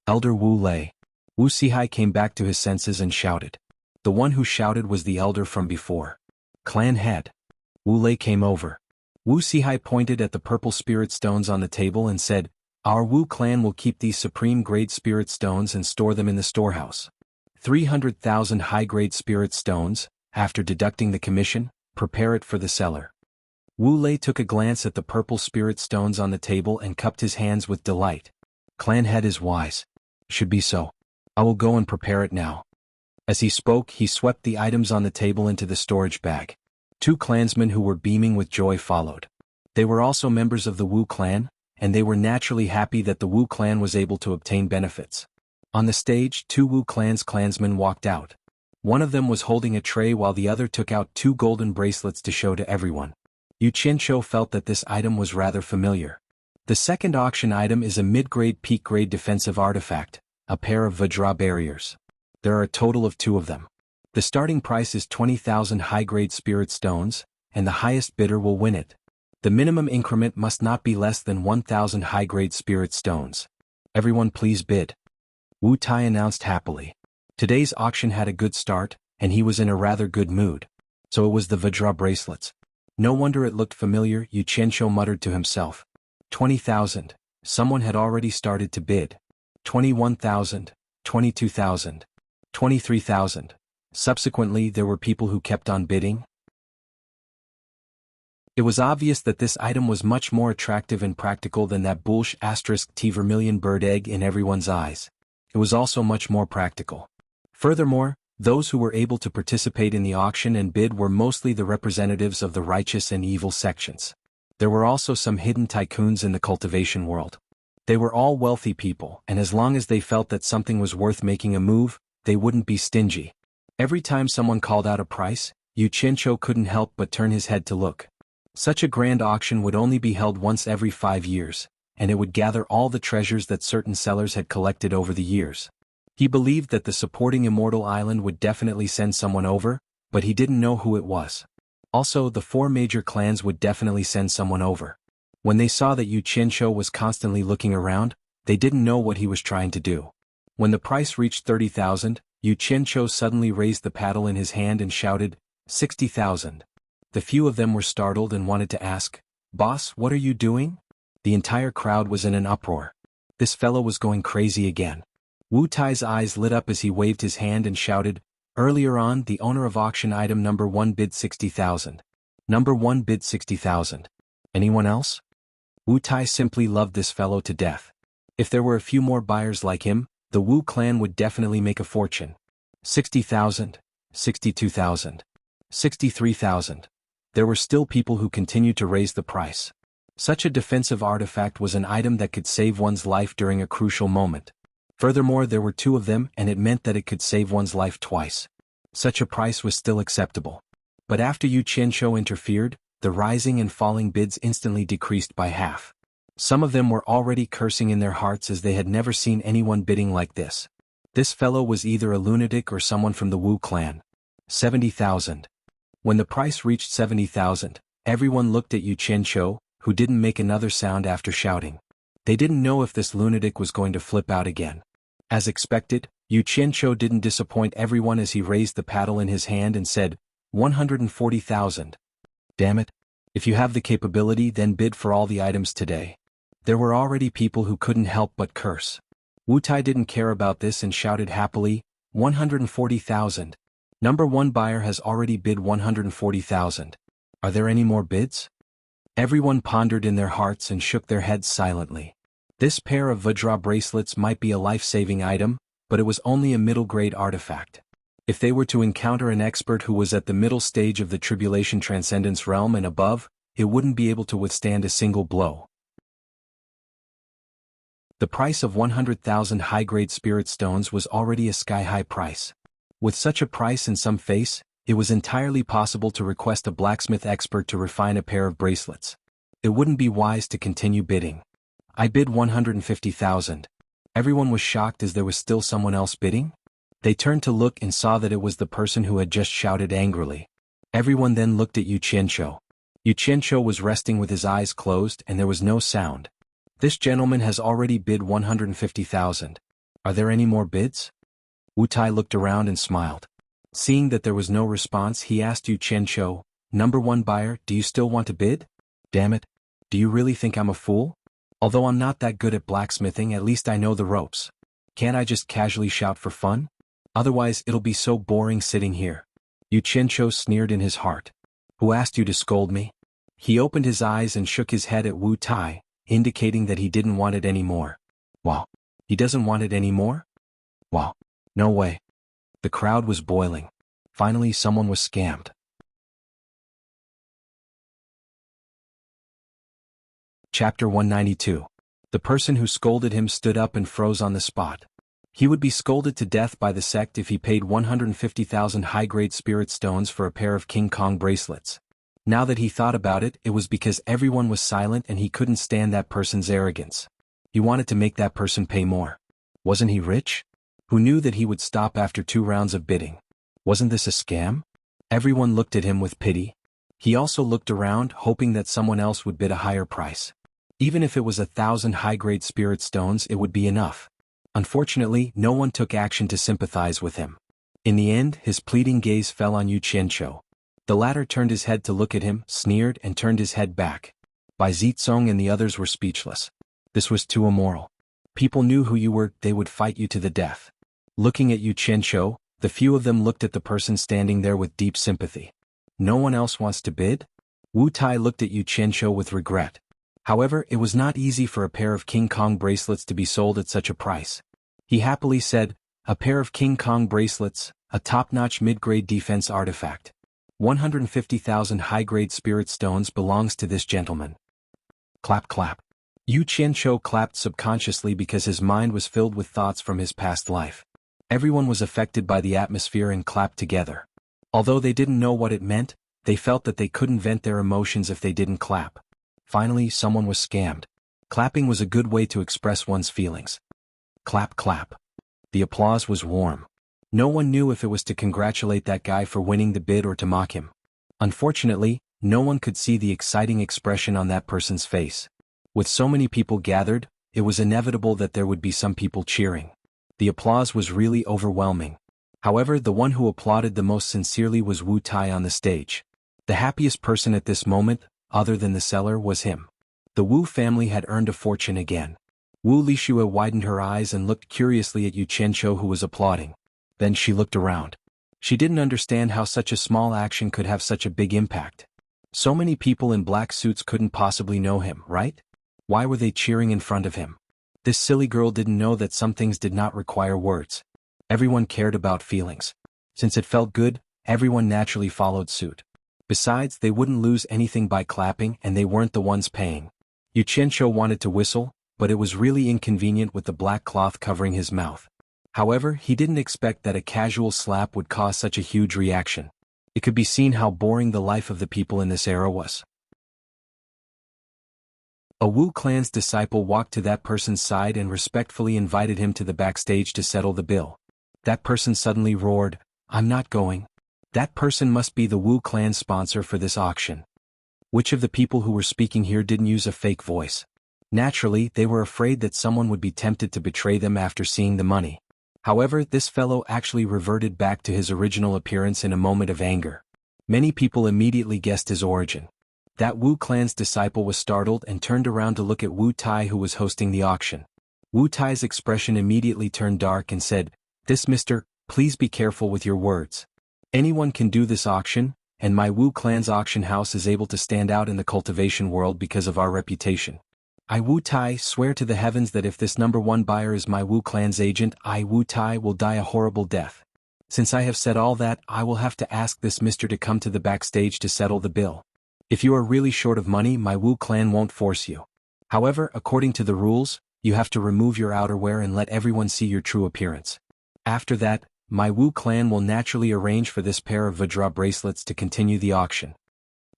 Elder Wu Lei. Wu Sihai came back to his senses and shouted. The one who shouted was the elder from before. Clan head. Wu Lei came over. Wu Sihai pointed at the purple spirit stones on the table and said, "Our Wu clan will keep these supreme grade spirit stones and store them in the storehouse. 300,000 high-grade spirit stones, after deducting the commission, prepare it for the seller." Wu Lei took a glance at the purple spirit stones on the table and cupped his hands with delight. Clan head is wise. Should be so. I will go and prepare it now. As he spoke, he swept the items on the table into the storage bag. Two clansmen who were beaming with joy followed. They were also members of the Wu clan, and they were naturally happy that the Wu clan was able to obtain benefits. On the stage, two Wu clan's clansmen walked out. One of them was holding a tray while the other took out two golden bracelets to show to everyone. Yu Qianqiu felt that this item was rather familiar. The second auction item is a mid-grade peak-grade defensive artifact, a pair of Vajra barriers. There are a total of 2 of them. The starting price is 20,000 high-grade spirit stones, and the highest bidder will win it. The minimum increment must not be less than 1,000 high-grade spirit stones. Everyone please bid. Wu Tai announced happily. Today's auction had a good start, and he was in a rather good mood. So it was the Vajra bracelets. No wonder it looked familiar, Yu Qianqiu muttered to himself. 20,000. Someone had already started to bid. 21,000, 22,000, 23,000. Subsequently, there were people who kept on bidding. It was obvious that this item was much more attractive and practical than that bullsh *T vermilion bird egg in everyone's eyes. It was also much more practical. Furthermore, those who were able to participate in the auction and bid were mostly the representatives of the righteous and evil sections. There were also some hidden tycoons in the cultivation world. They were all wealthy people, and as long as they felt that something was worth making a move, they wouldn't be stingy. Every time someone called out a price, Yu Qianqiu couldn't help but turn his head to look. Such a grand auction would only be held once every 5 years, and it would gather all the treasures that certain sellers had collected over the years. He believed that the supporting Immortal Island would definitely send someone over, but he didn't know who it was. Also, the 4 major clans would definitely send someone over. When they saw that Xianxia was constantly looking around, they didn't know what he was trying to do. When the price reached 30,000, Xianxia suddenly raised the paddle in his hand and shouted, 60,000. The few of them were startled and wanted to ask, "Boss, what are you doing?" The entire crowd was in an uproar. This fellow was going crazy again. Wu Tai's eyes lit up as he waved his hand and shouted, "Earlier on, the owner of auction item number 1 bid 60,000. Number 1 bid 60,000. Anyone else?" Wu Tai simply loved this fellow to death. If there were a few more buyers like him, the Wu clan would definitely make a fortune. 60,000, 62,000, 63,000. There were still people who continued to raise the price. Such a defensive artifact was an item that could save one's life during a crucial moment. Furthermore, there were 2 of them, and it meant that it could save one's life twice. Such a price was still acceptable. But after Xianxia interfered, the rising and falling bids instantly decreased by half. Some of them were already cursing in their hearts as they had never seen anyone bidding like this. This fellow was either a lunatic or someone from the Wu clan. 70,000. When the price reached 70,000, everyone looked at Xianxia, who didn't make another sound after shouting. They didn't know if this lunatic was going to flip out again. As expected, Xianxia didn't disappoint everyone as he raised the paddle in his hand and said, 140,000. Damn it. If you have the capability, then bid for all the items today. There were already people who couldn't help but curse. Wu Tai didn't care about this and shouted happily, 140,000. Number 1 buyer has already bid 140,000. Are there any more bids? Everyone pondered in their hearts and shook their heads silently. This pair of Vajra bracelets might be a life-saving item, but it was only a middle-grade artifact. If they were to encounter an expert who was at the middle stage of the Tribulation Transcendence realm and above, it wouldn't be able to withstand a single blow. The price of 100,000 high-grade spirit stones was already a sky-high price. With such a price in some face, it was entirely possible to request a blacksmith expert to refine a pair of bracelets. It wouldn't be wise to continue bidding. I bid 150,000. Everyone was shocked as there was still someone else bidding. They turned to look and saw that it was the person who had just shouted angrily. Everyone then looked at Xianxia. Xianxia was resting with his eyes closed and there was no sound. This gentleman has already bid 150,000. Are there any more bids? Wu Tai looked around and smiled. Seeing that there was no response, he asked Xianxia, "Number 1 buyer, do you still want to bid? Damn it. Do you really think I'm a fool? Although I'm not that good at blacksmithing, at least I know the ropes. Can't I just casually shout for fun? Otherwise it'll be so boring sitting here." Xianxia sneered in his heart. "Who asked you to scold me?" He opened his eyes and shook his head at Wu Tai, indicating that he didn't want it anymore. Wow. He doesn't want it anymore? Wow. No way. The crowd was boiling. Finally, someone was scammed. Chapter 192. The person who scolded him stood up and froze on the spot. He would be scolded to death by the sect if he paid 150,000 high-grade spirit stones for a pair of King Kong bracelets. Now that he thought about it, it was because everyone was silent and he couldn't stand that person's arrogance. He wanted to make that person pay more. Wasn't he rich? Who knew that he would stop after 2 rounds of bidding? Wasn't this a scam? Everyone looked at him with pity. He also looked around, hoping that someone else would bid a higher price. Even if it was 1,000 high-grade spirit stones, it would be enough. Unfortunately, no one took action to sympathize with him. In the end, his pleading gaze fell on Xianxia. The latter turned his head to look at him, sneered, and turned his head back. Bai Zitsong and the others were speechless. This was too immoral. People knew who you were, they would fight you to the death. Looking at Xianxia, the few of them looked at the person standing there with deep sympathy. No one else wants to bid? Wu Tai looked at Xianxia with regret. However, it was not easy for a pair of King Kong bracelets to be sold at such a price. He happily said, "A pair of King Kong bracelets, a top-notch mid-grade defense artifact. 150,000 high-grade spirit stones belongs to this gentleman." Clap clap. Xianxia clapped subconsciously because his mind was filled with thoughts from his past life. Everyone was affected by the atmosphere and clapped together. Although they didn't know what it meant, They felt that they couldn't vent their emotions if they didn't clap. Finally, someone was scammed. Clapping was a good way to express one's feelings. Clap, clap. The applause was warm. No one knew if it was to congratulate that guy for winning the bid or to mock him. Unfortunately, no one could see the exciting expression on that person's face. With so many people gathered, it was inevitable that there would be some people cheering. The applause was really overwhelming. However, the one who applauded the most sincerely was Wu Tai on the stage. The happiest person at this moment, other than the seller, was him. The Wu family had earned a fortune again. Wu Lixue widened her eyes and looked curiously at Yu Qianqiu, who was applauding. Then she looked around. She didn't understand how such a small action could have such a big impact. So many people in black suits couldn't possibly know him, right? Why were they cheering in front of him? This silly girl didn't know that some things did not require words. Everyone cared about feelings. Since it felt good, everyone naturally followed suit. Besides, they wouldn't lose anything by clapping, and they weren't the ones paying. Yu Qianqiu wanted to whistle, but it was really inconvenient with the black cloth covering his mouth. However, he didn't expect that a casual slap would cause such a huge reaction. It could be seen how boring the life of the people in this era was. A Wu clan's disciple walked to that person's side and respectfully invited him to the backstage to settle the bill. That person suddenly roared, "I'm not going." That person must be the Wu clan sponsor for this auction. Which of the people who were speaking here didn't use a fake voice? Naturally, they were afraid that someone would be tempted to betray them after seeing the money. However, this fellow actually reverted back to his original appearance in a moment of anger. Many people immediately guessed his origin. That Wu clan's disciple was startled and turned around to look at Wu Tai, who was hosting the auction. Wu Tai's expression immediately turned dark and said, "This Mr., please be careful with your words. Anyone can do this auction, and my Wu clan's auction house is able to stand out in the cultivation world because of our reputation. I Wu Tai swear to the heavens that if this number one buyer is my Wu clan's agent, I Wu Tai will die a horrible death. Since I have said all that, I will have to ask this Mr. to come to the backstage to settle the bill. If you are really short of money, my Wu clan won't force you. However, according to the rules, you have to remove your outerwear and let everyone see your true appearance. After that, my Wu clan will naturally arrange for this pair of Vajra bracelets to continue the auction."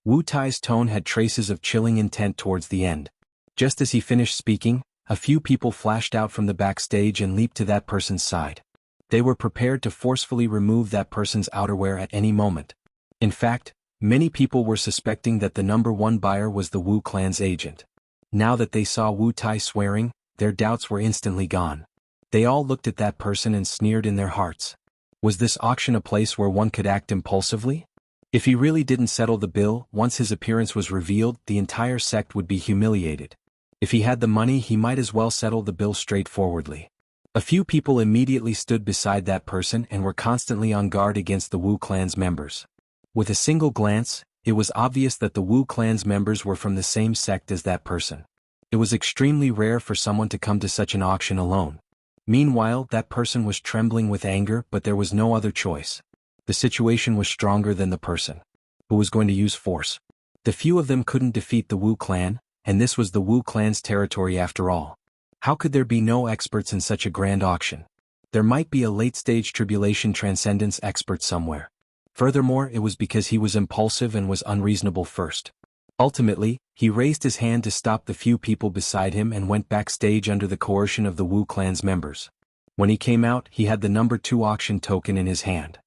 Wu Tai's tone had traces of chilling intent towards the end. Just as he finished speaking, a few people flashed out from the backstage and leaped to that person's side. They were prepared to forcefully remove that person's outerwear at any moment. In fact, many people were suspecting that the number one buyer was the Wu clan's agent. Now that they saw Wu Tai swearing, their doubts were instantly gone. They all looked at that person and sneered in their hearts. Was this auction a place where one could act impulsively? If he really didn't settle the bill, once his appearance was revealed, the entire sect would be humiliated. If he had the money, he might as well settle the bill straightforwardly. A few people immediately stood beside that person and were constantly on guard against the Wu clan's members. With a single glance, it was obvious that the Wu clan's members were from the same sect as that person. It was extremely rare for someone to come to such an auction alone. Meanwhile, that person was trembling with anger, but there was no other choice. The situation was stronger than the person who was going to use force. The few of them couldn't defeat the Wu clan, and this was the Wu clan's territory after all. How could there be no experts in such a grand auction? There might be a late-stage tribulation transcendence expert somewhere. Furthermore, it was because he was impulsive and was unreasonable first. Ultimately, he raised his hand to stop the few people beside him and went backstage under the coercion of the Wu clan's members. When he came out, he had the number 2 auction token in his hand.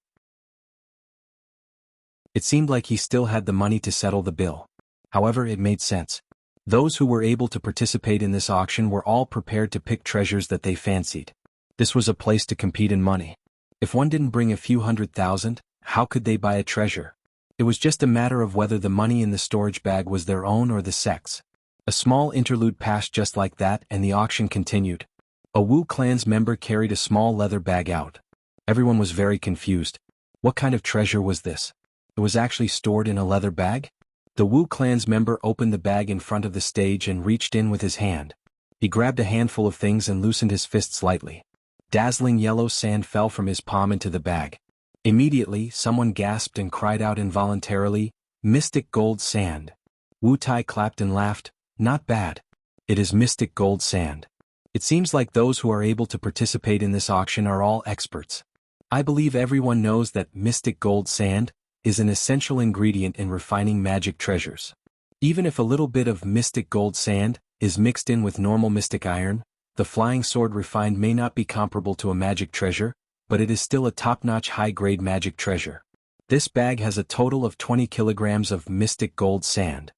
It seemed like he still had the money to settle the bill. However, it made sense. Those who were able to participate in this auction were all prepared to pick treasures that they fancied. This was a place to compete in money. If one didn't bring a few 100,000, how could they buy a treasure? It was just a matter of whether the money in the storage bag was their own or the sect's. A small interlude passed just like that, and the auction continued. A Wu clan's member carried a small leather bag out. Everyone was very confused. What kind of treasure was this? It was actually stored in a leather bag? The Wu clan's member opened the bag in front of the stage and reached in with his hand. He grabbed a handful of things and loosened his fist slightly. Dazzling yellow sand fell from his palm into the bag. Immediately, someone gasped and cried out involuntarily, "Mystic gold sand." Wu Tai clapped and laughed, "Not bad. It is mystic gold sand. It seems like those who are able to participate in this auction are all experts. I believe everyone knows that mystic gold sand is an essential ingredient in refining magic treasures. Even if a little bit of mystic gold sand is mixed in with normal mystic iron, the flying sword refined may not be comparable to a magic treasure, but it is still a top-notch high-grade magic treasure. This bag has a total of 20 kilograms of mystic gold sand.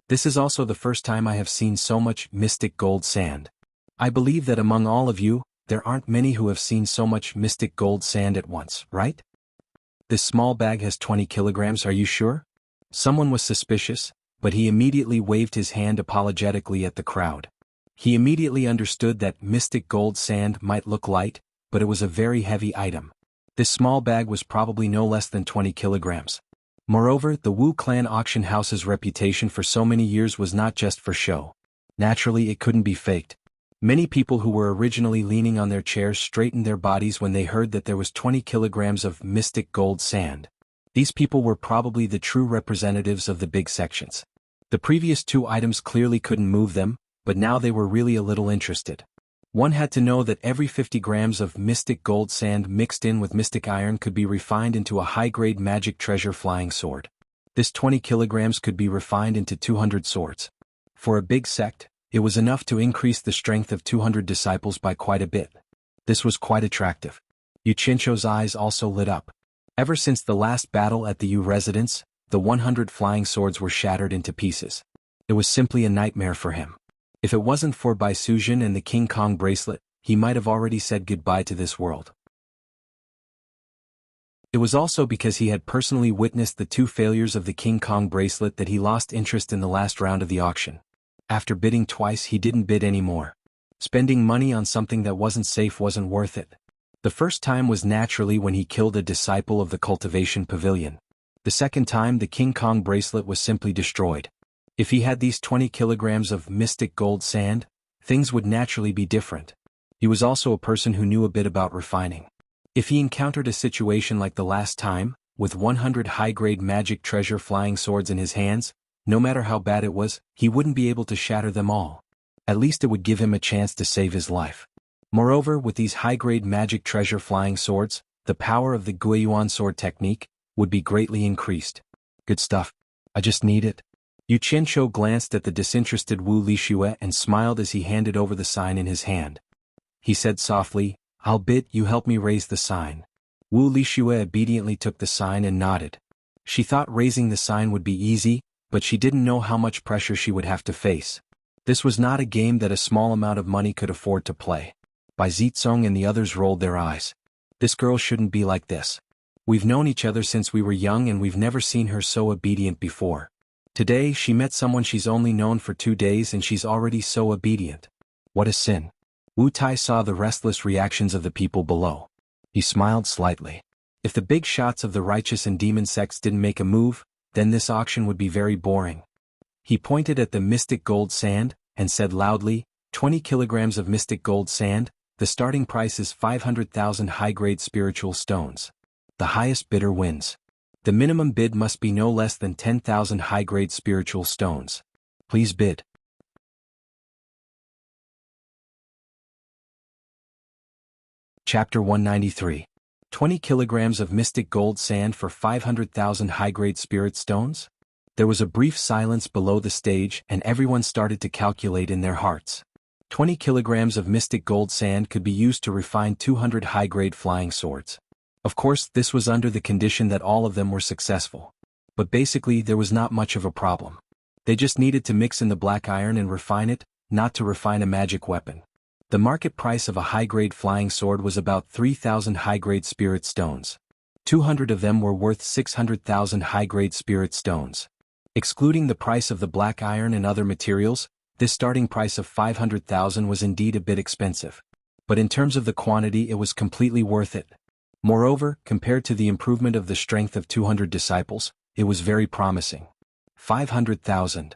This is also the first time I have seen so much mystic gold sand. I believe that among all of you, there aren't many who have seen so much mystic gold sand at once, right? This small bag has 20 kilograms, are you sure? Someone was suspicious, but he immediately waved his hand apologetically at the crowd. He immediately understood that mystic gold sand might look light, but it was a very heavy item. This small bag was probably no less than 20 kilograms. Moreover, the Wu clan auction house's reputation for so many years was not just for show. Naturally, it couldn't be faked. Many people who were originally leaning on their chairs straightened their bodies when they heard that there was 20 kilograms of mystic gold sand. These people were probably the true representatives of the big sections. The previous two items clearly couldn't move them, but now they were really a little interested. One had to know that every 50 grams of mystic gold sand mixed in with mystic iron could be refined into a high-grade magic treasure flying sword. This 20 kilograms could be refined into 200 swords. For a big sect, it was enough to increase the strength of 200 disciples by quite a bit. This was quite attractive. Xianxia's eyes also lit up. Ever since the last battle at the Yu residence, the 100 flying swords were shattered into pieces. It was simply a nightmare for him. If it wasn't for Bai Sujin and the King Kong bracelet, he might have already said goodbye to this world. It was also because he had personally witnessed the two failures of the King Kong bracelet that he lost interest in the last round of the auction. After bidding twice, he didn't bid anymore. Spending money on something that wasn't safe wasn't worth it. The first time was naturally when he killed a disciple of the cultivation pavilion. The second time, the King Kong bracelet was simply destroyed. If he had these 20 kilograms of mystic gold sand, things would naturally be different. He was also a person who knew a bit about refining. If he encountered a situation like the last time, with 100 high-grade magic treasure flying swords in his hands, no matter how bad it was, he wouldn't be able to shatter them all. At least it would give him a chance to save his life. Moreover, with these high-grade magic treasure flying swords, the power of the Guiyuan sword technique would be greatly increased. Good stuff. I just need it. Yu Qianqiu glanced at the disinterested Wu Lixue and smiled as he handed over the sign in his hand. He said softly, "I'll bid you help me raise the sign." Wu Lixue obediently took the sign and nodded. She thought raising the sign would be easy, but she didn't know how much pressure she would have to face. This was not a game that a small amount of money could afford to play. Bai Zizong and the others rolled their eyes. This girl shouldn't be like this. We've known each other since we were young and we've never seen her so obedient before. Today she met someone she's only known for 2 days and she's already so obedient. What a sin. Wu Tai saw the restless reactions of the people below. He smiled slightly. If the big shots of the righteous and demon sects didn't make a move, then this auction would be very boring. He pointed at the mystic gold sand, and said loudly, 20 kilograms of mystic gold sand, the starting price is 500,000 high-grade spiritual stones. The highest bidder wins. The minimum bid must be no less than 10,000 high-grade spiritual stones. Please bid. Chapter 193. 20 kilograms of mystic gold sand for 500,000 high-grade spirit stones? There was a brief silence below the stage and everyone started to calculate in their hearts. 20 kilograms of mystic gold sand could be used to refine 200 high-grade flying swords. Of course, this was under the condition that all of them were successful. But basically, there was not much of a problem. They just needed to mix in the black iron and refine it, not to refine a magic weapon. The market price of a high-grade flying sword was about 3,000 high-grade spirit stones. 200 of them were worth 600,000 high-grade spirit stones. Excluding the price of the black iron and other materials, this starting price of 500,000 was indeed a bit expensive. But in terms of the quantity, it was completely worth it. Moreover, compared to the improvement of the strength of 200 disciples, it was very promising. 500,000.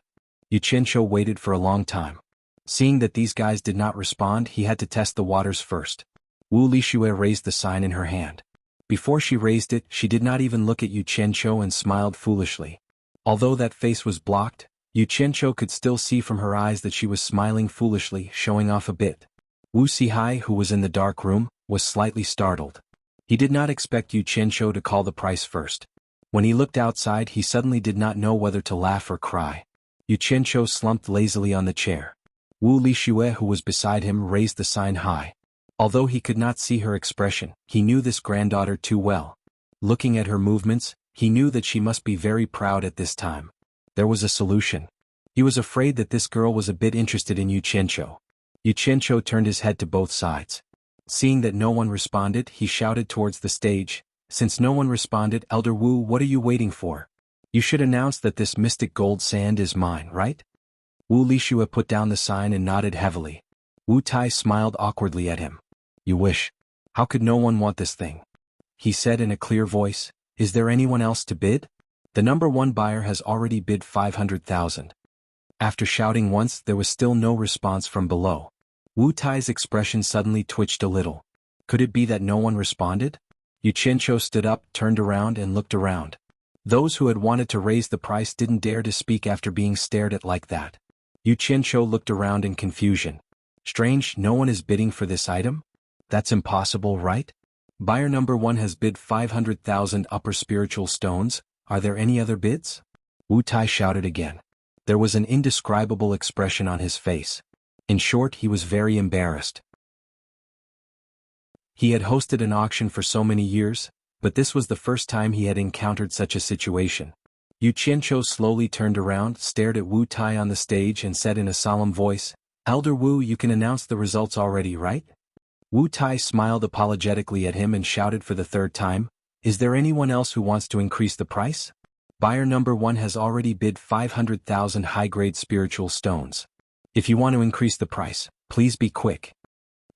Yu Qianqiu waited for a long time. Seeing that these guys did not respond, he had to test the waters first. Wu Lixue raised the sign in her hand. Before she raised it, she did not even look at Yu Qianqiu and smiled foolishly. Although that face was blocked, Yu Qianqiu could still see from her eyes that she was smiling foolishly, showing off a bit. Wu Sihai, who was in the dark room, was slightly startled. He did not expect Yu Qianqiu to call the price first. When he looked outside, he suddenly did not know whether to laugh or cry. Xianxia slumped lazily on the chair. Wu Lixue, who was beside him, raised the sign high. Although he could not see her expression, he knew this granddaughter too well. Looking at her movements, he knew that she must be very proud at this time. There was a solution. He was afraid that this girl was a bit interested in Xianxia. Xianxia turned his head to both sides. Seeing that no one responded, he shouted towards the stage. Since no one responded, Elder Wu, what are you waiting for? You should announce that this mystic gold sand is mine, right? Wu Lixue put down the sign and nodded heavily. Wu Tai smiled awkwardly at him. You wish. How could no one want this thing? He said in a clear voice. Is there anyone else to bid? The number one buyer has already bid 500,000. After shouting once, there was still no response from below. Wu Tai's expression suddenly twitched a little. Could it be that no one responded? Xianxia stood up, turned around and looked around. Those who had wanted to raise the price didn't dare to speak after being stared at like that. Xianxia looked around in confusion. Strange, no one is bidding for this item? That's impossible, right? Buyer number 1 has bid 500,000 upper spiritual stones. Are there any other bids? Wu Tai shouted again. There was an indescribable expression on his face. In short, he was very embarrassed. He had hosted an auction for so many years, but this was the first time he had encountered such a situation. Xianxia slowly turned around, stared at Wu Tai on the stage and said in a solemn voice, Elder Wu, you can announce the results already, right? Wu Tai smiled apologetically at him and shouted for the third time, Is there anyone else who wants to increase the price? Buyer number 1 has already bid 500,000 high-grade spiritual stones. If you want to increase the price, please be quick.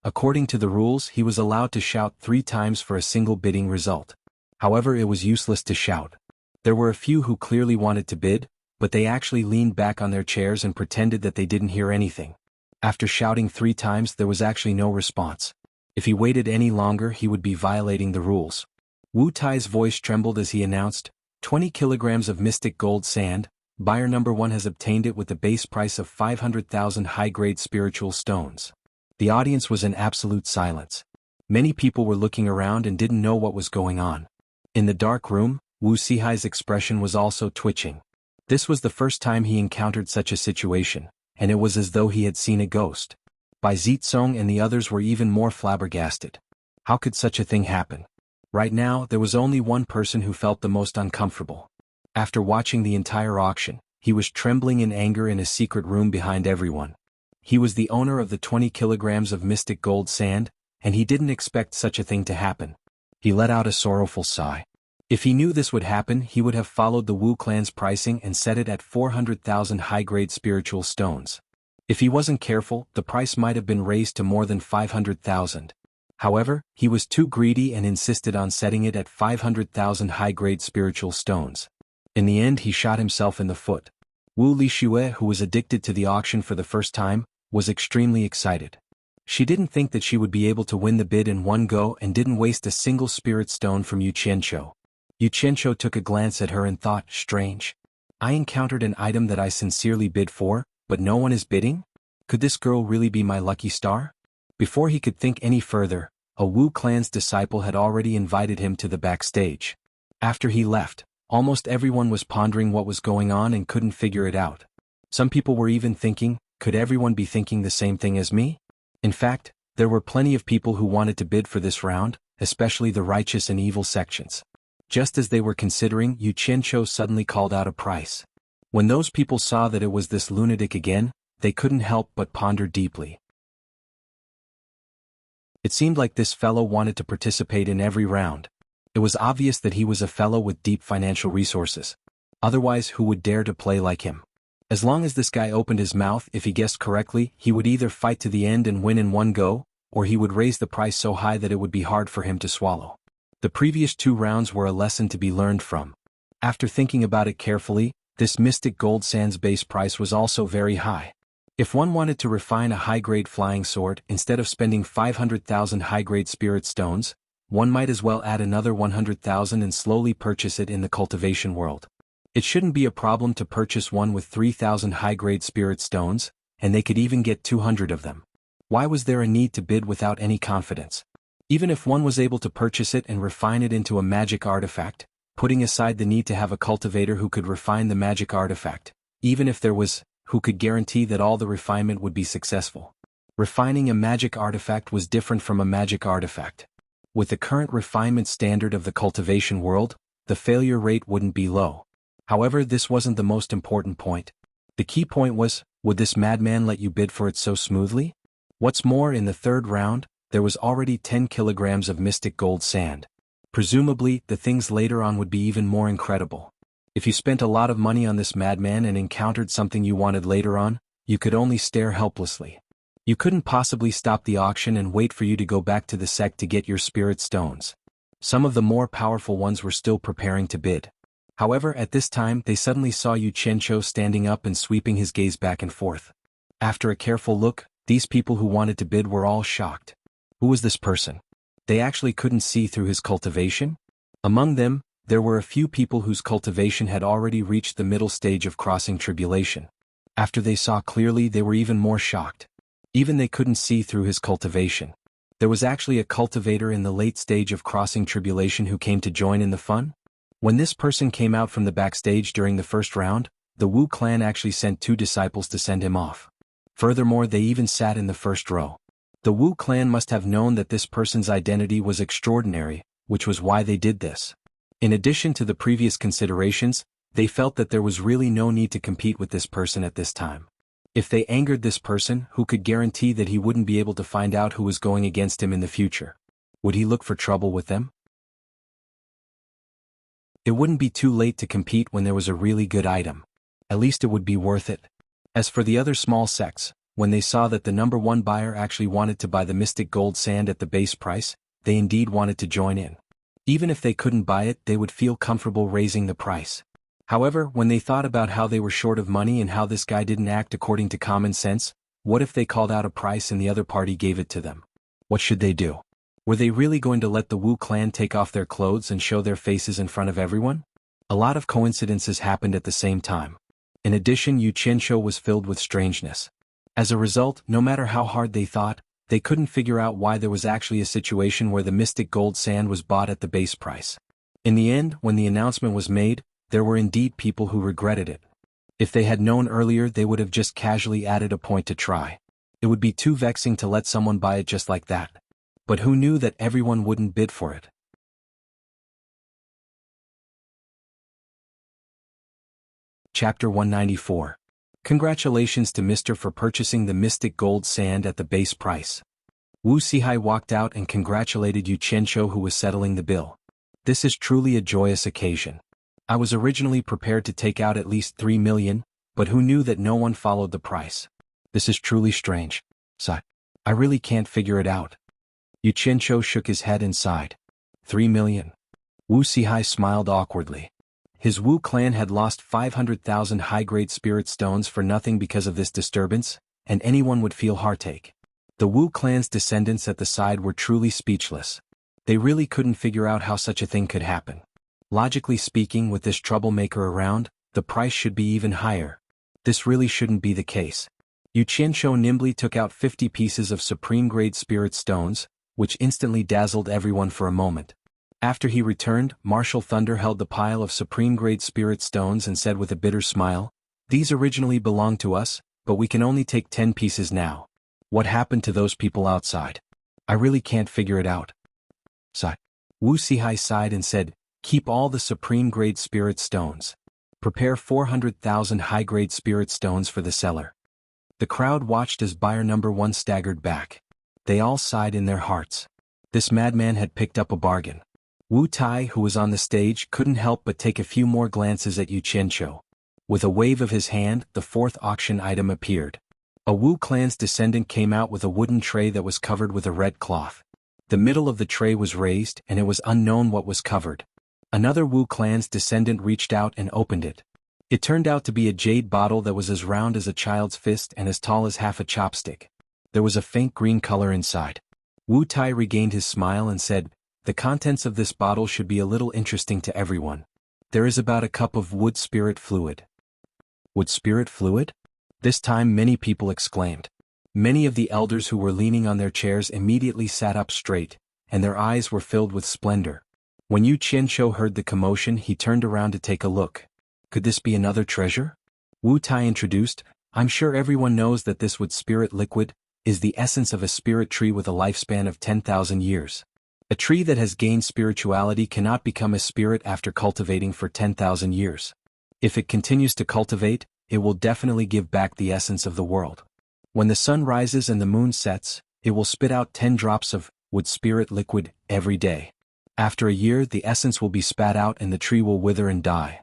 According to the rules, he was allowed to shout 3 times for a single bidding result. However, it was useless to shout. There were a few who clearly wanted to bid, but they actually leaned back on their chairs and pretended that they didn't hear anything. After shouting 3 times, there was actually no response. If he waited any longer, he would be violating the rules. Wu Tai's voice trembled as he announced, 20 kilograms of mystic gold sand. Buyer number 1 has obtained it with the base price of 500,000 high-grade spiritual stones. The audience was in absolute silence. Many people were looking around and didn't know what was going on. In the dark room, Wu Sihai's expression was also twitching. This was the first time he encountered such a situation, and it was as though he had seen a ghost. Bai Zitsong and the others were even more flabbergasted. How could such a thing happen? Right now, there was only one person who felt the most uncomfortable. After watching the entire auction, he was trembling in anger in a secret room behind everyone. He was the owner of the 20 kilograms of mystic gold sand, and he didn't expect such a thing to happen. He let out a sorrowful sigh. If he knew this would happen, he would have followed the Wu clan's pricing and set it at 400,000 high-grade spiritual stones. If he wasn't careful, the price might have been raised to more than 500,000. However, he was too greedy and insisted on setting it at 500,000 high-grade spiritual stones. In the end, he shot himself in the foot. Wu Lixue, who was addicted to the auction for the first time, was extremely excited. She didn't think that she would be able to win the bid in one go and didn't waste a single spirit stone from Xianxia. Xianxia took a glance at her and thought, strange. I encountered an item that I sincerely bid for, but no one is bidding? Could this girl really be my lucky star? Before he could think any further, a Wu clan's disciple had already invited him to the backstage. After he left, almost everyone was pondering what was going on and couldn't figure it out. Some people were even thinking, could everyone be thinking the same thing as me? In fact, there were plenty of people who wanted to bid for this round, especially the righteous and evil sections. Just as they were considering, Xianxia suddenly called out a price. When those people saw that it was this lunatic again, they couldn't help but ponder deeply. It seemed like this fellow wanted to participate in every round. It was obvious that he was a fellow with deep financial resources. Otherwise, who would dare to play like him? As long as this guy opened his mouth, if he guessed correctly, he would either fight to the end and win in one go, or he would raise the price so high that it would be hard for him to swallow. The previous 2 rounds were a lesson to be learned from. After thinking about it carefully, this mystic gold sand's base price was also very high. If one wanted to refine a high-grade flying sword, instead of spending 500,000 high-grade spirit stones, one might as well add another 100,000 and slowly purchase it in the cultivation world. It shouldn't be a problem to purchase one with 3,000 high-grade spirit stones, and they could even get 200 of them. Why was there a need to bid without any confidence? Even if one was able to purchase it and refine it into a magic artifact, putting aside the need to have a cultivator who could refine the magic artifact, even if there was, who could guarantee that all the refinement would be successful. Refining a magic artifact was different from a magic artifact. With the current refinement standard of the cultivation world, the failure rate wouldn't be low. However, this wasn't the most important point. The key point was, would this madman let you bid for it so smoothly? What's more, in the third round, there was already 10 kilograms of mystic gold sand. Presumably, the things later on would be even more incredible. If you spent a lot of money on this madman and encountered something you wanted later on, you could only stare helplessly. You couldn't possibly stop the auction and wait for you to go back to the sect to get your spirit stones. Some of the more powerful ones were still preparing to bid. However, at this time they suddenly saw Xianxia standing up and sweeping his gaze back and forth. After a careful look, these people who wanted to bid were all shocked. Who was this person? They actually couldn't see through his cultivation? Among them, there were a few people whose cultivation had already reached the middle stage of crossing tribulation. After they saw clearly, they were even more shocked. Even they couldn't see through his cultivation. There was actually a cultivator in the late stage of crossing tribulation who came to join in the fun? When this person came out from the backstage during the first round, the Wu clan actually sent 2 disciples to send him off. Furthermore, they even sat in the first row. The Wu clan must have known that this person's identity was extraordinary, which was why they did this. In addition to the previous considerations, they felt that there was really no need to compete with this person at this time. If they angered this person, who could guarantee that he wouldn't be able to find out who was going against him in the future? Would he look for trouble with them? It wouldn't be too late to compete when there was a really good item. At least it would be worth it. As for the other small sects, when they saw that the number 1 buyer actually wanted to buy the mystic gold sand at the base price, they indeed wanted to join in. Even if they couldn't buy it, they would feel comfortable raising the price. However, when they thought about how they were short of money and how this guy didn't act according to common sense, what if they called out a price and the other party gave it to them? What should they do? Were they really going to let the Wu clan take off their clothes and show their faces in front of everyone? A lot of coincidences happened at the same time. In addition, Xianxia was filled with strangeness. As a result, no matter how hard they thought, they couldn't figure out why there was actually a situation where the mystic gold sand was bought at the base price. In the end, when the announcement was made, there were indeed people who regretted it. If they had known earlier, they would have just casually added a point to try. It would be too vexing to let someone buy it just like that. But who knew that everyone wouldn't bid for it? Chapter 194. Congratulations to Mr. for purchasing the mystic gold sand at the base price. Wu Sihai walked out and congratulated Xianxia, who was settling the bill. This is truly a joyous occasion. I was originally prepared to take out at least 3 million, but who knew that no one followed the price? This is truly strange. Sigh. I really can't figure it out. Xianxia shook his head and sighed. 3 million. Wu Sihai smiled awkwardly. His Wu clan had lost 500,000 high-grade spirit stones for nothing because of this disturbance, and anyone would feel heartache. The Wu clan's descendants at the side were truly speechless. They really couldn't figure out how such a thing could happen. Logically speaking, with this troublemaker around, the price should be even higher. This really shouldn't be the case. Xianxia nimbly took out 50 pieces of supreme-grade spirit stones, which instantly dazzled everyone for a moment. After he returned, Martial Thunder held the pile of supreme-grade spirit stones and said with a bitter smile, "These originally belonged to us, but we can only take 10 pieces now. What happened to those people outside? I really can't figure it out." Sigh. Wu Sihai sighed and said, "Keep all the supreme-grade spirit stones. Prepare 400,000 high-grade spirit stones for the seller." The crowd watched as buyer number 1 staggered back. They all sighed in their hearts. This madman had picked up a bargain. Wu Tai, who was on the stage, couldn't help but take a few more glances at Xianxia. With a wave of his hand, the 4th auction item appeared. A Wu clan's descendant came out with a wooden tray that was covered with a red cloth. The middle of the tray was raised, and it was unknown what was covered. Another Wu clan's descendant reached out and opened it. It turned out to be a jade bottle that was as round as a child's fist and as tall as half a chopstick. There was a faint green color inside. Wu Tai regained his smile and said, "The contents of this bottle should be a little interesting to everyone. There is about a cup of wood spirit fluid." Wood spirit fluid? This time many people exclaimed. Many of the elders who were leaning on their chairs immediately sat up straight, and their eyes were filled with splendor. When Yu Qianqiu heard the commotion, he turned around to take a look. Could this be another treasure? Wu Tai introduced, I'm sure everyone knows that this wood spirit liquid is the essence of a spirit tree with a lifespan of 10,000 years. A tree that has gained spirituality cannot become a spirit after cultivating for 10,000 years. If it continues to cultivate, it will definitely give back the essence of the world. When the sun rises and the moon sets, it will spit out 10 drops of wood spirit liquid every day. After a year, the essence will be spat out and the tree will wither and die.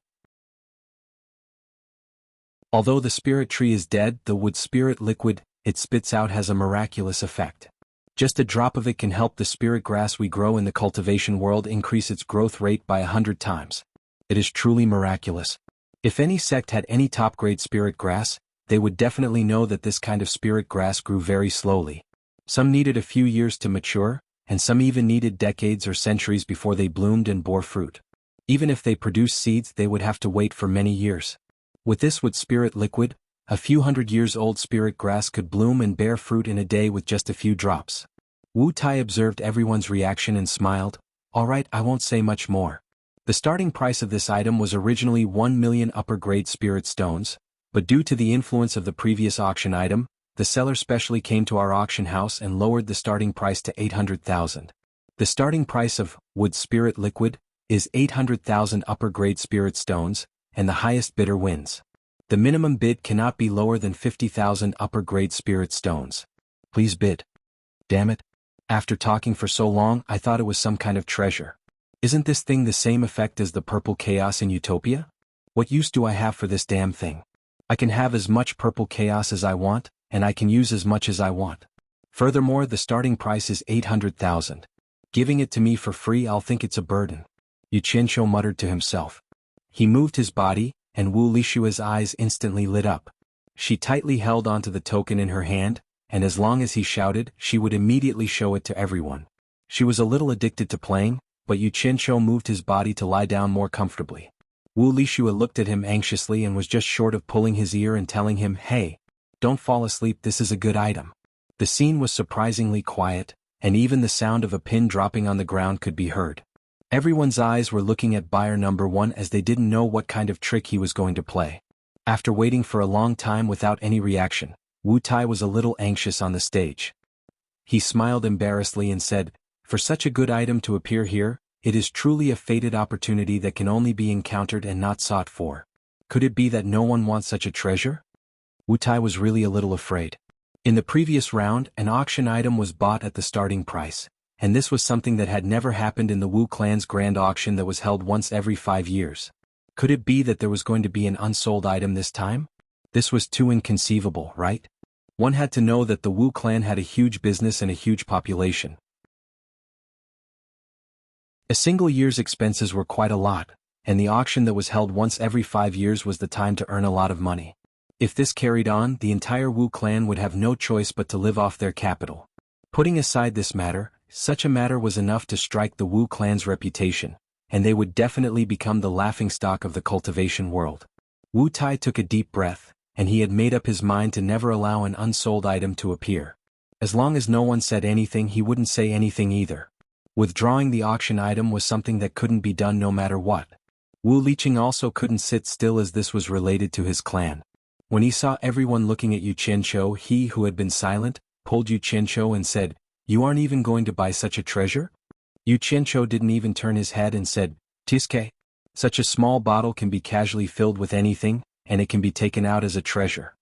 Although the spirit tree is dead, the wood spirit liquid it spits out has a miraculous effect. Just a drop of it can help the spirit grass we grow in the cultivation world increase its growth rate by 100 times. It is truly miraculous. If any sect had any top-grade spirit grass, they would definitely know that this kind of spirit grass grew very slowly. Some needed a few years to mature, and some even needed decades or centuries before they bloomed and bore fruit. Even if they produced seeds, they would have to wait for many years. With this wood spirit liquid, a few hundred-years-old spirit grass could bloom and bear fruit in a day with just a few drops. Wu Tai observed everyone's reaction and smiled. All right, I won't say much more. The starting price of this item was originally 1 million upper-grade spirit stones, but due to the influence of the previous auction item, the seller specially came to our auction house and lowered the starting price to 800,000. The starting price of wood spirit liquid is 800,000 upper-grade spirit stones, and the highest bidder wins. The minimum bid cannot be lower than 50,000 upper-grade spirit stones. Please bid. Damn it. After talking for so long, I thought it was some kind of treasure. Isn't this thing the same effect as the purple chaos in Utopia? What use do I have for this damn thing? I can have as much purple chaos as I want, and I can use as much as I want. Furthermore, the starting price is 800,000. Giving it to me for free, I'll think it's a burden. Yu Qianqiu muttered to himself. He moved his body, and Wu Lishua's eyes instantly lit up. She tightly held onto the token in her hand, and as long as he shouted, she would immediately show it to everyone. She was a little addicted to playing, but Yu Qianqiu moved his body to lie down more comfortably. Wu Lishua looked at him anxiously and was just short of pulling his ear and telling him, hey, don't fall asleep, this is a good item. The scene was surprisingly quiet, and even the sound of a pin dropping on the ground could be heard. Everyone's eyes were looking at buyer number 1 as they didn't know what kind of trick he was going to play. After waiting for a long time without any reaction, Wu Tai was a little anxious on the stage. He smiled embarrassedly and said, for such a good item to appear here, it is truly a fated opportunity that can only be encountered and not sought for. Could it be that no one wants such a treasure? Wu Tai was really a little afraid. In the previous round, an auction item was bought at the starting price, and this was something that had never happened in the Wu clan's grand auction that was held once every 5 years. Could it be that there was going to be an unsold item this time? This was too inconceivable, right? One had to know that the Wu clan had a huge business and a huge population. A single year's expenses were quite a lot, and the auction that was held once every 5 years was the time to earn a lot of money. If this carried on, the entire Wu clan would have no choice but to live off their capital. Putting aside this matter, such a matter was enough to strike the Wu clan's reputation, and they would definitely become the laughingstock of the cultivation world. Wu Tai took a deep breath, and he had made up his mind to never allow an unsold item to appear. As long as no one said anything, he wouldn't say anything either. Withdrawing the auction item was something that couldn't be done no matter what. Wu Liqing also couldn't sit still as this was related to his clan. When he saw everyone looking at Yu Qianqiu, he who had been silent, pulled Yu Qianqiu and said, you aren't even going to buy such a treasure? Yu Qianqiu didn't even turn his head and said, Tiske. Such a small bottle can be casually filled with anything, and it can be taken out as a treasure.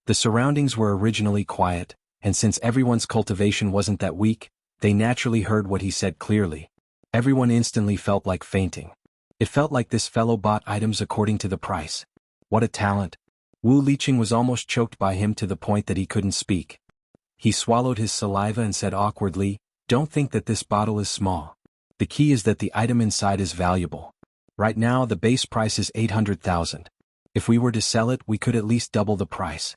The surroundings were originally quiet, and since everyone's cultivation wasn't that weak, they naturally heard what he said clearly. Everyone instantly felt like fainting. It felt like this fellow bought items according to the price. What a talent! Wu Liqing was almost choked by him to the point that he couldn't speak. He swallowed his saliva and said awkwardly, don't think that this bottle is small. The key is that the item inside is valuable. Right now the base price is 800,000. If we were to sell it, we could at least double the price.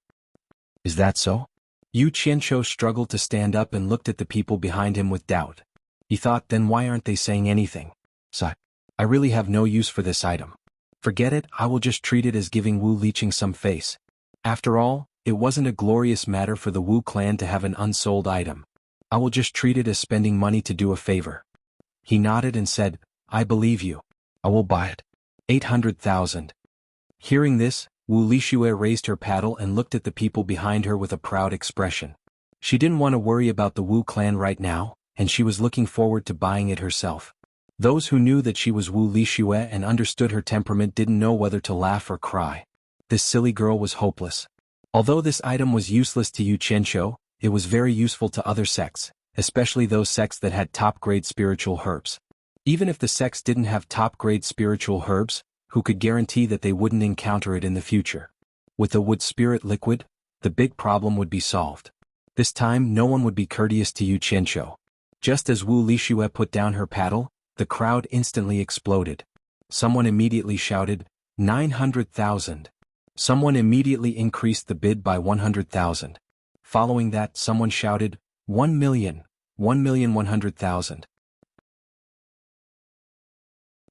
Is that so? Yu Qianqiu struggled to stand up and looked at the people behind him with doubt. He thought, then why aren't they saying anything? So, I really have no use for this item. Forget it, I will just treat it as giving Wu Liqing some face. After all, it wasn't a glorious matter for the Wu clan to have an unsold item. I will just treat it as spending money to do a favor. He nodded and said, I believe you. I will buy it. 800,000. Hearing this, Wu Lixue raised her paddle and looked at the people behind her with a proud expression. She didn't want to worry about the Wu clan right now, and she was looking forward to buying it herself. Those who knew that she was Wu Lixue and understood her temperament didn't know whether to laugh or cry. This silly girl was hopeless. Although this item was useless to Yu Qianqiu, it was very useful to other sects, especially those sects that had top-grade spiritual herbs. Even if the sects didn't have top-grade spiritual herbs, who could guarantee that they wouldn't encounter it in the future? With the wood spirit liquid, the big problem would be solved. This time no one would be courteous to Yu Qianqiu. Just as Wu Lixue put down her paddle, the crowd instantly exploded. Someone immediately shouted, 900,000. Someone immediately increased the bid by 100,000. Following that, someone shouted, 1 million, 1,100,000.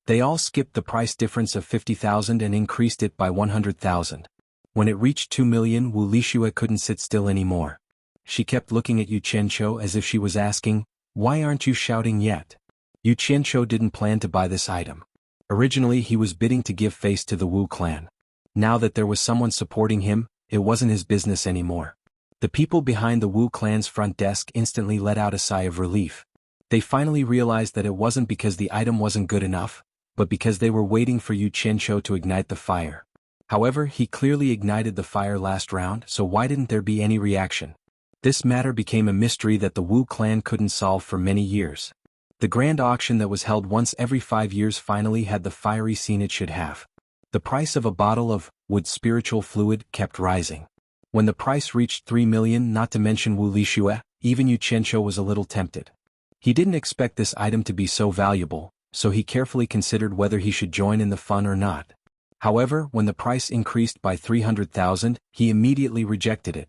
They all skipped the price difference of 50,000 and increased it by 100,000. When it reached 2 million, Wu Lixue couldn't sit still anymore. She kept looking at Yu Qianqiu as if she was asking, why aren't you shouting yet? Yu Qianqiu didn't plan to buy this item. Originally he was bidding to give face to the Wu clan. Now that there was someone supporting him, it wasn't his business anymore. The people behind the Wu clan's front desk instantly let out a sigh of relief. They finally realized that it wasn't because the item wasn't good enough, but because they were waiting for Yu Qianqiu to ignite the fire. However, he clearly ignited the fire last round, so why didn't there be any reaction? This matter became a mystery that the Wu clan couldn't solve for many years. The grand auction that was held once every 5 years finally had the fiery scene it should have. The price of a bottle of wood spiritual fluid kept rising. When the price reached 3 million, not to mention Wu Lixue, even Yu Qianqiu was a little tempted. He didn't expect this item to be so valuable, so he carefully considered whether he should join in the fun or not. However, when the price increased by 300,000, he immediately rejected it.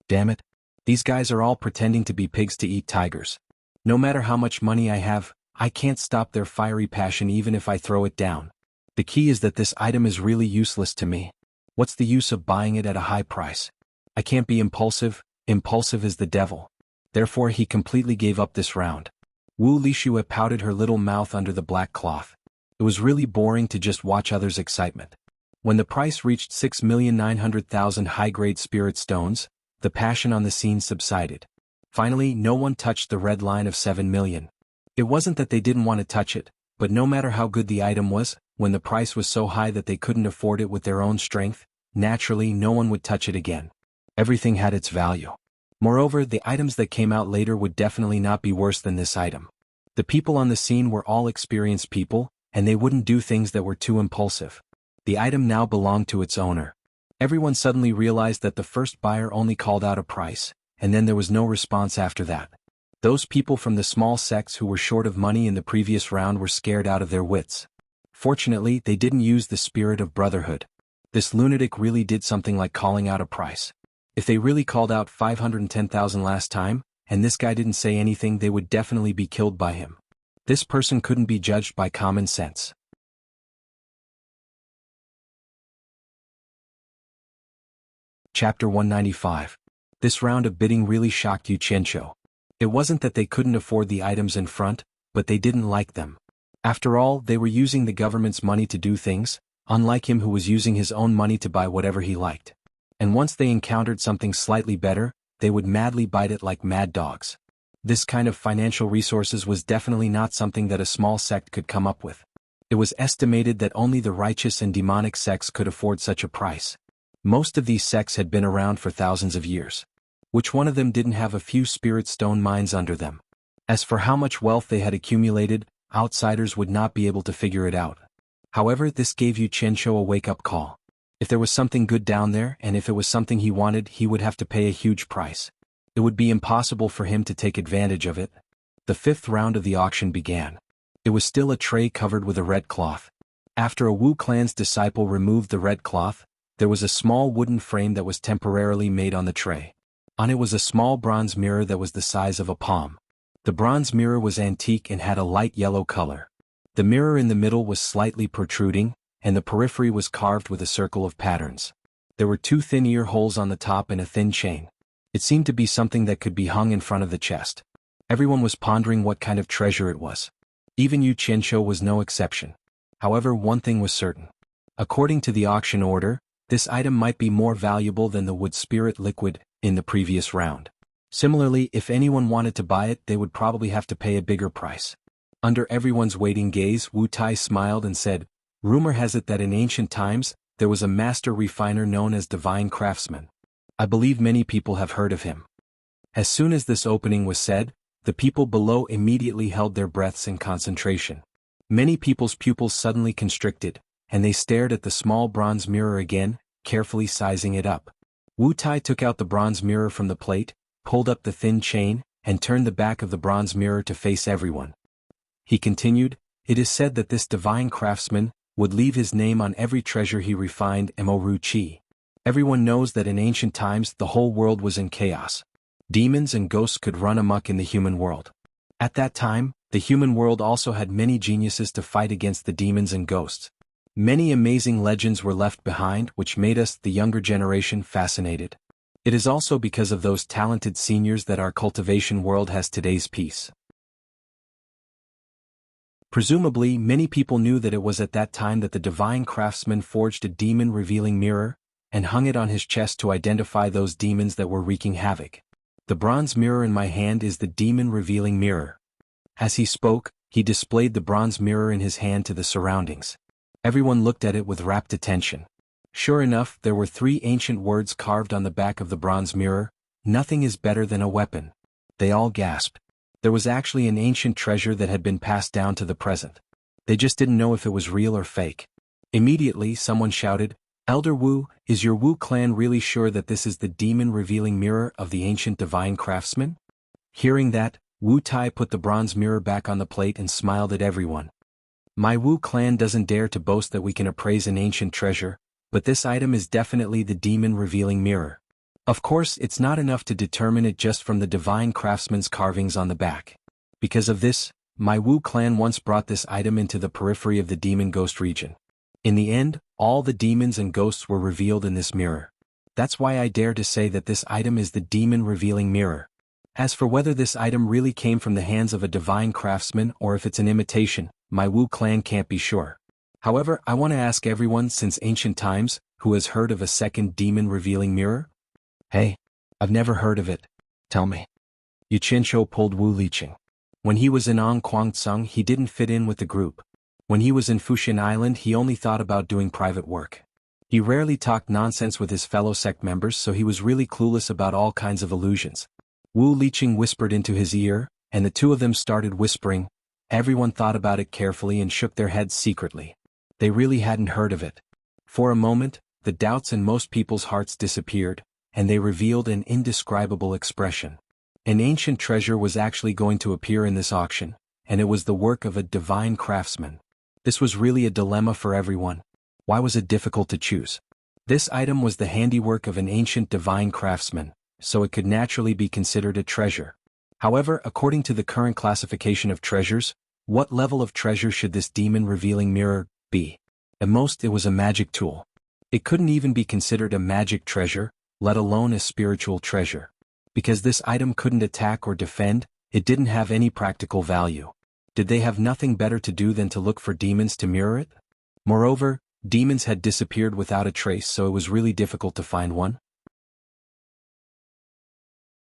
Damn it. These guys are all pretending to be pigs to eat tigers. No matter how much money I have, I can't stop their fiery passion even if I throw it down. The key is that this item is really useless to me. What's the use of buying it at a high price? I can't be impulsive. Impulsive is the devil. Therefore he completely gave up this round. Wu Lixue pouted her little mouth under the black cloth. It was really boring to just watch others' excitement. When the price reached 6,900,000 high-grade spirit stones, the passion on the scene subsided. Finally, no one touched the red line of 7 million. It wasn't that they didn't want to touch it, but no matter how good the item was, when the price was so high that they couldn't afford it with their own strength, naturally no one would touch it again. Everything had its value. Moreover, the items that came out later would definitely not be worse than this item. The people on the scene were all experienced people, and they wouldn't do things that were too impulsive. The item now belonged to its owner. Everyone suddenly realized that the first buyer only called out a price, and then there was no response after that. Those people from the small sects who were short of money in the previous round were scared out of their wits. Fortunately, they didn't use the spirit of brotherhood. This lunatic really did something like calling out a price. If they really called out 510,000 last time, and this guy didn't say anything, they would definitely be killed by him. This person couldn't be judged by common sense. Chapter 195. This round of bidding really shocked Yu Qianqiu. It wasn't that they couldn't afford the items in front, but they didn't like them. After all, they were using the government's money to do things, unlike him who was using his own money to buy whatever he liked. And once they encountered something slightly better, they would madly bite it like mad dogs. This kind of financial resources was definitely not something that a small sect could come up with. It was estimated that only the righteous and demonic sects could afford such a price. Most of these sects had been around for thousands of years. Which one of them didn't have a few spirit stone mines under them? As for how much wealth they had accumulated, outsiders would not be able to figure it out. However, this gave Yu Qianqiu a wake-up call. If there was something good down there, and if it was something he wanted, he would have to pay a huge price. It would be impossible for him to take advantage of it. The fifth round of the auction began. It was still a tray covered with a red cloth. After a Wu clan's disciple removed the red cloth, there was a small wooden frame that was temporarily made on the tray. On it was a small bronze mirror that was the size of a palm. The bronze mirror was antique and had a light yellow color. The mirror in the middle was slightly protruding, and the periphery was carved with a circle of patterns. There were 2 thin ear holes on the top and a thin chain. It seemed to be something that could be hung in front of the chest. Everyone was pondering what kind of treasure it was. Even Yu Qianzhou was no exception. However, one thing was certain. According to the auction order, this item might be more valuable than the wood spirit liquid in the previous round. Similarly, if anyone wanted to buy it, they would probably have to pay a bigger price. Under everyone's waiting gaze, Wu Tai smiled and said, "Rumor has it that in ancient times, there was a master refiner known as Divine Craftsman. I believe many people have heard of him." As soon as this opening was said, the people below immediately held their breaths in concentration. Many people's pupils suddenly constricted, and they stared at the small bronze mirror again, carefully sizing it up. Wu Tai took out the bronze mirror from the plate, pulled up the thin chain, and turned the back of the bronze mirror to face everyone. He continued, "It is said that this divine craftsman would leave his name on every treasure he refined Mo-Ru-Chi. Everyone knows that in ancient times the whole world was in chaos. Demons and ghosts could run amok in the human world. At that time, the human world also had many geniuses to fight against the demons and ghosts. Many amazing legends were left behind, which made us, the younger generation, fascinated. It is also because of those talented seniors that our cultivation world has today's peace." Presumably, many people knew that it was at that time that the divine craftsman forged a demon-revealing mirror and hung it on his chest to identify those demons that were wreaking havoc. "The bronze mirror in my hand is the demon-revealing mirror." As he spoke, he displayed the bronze mirror in his hand to the surroundings. Everyone looked at it with rapt attention. Sure enough, there were 3 ancient words carved on the back of the bronze mirror: "Nothing is better than a weapon." They all gasped. There was actually an ancient treasure that had been passed down to the present. They just didn't know if it was real or fake. Immediately, someone shouted, "Elder Wu, is your Wu clan really sure that this is the demon-revealing mirror of the ancient divine craftsman?" Hearing that, Wu Tai put the bronze mirror back on the plate and smiled at everyone. "My Wu clan doesn't dare to boast that we can appraise an ancient treasure, but this item is definitely the demon-revealing mirror. Of course, it's not enough to determine it just from the divine craftsman's carvings on the back. Because of this, my Wu clan once brought this item into the periphery of the demon-ghost region. In the end, all the demons and ghosts were revealed in this mirror. That's why I dare to say that this item is the demon-revealing mirror. As for whether this item really came from the hands of a divine craftsman or if it's an imitation, my Wu clan can't be sure. However, I want to ask everyone since ancient times, who has heard of a second demon-revealing mirror? Hey, I've never heard of it. Tell me." Yu Qianzhou pulled Wu Liqing. When he was in Kwangtsung, he didn't fit in with the group. When he was in Fuxian Island, he only thought about doing private work. He rarely talked nonsense with his fellow sect members, so he was really clueless about all kinds of illusions. Wu Liqing whispered into his ear, and the two of them started whispering. Everyone thought about it carefully and shook their heads secretly. They really hadn't heard of it. For a moment, the doubts in most people's hearts disappeared, and they revealed an indescribable expression. An ancient treasure was actually going to appear in this auction, and it was the work of a divine craftsman. This was really a dilemma for everyone. Why was it difficult to choose? This item was the handiwork of an ancient divine craftsman, so it could naturally be considered a treasure. However, according to the current classification of treasures, what level of treasure should this demon-revealing mirror be? At most, it was a magic tool. It couldn't even be considered a magic treasure, let alone a spiritual treasure. Because this item couldn't attack or defend, it didn't have any practical value. Did they have nothing better to do than to look for demons to mirror it? Moreover, demons had disappeared without a trace, so it was really difficult to find one.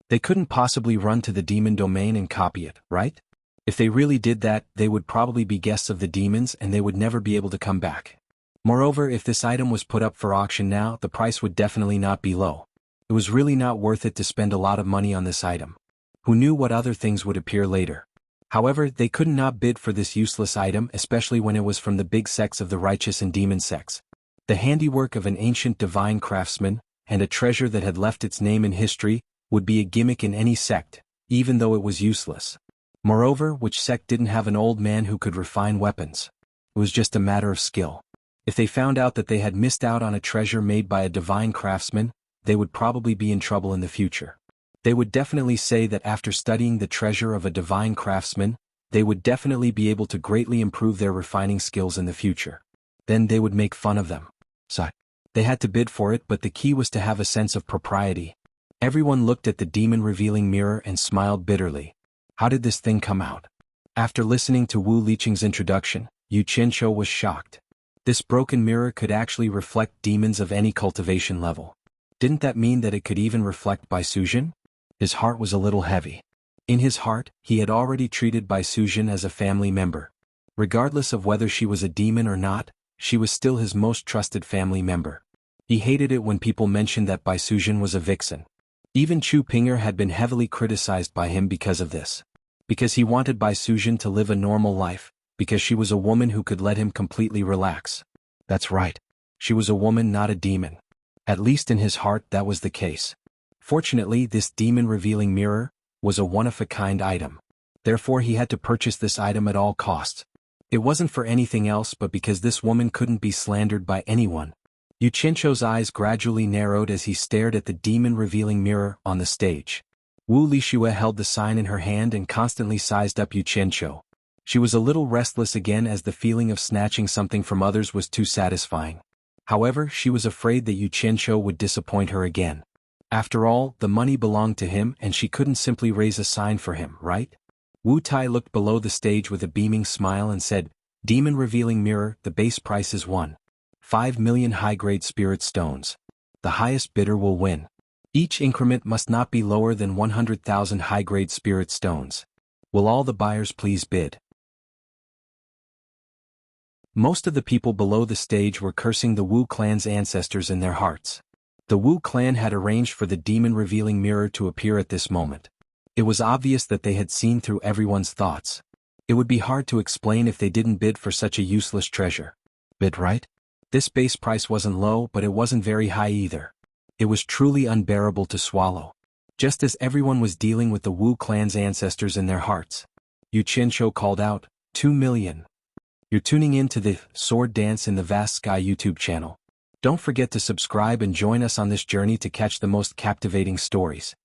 They couldn't possibly run to the demon domain and copy it, right? If they really did that, they would probably be guests of the demons and they would never be able to come back. Moreover, if this item was put up for auction now, the price would definitely not be low. It was really not worth it to spend a lot of money on this item. Who knew what other things would appear later? However, they could not bid for this useless item, especially when it was from the big sects of the righteous and demon sects. The handiwork of an ancient divine craftsman, and a treasure that had left its name in history, would be a gimmick in any sect, even though it was useless. Moreover, which sect didn't have an old man who could refine weapons? It was just a matter of skill. If they found out that they had missed out on a treasure made by a divine craftsman, they would probably be in trouble in the future. They would definitely say that after studying the treasure of a divine craftsman, they would definitely be able to greatly improve their refining skills in the future. Then they would make fun of them. So, they had to bid for it, but the key was to have a sense of propriety. Everyone looked at the demon-revealing mirror and smiled bitterly. How did this thing come out? After listening to Wu Liqing's introduction, Yu Qianqiu was shocked. This broken mirror could actually reflect demons of any cultivation level. Didn't that mean that it could even reflect Bai Suzhen? His heart was a little heavy. In his heart, he had already treated Bai Suzhen as a family member. Regardless of whether she was a demon or not, she was still his most trusted family member. He hated it when people mentioned that Bai Suzhen was a vixen. Even Chu Pinger had been heavily criticized by him because of this. Because he wanted Bai Suzhen to live a normal life, because she was a woman who could let him completely relax. That's right. She was a woman, not a demon. At least in his heart that was the case. Fortunately, this demon-revealing mirror was a one-of-a-kind item. Therefore he had to purchase this item at all costs. It wasn't for anything else but because this woman couldn't be slandered by anyone. Yu Qianqiu's eyes gradually narrowed as he stared at the demon-revealing mirror on the stage. Wu Lixue held the sign in her hand and constantly sized up Yu Qianqiu. She was a little restless again as the feeling of snatching something from others was too satisfying. However, she was afraid that Yu Qianqiu would disappoint her again. After all, the money belonged to him and she couldn't simply raise a sign for him, right? Wu Tai looked below the stage with a beaming smile and said, "Demon-revealing mirror, the base price is 1.5 million high-grade spirit stones. The highest bidder will win. Each increment must not be lower than 100,000 high-grade spirit stones. Will all the buyers please bid?" Most of the people below the stage were cursing the Wu clan's ancestors in their hearts. The Wu clan had arranged for the demon-revealing mirror to appear at this moment. It was obvious that they had seen through everyone's thoughts. It would be hard to explain if they didn't bid for such a useless treasure. Bid, right? This base price wasn't low, but it wasn't very high either. It was truly unbearable to swallow. Just as everyone was dealing with the Wu clan's ancestors in their hearts, Yu Qianqiu called out, 2 million. You're tuning in to the Sword Dance in the Vast Sky YouTube channel. Don't forget to subscribe and join us on this journey to catch the most captivating stories.